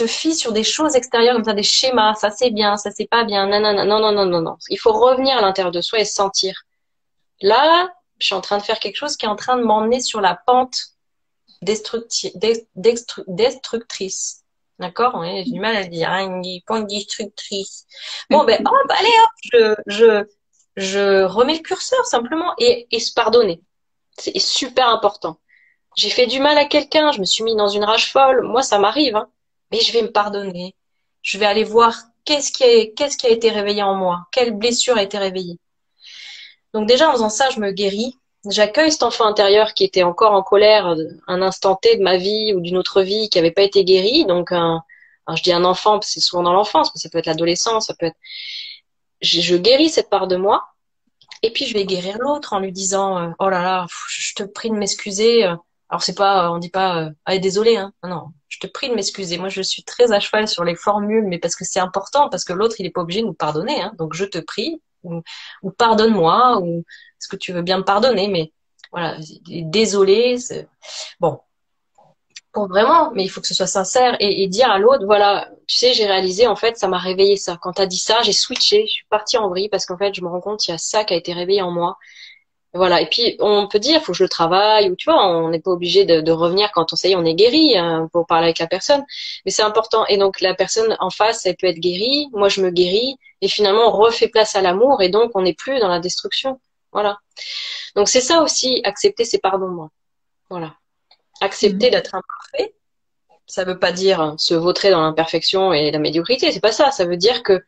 fient sur des choses extérieures comme ça, des schémas, ça c'est bien, ça c'est pas bien, nanana, non, non, non, non, non. Il faut revenir à l'intérieur de soi et sentir. Là, je suis en train de faire quelque chose qui est en train de m'emmener sur la pente destructrice. D'accord? Ouais, j'ai du mal à le dire, hein, une pente destructrice. Bon, ben, hop, allez, hop, je remets le curseur simplement et se pardonner. C'est super important. J'ai fait du mal à quelqu'un, je me suis mis dans une rage folle. Moi, ça m'arrive, hein. Mais je vais me pardonner. Je vais aller voir qu'est-ce qui a été réveillé en moi, quelle blessure a été réveillée. Donc déjà, en faisant ça, je me guéris. J'accueille cet enfant intérieur qui était encore en colère un instant T de ma vie ou d'une autre vie qui n'avait pas été guéri. Donc, je dis un enfant, parce que c'est souvent dans l'enfance, mais ça peut être l'adolescence, ça peut être... Je guéris cette part de moi. Et puis, je vais guérir l'autre en lui disant, oh là là, je te prie de m'excuser. Alors, c'est pas, on dit pas, ah, désolé, hein. Non, je te prie de m'excuser. Moi, je suis très à cheval sur les formules, mais parce que c'est important, parce que l'autre, il est pas obligé de nous pardonner, hein. Donc, je te prie, ou pardonne-moi, ou est-ce que tu veux bien me pardonner, mais voilà, désolé, bon, pour vraiment, mais il faut que ce soit sincère et dire à l'autre, voilà, tu sais, j'ai réalisé, en fait, ça m'a réveillé ça. Quand t'as dit ça, j'ai switché, je suis partie en vrille parce qu'en fait, je me rends compte, il y a ça qui a été réveillé en moi. Voilà. Et puis, on peut dire, faut que je le travaille, ou tu vois, on n'est pas obligé de revenir quand ça y est, on est guéri, hein, pour parler avec la personne. Mais c'est important. Et donc, la personne en face, elle peut être guérie, moi, je me guéris, et finalement, on refait place à l'amour, et donc, on n'est plus dans la destruction. Voilà. Donc, c'est ça aussi, accepter ses pardons, moi. Voilà. Accepter d'être imparfait. Ça veut pas dire se vautrer dans l'imperfection et la médiocrité. C'est pas ça. Ça veut dire que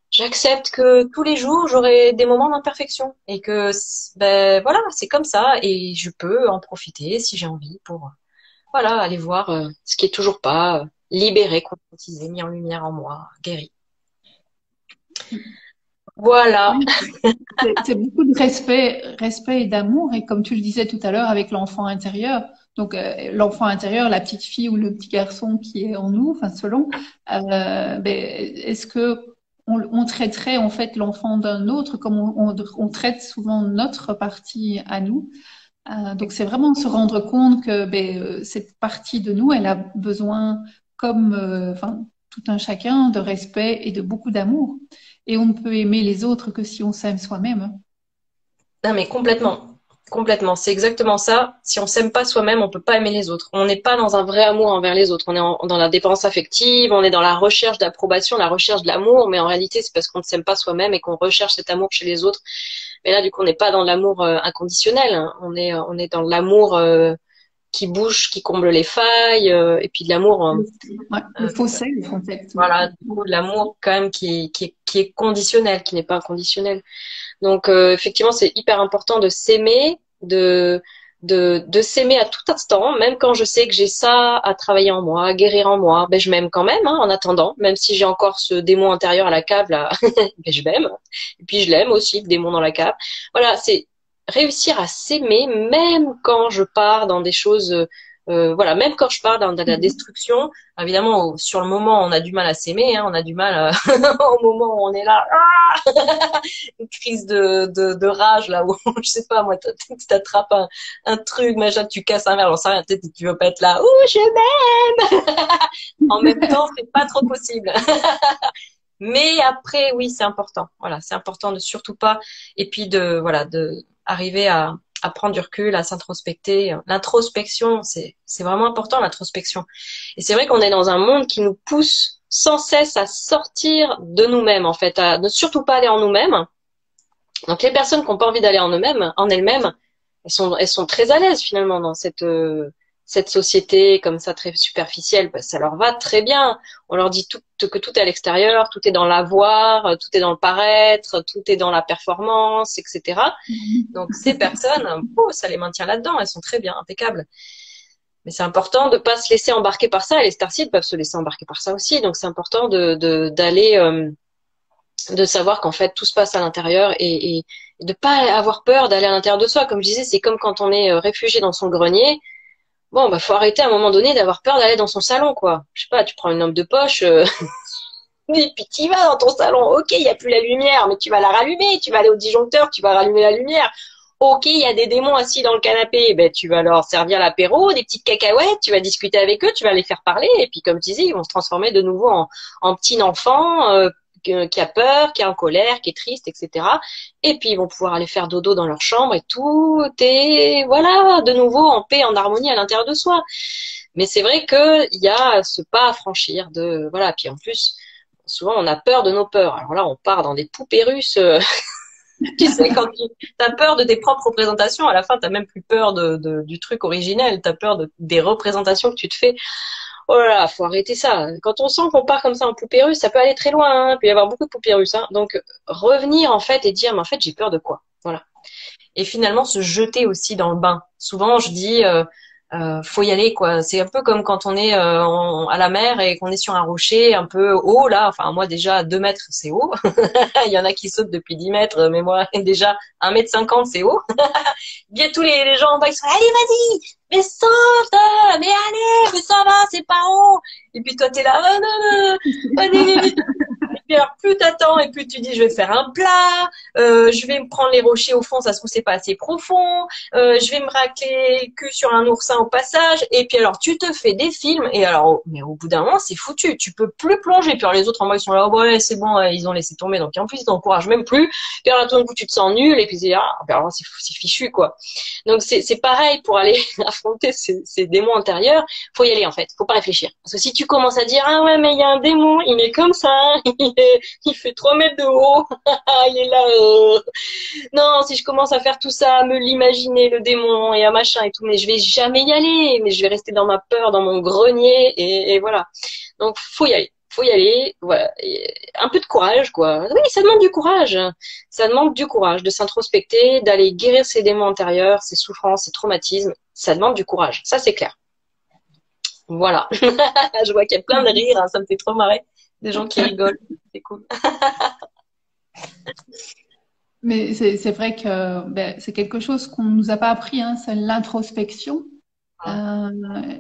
j'accepte que tous les jours j'aurai des moments d'imperfection et que ben voilà, c'est comme ça et je peux en profiter si j'ai envie pour voilà aller voir ce qui est toujours pas libéré, conscientisé, mis en lumière en moi, guéri. Voilà. C'est beaucoup de respect et d'amour et comme tu le disais tout à l'heure avec l'enfant intérieur. Donc l'enfant intérieur, la petite fille ou le petit garçon qui est en nous, enfin selon. Ben, est-ce que on traiterait en fait l'enfant d'un autre comme on traite souvent notre partie à nous. Donc c'est vraiment se rendre compte que cette partie de nous, elle a besoin, comme, enfin, tout un chacun, de respect et de beaucoup d'amour. Et on ne peut aimer les autres que si on s'aime soi-même. Non, mais complètement. Complètement. C'est exactement ça. Si on s'aime pas soi-même, on peut pas aimer les autres. On n'est pas dans un vrai amour envers les autres. On est dans la dépendance affective, on est dans la recherche d'approbation, la recherche de l'amour, mais en réalité, c'est parce qu'on ne s'aime pas soi-même et qu'on recherche cet amour chez les autres. Mais là, du coup, on n'est pas dans l'amour inconditionnel, hein. On est dans l'amour qui bouge, qui comble les failles, et puis de l'amour, Ouais, le faux self, en fait. voilà, du coup, de l'amour quand même qui est conditionnel, qui n'est pas inconditionnel. Donc effectivement, c'est hyper important de s'aimer, de s'aimer à tout instant, même quand je sais que j'ai ça à travailler en moi, à guérir en moi, ben je m'aime quand même, hein, en attendant, même si j'ai encore ce démon intérieur à la cave là, ben je m'aime. Et puis je l'aime aussi, le démon dans la cave. Voilà, c'est réussir à s'aimer même quand je pars dans des choses voilà, même quand je pars dans la destruction, évidemment, sur le moment, on a du mal à s'aimer, hein, on a du mal au moment où on est là, une crise de rage là où je sais pas moi tu t'attrapes un truc machin tu casses un verre j'en sais rien peut-être tu veux pas être là ouh je m'aime en même temps c'est pas trop possible mais après oui c'est important voilà c'est important de surtout pas et puis de voilà de arriver à prendre du recul, à s'introspecter. L'introspection, c'est vraiment important, l'introspection. Et c'est vrai qu'on est dans un monde qui nous pousse sans cesse à sortir de nous-mêmes, en fait, à ne surtout pas aller en nous-mêmes. Donc les personnes qui n'ont pas envie d'aller en eux-mêmes, en elles-mêmes, elles sont très à l'aise finalement dans cette société comme ça très superficielle. Parce que ça leur va très bien. On leur dit que tout est à l'extérieur, tout est dans l'avoir, tout est dans le paraître, tout est dans la performance, etc. Donc ces personnes, oh, ça les maintient là-dedans. Elles sont très bien, impeccables. Mais c'est important de pas se laisser embarquer par ça. Et les starseeds peuvent se laisser embarquer par ça aussi. Donc c'est important d'aller de savoir qu'en fait tout se passe à l'intérieur et de pas avoir peur d'aller à l'intérieur de soi. Comme je disais, c'est comme quand on est réfugié dans son grenier. Bon, bah faut arrêter à un moment donné d'avoir peur d'aller dans son salon, quoi. Je sais pas, tu prends une lampe de poche et puis tu vas dans ton salon. Ok, il y a plus la lumière, mais tu vas la rallumer. Tu vas aller au disjoncteur, tu vas rallumer la lumière. Ok, il y a des démons assis dans le canapé, ben tu vas leur servir l'apéro, des petites cacahuètes, tu vas discuter avec eux, tu vas les faire parler, et puis comme tu disais, ils vont se transformer de nouveau en petits enfants qui a peur, qui est en colère, qui est triste, etc. Et puis ils vont pouvoir aller faire dodo dans leur chambre et tout est voilà de nouveau en paix, en harmonie à l'intérieur de soi. Mais c'est vrai que il y a ce pas à franchir de voilà. Puis en plus, souvent on a peur de nos peurs. Alors là, on part dans des poupées russes. Tu sais, quand tu as peur de tes propres représentations, à la fin, t'as même plus peur du truc originel. T'as peur des représentations que tu te fais. Oh là là, faut arrêter ça. Quand on sent qu'on part comme ça en poupée russe, ça peut aller très loin, hein. Il peut y avoir beaucoup de poupées russes, hein. Donc, revenir, en fait, et dire, mais en fait, j'ai peur de quoi? Voilà. Et finalement, se jeter aussi dans le bain. Souvent, je dis, faut y aller, quoi. C'est un peu comme quand on est à la mer et qu'on est sur un rocher un peu haut, là. Enfin, moi, déjà, 2 mètres, c'est haut. Il y en a qui sautent depuis 10 mètres, mais moi, déjà, 1,50 m, c'est haut. Bien tous les gens en bas, ils sont, allez, vas-y, mais saute, mais allez, mais ça va, c'est pas haut. Et puis toi, t'es là, oh, non, non, allez. Et puis alors, plus t'attends et plus tu dis, je vais faire un plat, je vais me prendre les rochers au fond, ça se trouve, c'est pas assez profond, je vais me racler le cul sur un oursin au passage. Et puis alors, tu te fais des films, et alors, mais au bout d'un moment, c'est foutu, tu peux plus plonger. Puis alors, les autres en bas, ils sont là, oh, ouais, c'est bon, ils ont laissé tomber, donc en plus, ils t'encouragent même plus. Puis alors, tout d'un coup, tu te sens nul, et puis alors, c'est fichu, quoi. Donc c'est pareil pour aller affronter ces démons intérieurs. Faut y aller en fait. Faut pas réfléchir. Parce que si tu commences à dire ah ouais mais il y a un démon, il est comme ça, il fait 3 mètres de haut, il est là. Non, si je commence à faire tout ça, à me l'imaginer le démon et à machin et tout, mais je vais jamais y aller. Mais je vais rester dans ma peur, dans mon grenier et voilà. Donc faut y aller. Faut y aller, voilà. Et un peu de courage, quoi. Oui, ça demande du courage. Ça demande du courage de s'introspecter, d'aller guérir ses démons intérieurs, ses souffrances, ses traumatismes. Ça demande du courage. Ça, c'est clair. Voilà. Je vois qu'il y a plein de rires, hein. Ça me fait trop marrer. Des gens qui rigolent. C'est cool. Mais c'est vrai que ben, c'est quelque chose qu'on ne nous a pas appris, hein, c'est l'introspection, euh,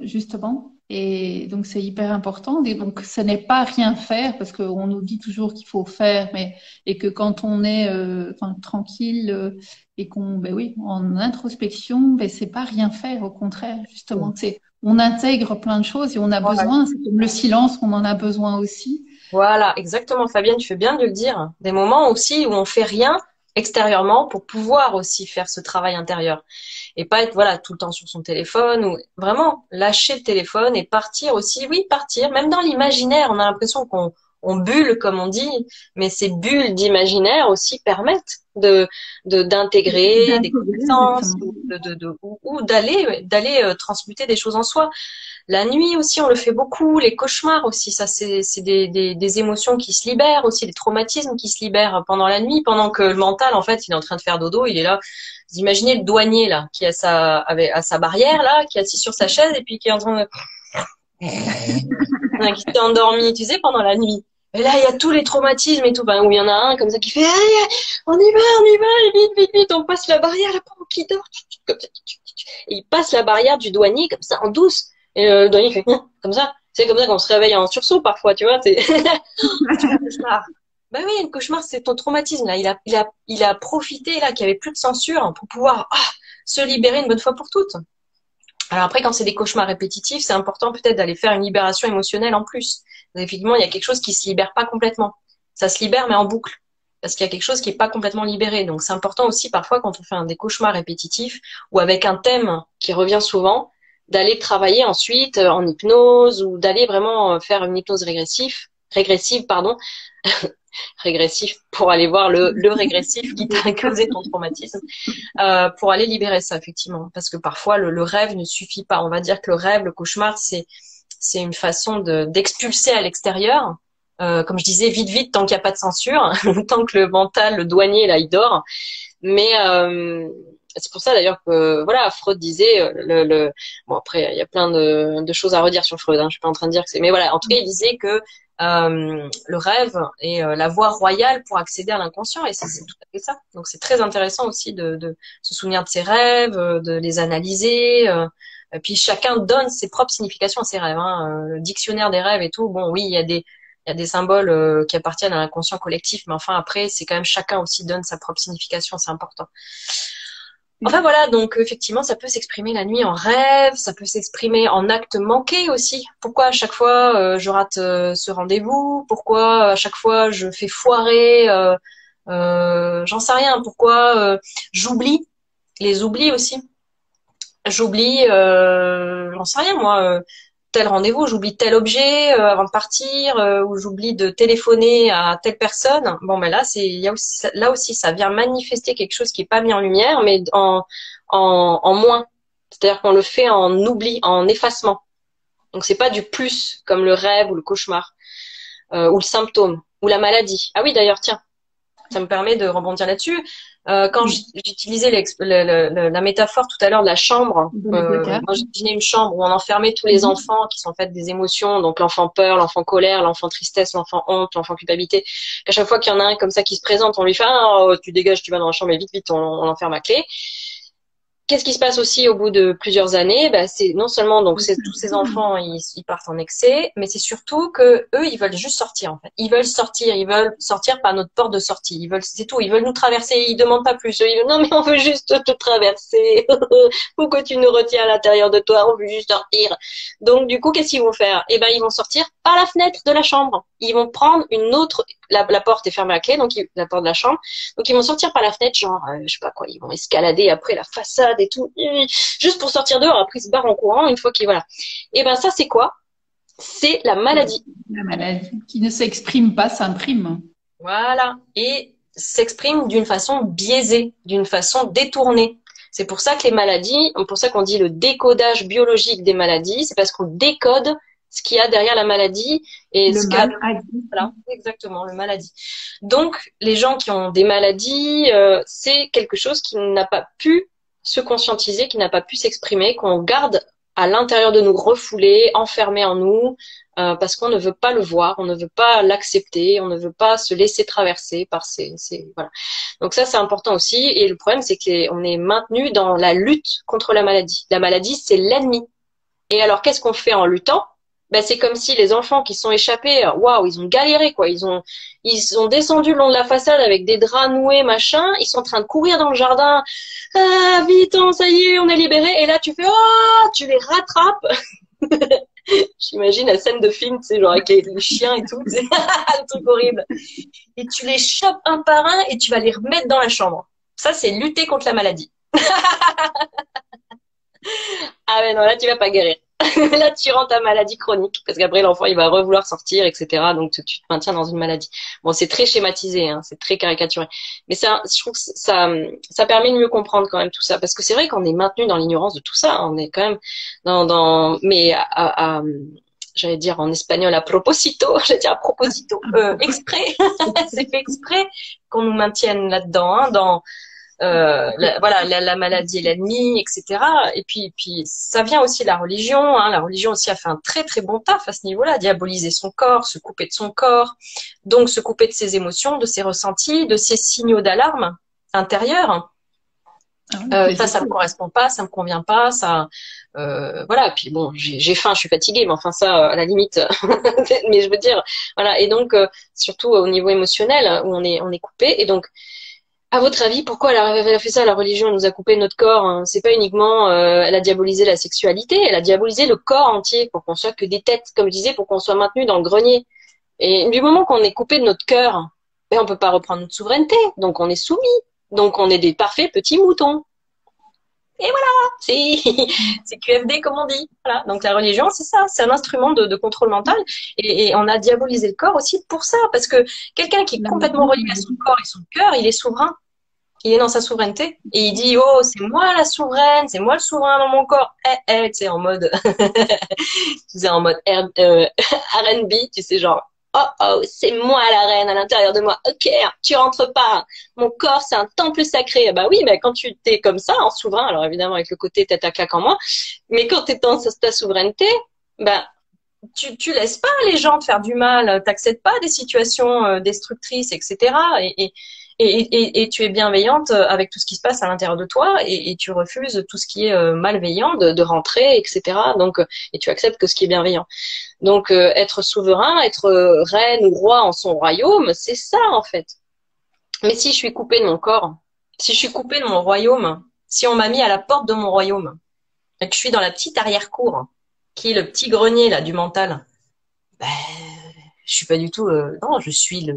justement. Et donc, c'est hyper important. Et donc, ce n'est pas rien faire, parce qu'on nous dit toujours qu'il faut faire, mais et que quand on est enfin, tranquille et qu'on, ben oui, en introspection, ben, c'est pas rien faire, au contraire, justement. C'est on intègre plein de choses et on a Voilà. besoin, c'est comme le silence, on en a besoin aussi. Voilà, exactement, Fabienne, tu fais bien de le dire. Des moments aussi où on fait rien extérieurement pour pouvoir aussi faire ce travail intérieur et pas être voilà tout le temps sur son téléphone ou vraiment lâcher le téléphone et partir aussi, oui, partir, même dans l'imaginaire, on a l'impression qu'on bulle comme on dit, mais ces bulles d'imaginaire aussi permettent d'intégrer des D'intégrer, connaissances exactement. ou d'aller transmuter des choses en soi. La nuit aussi, on le fait beaucoup. Les cauchemars aussi, ça c'est des émotions qui se libèrent aussi, des traumatismes qui se libèrent pendant la nuit, pendant que le mental, en fait, il est en train de faire dodo, il est là. Vous imaginez le douanier là, qui a à sa barrière là, qui est assis sur sa chaise et puis qui est en train de, qui s'est endormi, tu sais, pendant la nuit. Et là, il y a tous les traumatismes et tout. Ben, où il y en a un comme ça qui fait, allez, on y va, et vite, vite, vite, on passe la barrière, là, pendant qu'il dort, comme ça, et il passe la barrière du douanier comme ça en douce. Et le douanier fait comme ça. C'est comme ça qu'on se réveille en sursaut parfois, tu vois. C'est un cauchemar. Ben oui, le cauchemar, c'est ton traumatisme là. Il a profité là qu'il y avait plus de censure pour pouvoir se libérer une bonne fois pour toutes. Alors après, quand c'est des cauchemars répétitifs, c'est important peut-être d'aller faire une libération émotionnelle en plus. Effectivement, il y a quelque chose qui se libère pas complètement. Ça se libère mais en boucle. Parce qu'il y a quelque chose qui est pas complètement libéré. Donc c'est important aussi parfois quand on fait des cauchemars répétitifs ou avec un thème qui revient souvent, d'aller travailler ensuite en hypnose ou d'aller vraiment faire une hypnose régressive, pardon, régressif pour aller voir le régressif qui t'a causé ton traumatisme, pour aller libérer ça effectivement. Parce que parfois le rêve ne suffit pas. On va dire que le rêve, le cauchemar, c'est une façon d'expulser à l'extérieur. Comme je disais, vite, vite, tant qu'il n'y a pas de censure, tant que le mental, le douanier, là, il dort. Mais c'est pour ça d'ailleurs que voilà, Freud disait bon après il y a plein de choses à redire sur Freud. Hein, je suis pas en train de dire que c'est, mais voilà, en tout cas il disait que le rêve est la voie royale pour accéder à l'inconscient et c'est tout à fait ça. Donc c'est très intéressant aussi de se souvenir de ses rêves, de les analyser. Et puis chacun donne ses propres significations à ses rêves. Hein. Le dictionnaire des rêves et tout. Bon, oui, il y a des symboles qui appartiennent à l'inconscient collectif, mais enfin après, c'est quand même chacun aussi donne sa propre signification, c'est important. Enfin voilà, donc effectivement, ça peut s'exprimer la nuit en rêve, ça peut s'exprimer en acte manqué aussi. Pourquoi à chaque fois je rate ce rendez-vous? Pourquoi à chaque fois je fais foirer? J'en sais rien. Pourquoi j'oublie? Les oublis aussi. J'oublie, j'en sais rien moi, tel rendez-vous, j'oublie tel objet avant de partir, ou j'oublie de téléphoner à telle personne. Bon ben là il y a aussi, là aussi ça vient manifester quelque chose qui est pas mis en lumière, mais en moins. C'est-à-dire qu'on le fait en oubli, en effacement. Donc c'est pas du plus comme le rêve ou le cauchemar, ou le symptôme, ou la maladie. Ah oui d'ailleurs tiens, ça me permet de rebondir là-dessus. Quand j'utilisais la métaphore tout à l'heure de la chambre, Dans les placards. moi j'imaginais une chambre où on enfermait tous les enfants qui sont en fait des émotions, donc l'enfant peur, l'enfant colère, l'enfant tristesse, l'enfant honte, l'enfant culpabilité. Qu'à chaque fois qu'il y en a un comme ça qui se présente, on lui fait oh, tu dégages, tu vas dans la chambre et vite, vite, on l'enferme à clé. Qu'est-ce qui se passe aussi au bout de plusieurs années? Bah, c'est non seulement donc c'est tous ces enfants ils partent en excès, mais c'est surtout que eux ils veulent juste sortir en fait. Ils veulent sortir par notre porte de sortie. Ils veulent c'est tout. Ils veulent nous traverser. Ils demandent pas plus. Ils veulent, non mais on veut juste te traverser. Pourquoi tu nous retiens à l'intérieur de toi? On veut juste sortir. Donc du coup qu'est-ce qu'ils vont faire? Eh ben ils vont sortir par la fenêtre de la chambre. Ils vont prendre une autre. La porte est fermée à clé, donc la porte de la chambre. Donc ils vont sortir par la fenêtre, genre je sais pas quoi. Ils vont escalader après la façade et tout, juste pour sortir dehors. Après, ils se barrent en courant une fois qu'ils voilà. Et ben ça, c'est quoi? C'est la maladie. La maladie qui ne s'exprime pas s'imprime. Voilà. Et s'exprime d'une façon biaisée, d'une façon détournée. C'est pour ça que les maladies, pour ça qu'on dit le décodage biologique des maladies, c'est parce qu'on décode ce qu'il y a derrière la maladie et Le ce qu'a maladie. voilà, exactement, le maladie. Donc, les gens qui ont des maladies, c'est quelque chose qui n'a pas pu se conscientiser, qui n'a pas pu s'exprimer, qu'on garde à l'intérieur de nous, refoulé, enfermé en nous, parce qu'on ne veut pas le voir, on ne veut pas l'accepter, on ne veut pas se laisser traverser par voilà. Donc ça, c'est important aussi. Et le problème, c'est qu'on est maintenu dans la lutte contre la maladie. La maladie, c'est l'ennemi. Et alors, qu'est-ce qu'on fait en luttant? Ben, c'est comme si les enfants qui sont échappés, waouh, ils ont galéré, quoi. Ils ont descendu le long de la façade avec des draps noués, machin. Ils sont en train de courir dans le jardin. Ah, vite, ça y est, on est libérés. Et là, tu fais, oh, tu les rattrapes. J'imagine la scène de film, tu sais, genre avec les chiens et tout, c'est un truc horrible. Et tu les chopes un par un et tu vas les remettre dans la chambre. Ça, c'est lutter contre la maladie. Ah ouais, non, là, tu vas pas guérir. Là, tu rends ta maladie chronique, parce qu'après, l'enfant, il va vouloir sortir, etc. Donc, tu te maintiens dans une maladie. Bon, c'est très schématisé, hein, c'est très caricaturé. Mais ça, je trouve que ça permet de mieux comprendre quand même tout ça. Parce que c'est vrai qu'on est maintenu dans l'ignorance de tout ça. On est quand même mais j'allais dire en espagnol à proposito, j'allais dire à proposito, exprès. C'est fait exprès qu'on nous maintienne là-dedans, hein, voilà, la maladie est l'ennemi, etc. Et puis, ça vient aussi de la religion. Hein. La religion aussi a fait un très très bon taf à ce niveau-là, diaboliser son corps, se couper de son corps, donc se couper de ses émotions, de ses ressentis, de ses signaux d'alarme intérieurs. Ça me correspond pas, ça me convient pas, voilà. Puis bon, j'ai faim, je suis fatiguée, mais enfin ça, à la limite. Mais je veux dire, voilà. Et donc, surtout au niveau émotionnel, où on est coupé. Et donc, à votre avis, pourquoi elle a fait ça, la religion? Elle nous a coupé notre corps, hein. C'est pas uniquement, elle a diabolisé la sexualité, elle a diabolisé le corps entier pour qu'on soit que des têtes, comme je disais, pour qu'on soit maintenu dans le grenier. Et du moment qu'on est coupé de notre cœur, ben on peut pas reprendre notre souveraineté, donc on est soumis, donc on est des parfaits petits moutons. Et voilà, c'est QFD comme on dit. Voilà. Donc la religion, c'est ça, c'est un instrument de contrôle mental, et on a diabolisé le corps aussi pour ça, parce que quelqu'un qui est complètement relié à son corps et son cœur, il est souverain. Il est dans sa souveraineté et il dit, oh, c'est moi la souveraine, c'est moi le souverain dans mon corps. Tu sais, en mode tu sais, en mode R&B, tu sais, genre, oh oh, c'est moi la reine à l'intérieur de moi. Ok, tu rentres pas. Mon corps, c'est un temple sacré. Bah oui, mais quand tu t'es comme ça, en souverain, alors évidemment avec le côté tête à claque en moi, mais quand t'es dans ta souveraineté, bah tu laisses pas les gens te faire du mal, t'acceptes pas des situations destructrices, etc. Et tu es bienveillante avec tout ce qui se passe à l'intérieur de toi, et tu refuses tout ce qui est malveillant de rentrer, etc. Donc, et tu acceptes que ce qui est bienveillant. Donc, être souverain, être reine ou roi en son royaume, c'est ça en fait. Mais si je suis coupée de mon corps, si je suis coupée de mon royaume, si on m'a mis à la porte de mon royaume, et que je suis dans la petite arrière-cour, qui est le petit grenier là du mental, ben, je suis pas du tout. Non, je suis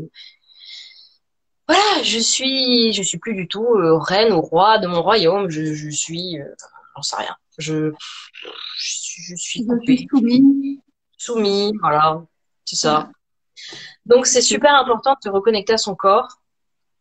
voilà, je suis plus du tout reine ou roi de mon royaume. Je suis, j'en sais rien. Je suis coupée, soumis, voilà, c'est ça. Donc c'est super important de se reconnecter à son corps,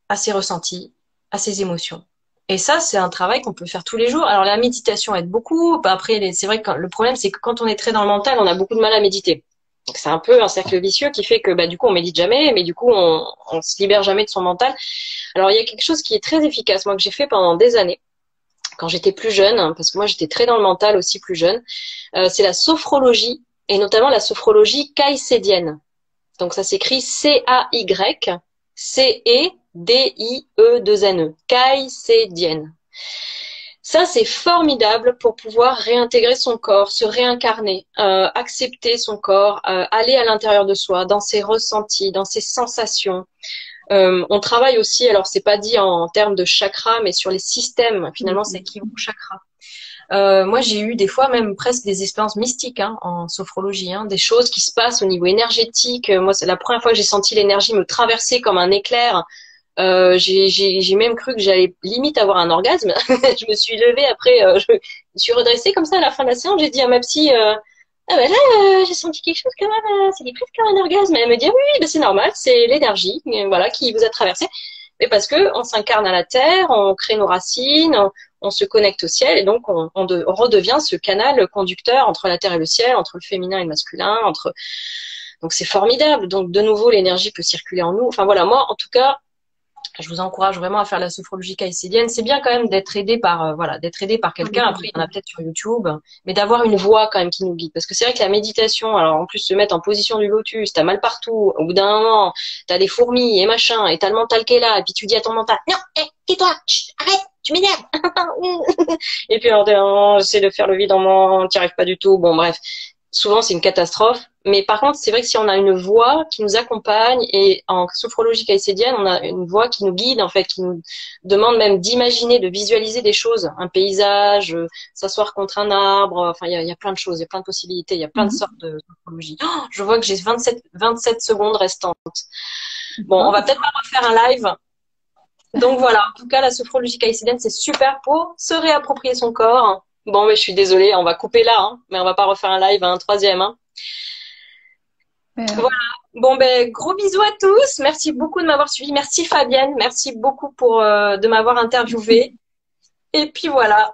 à ses ressentis, à ses émotions. Et ça, c'est un travail qu'on peut faire tous les jours. Alors la méditation aide beaucoup. Après, c'est vrai que le problème, c'est que quand on est très dans le mental, on a beaucoup de mal à méditer. Donc c'est un peu un cercle vicieux qui fait que du coup on médite jamais, mais du coup on se libère jamais de son mental. Alors il y a quelque chose qui est très efficace, moi que j'ai fait pendant des années, quand j'étais plus jeune, hein, parce que moi j'étais très dans le mental aussi plus jeune. C'est la sophrologie, et notamment la sophrologie caïcédienne. Donc ça s'écrit Caïcédienne, caïcédienne. Ça, c'est formidable pour pouvoir réintégrer son corps, se réincarner, accepter son corps, aller à l'intérieur de soi, dans ses ressentis, dans ses sensations. On travaille aussi, alors c'est pas dit en termes de chakra, mais sur les systèmes. Finalement, c'est équivalent au chakra. Moi, j'ai eu des fois même presque des expériences mystiques en sophrologie, des choses qui se passent au niveau énergétique. Moi, c'est la première fois que j'ai senti l'énergie me traverser comme un éclair. J'ai même cru que j'allais limite avoir un orgasme. Je me suis levée après, je me suis redressée comme ça à la fin de la séance. J'ai dit à ma psy, ah ben là, j'ai senti quelque chose quand même, c'est presque un orgasme. Et elle me dit, oui, c'est normal, c'est l'énergie, voilà, qui vous a traversé. Mais parce que on s'incarne à la terre, on crée nos racines, on se connecte au ciel, et donc on redevient ce canal conducteur entre la terre et le ciel, entre le féminin et le masculin, donc c'est formidable. Donc de nouveau, l'énergie peut circuler en nous. Enfin voilà, moi en tout cas, je vous encourage vraiment à faire la sophrologie caïcédienne. C'est bien quand même d'être aidé par d'être aidé par quelqu'un. Après, il y en a peut-être sur YouTube, mais d'avoir une voix quand même qui nous guide. Parce que c'est vrai que la méditation, alors en plus se mettre en position du lotus, t'as mal partout. Au bout d'un moment, t'as des fourmis et machin, et t'as le mental qui est là, et puis tu dis à ton mental, non, tais-toi, arrête, tu m'énerves. Et puis alors, j'essaie de faire le vide en moi, t'y arrives pas du tout. Bon, bref. souvent c'est une catastrophe. Mais par contre, c'est vrai que si on a une voix qui nous accompagne, et en sophrologie caïcédienne, on a une voix qui nous guide, en fait, qui nous demande même d'imaginer, de visualiser des choses, un paysage, s'asseoir contre un arbre, enfin, il y a plein de choses, il y a plein de possibilités, il y a plein de sortes de sophrologie. Oh, je vois que j'ai 27 secondes restantes. Bon, on va peut-être pas refaire un live. Donc voilà, en tout cas, la sophrologie caïcédienne, c'est super pour se réapproprier son corps. Bon, mais je suis désolée, on va couper là, hein, mais on va pas refaire un live, un troisième. Hein. Voilà. Bon, ben, gros bisous à tous. Merci beaucoup de m'avoir suivi. Merci Fabienne. Merci beaucoup de m'avoir interviewé. Et puis voilà.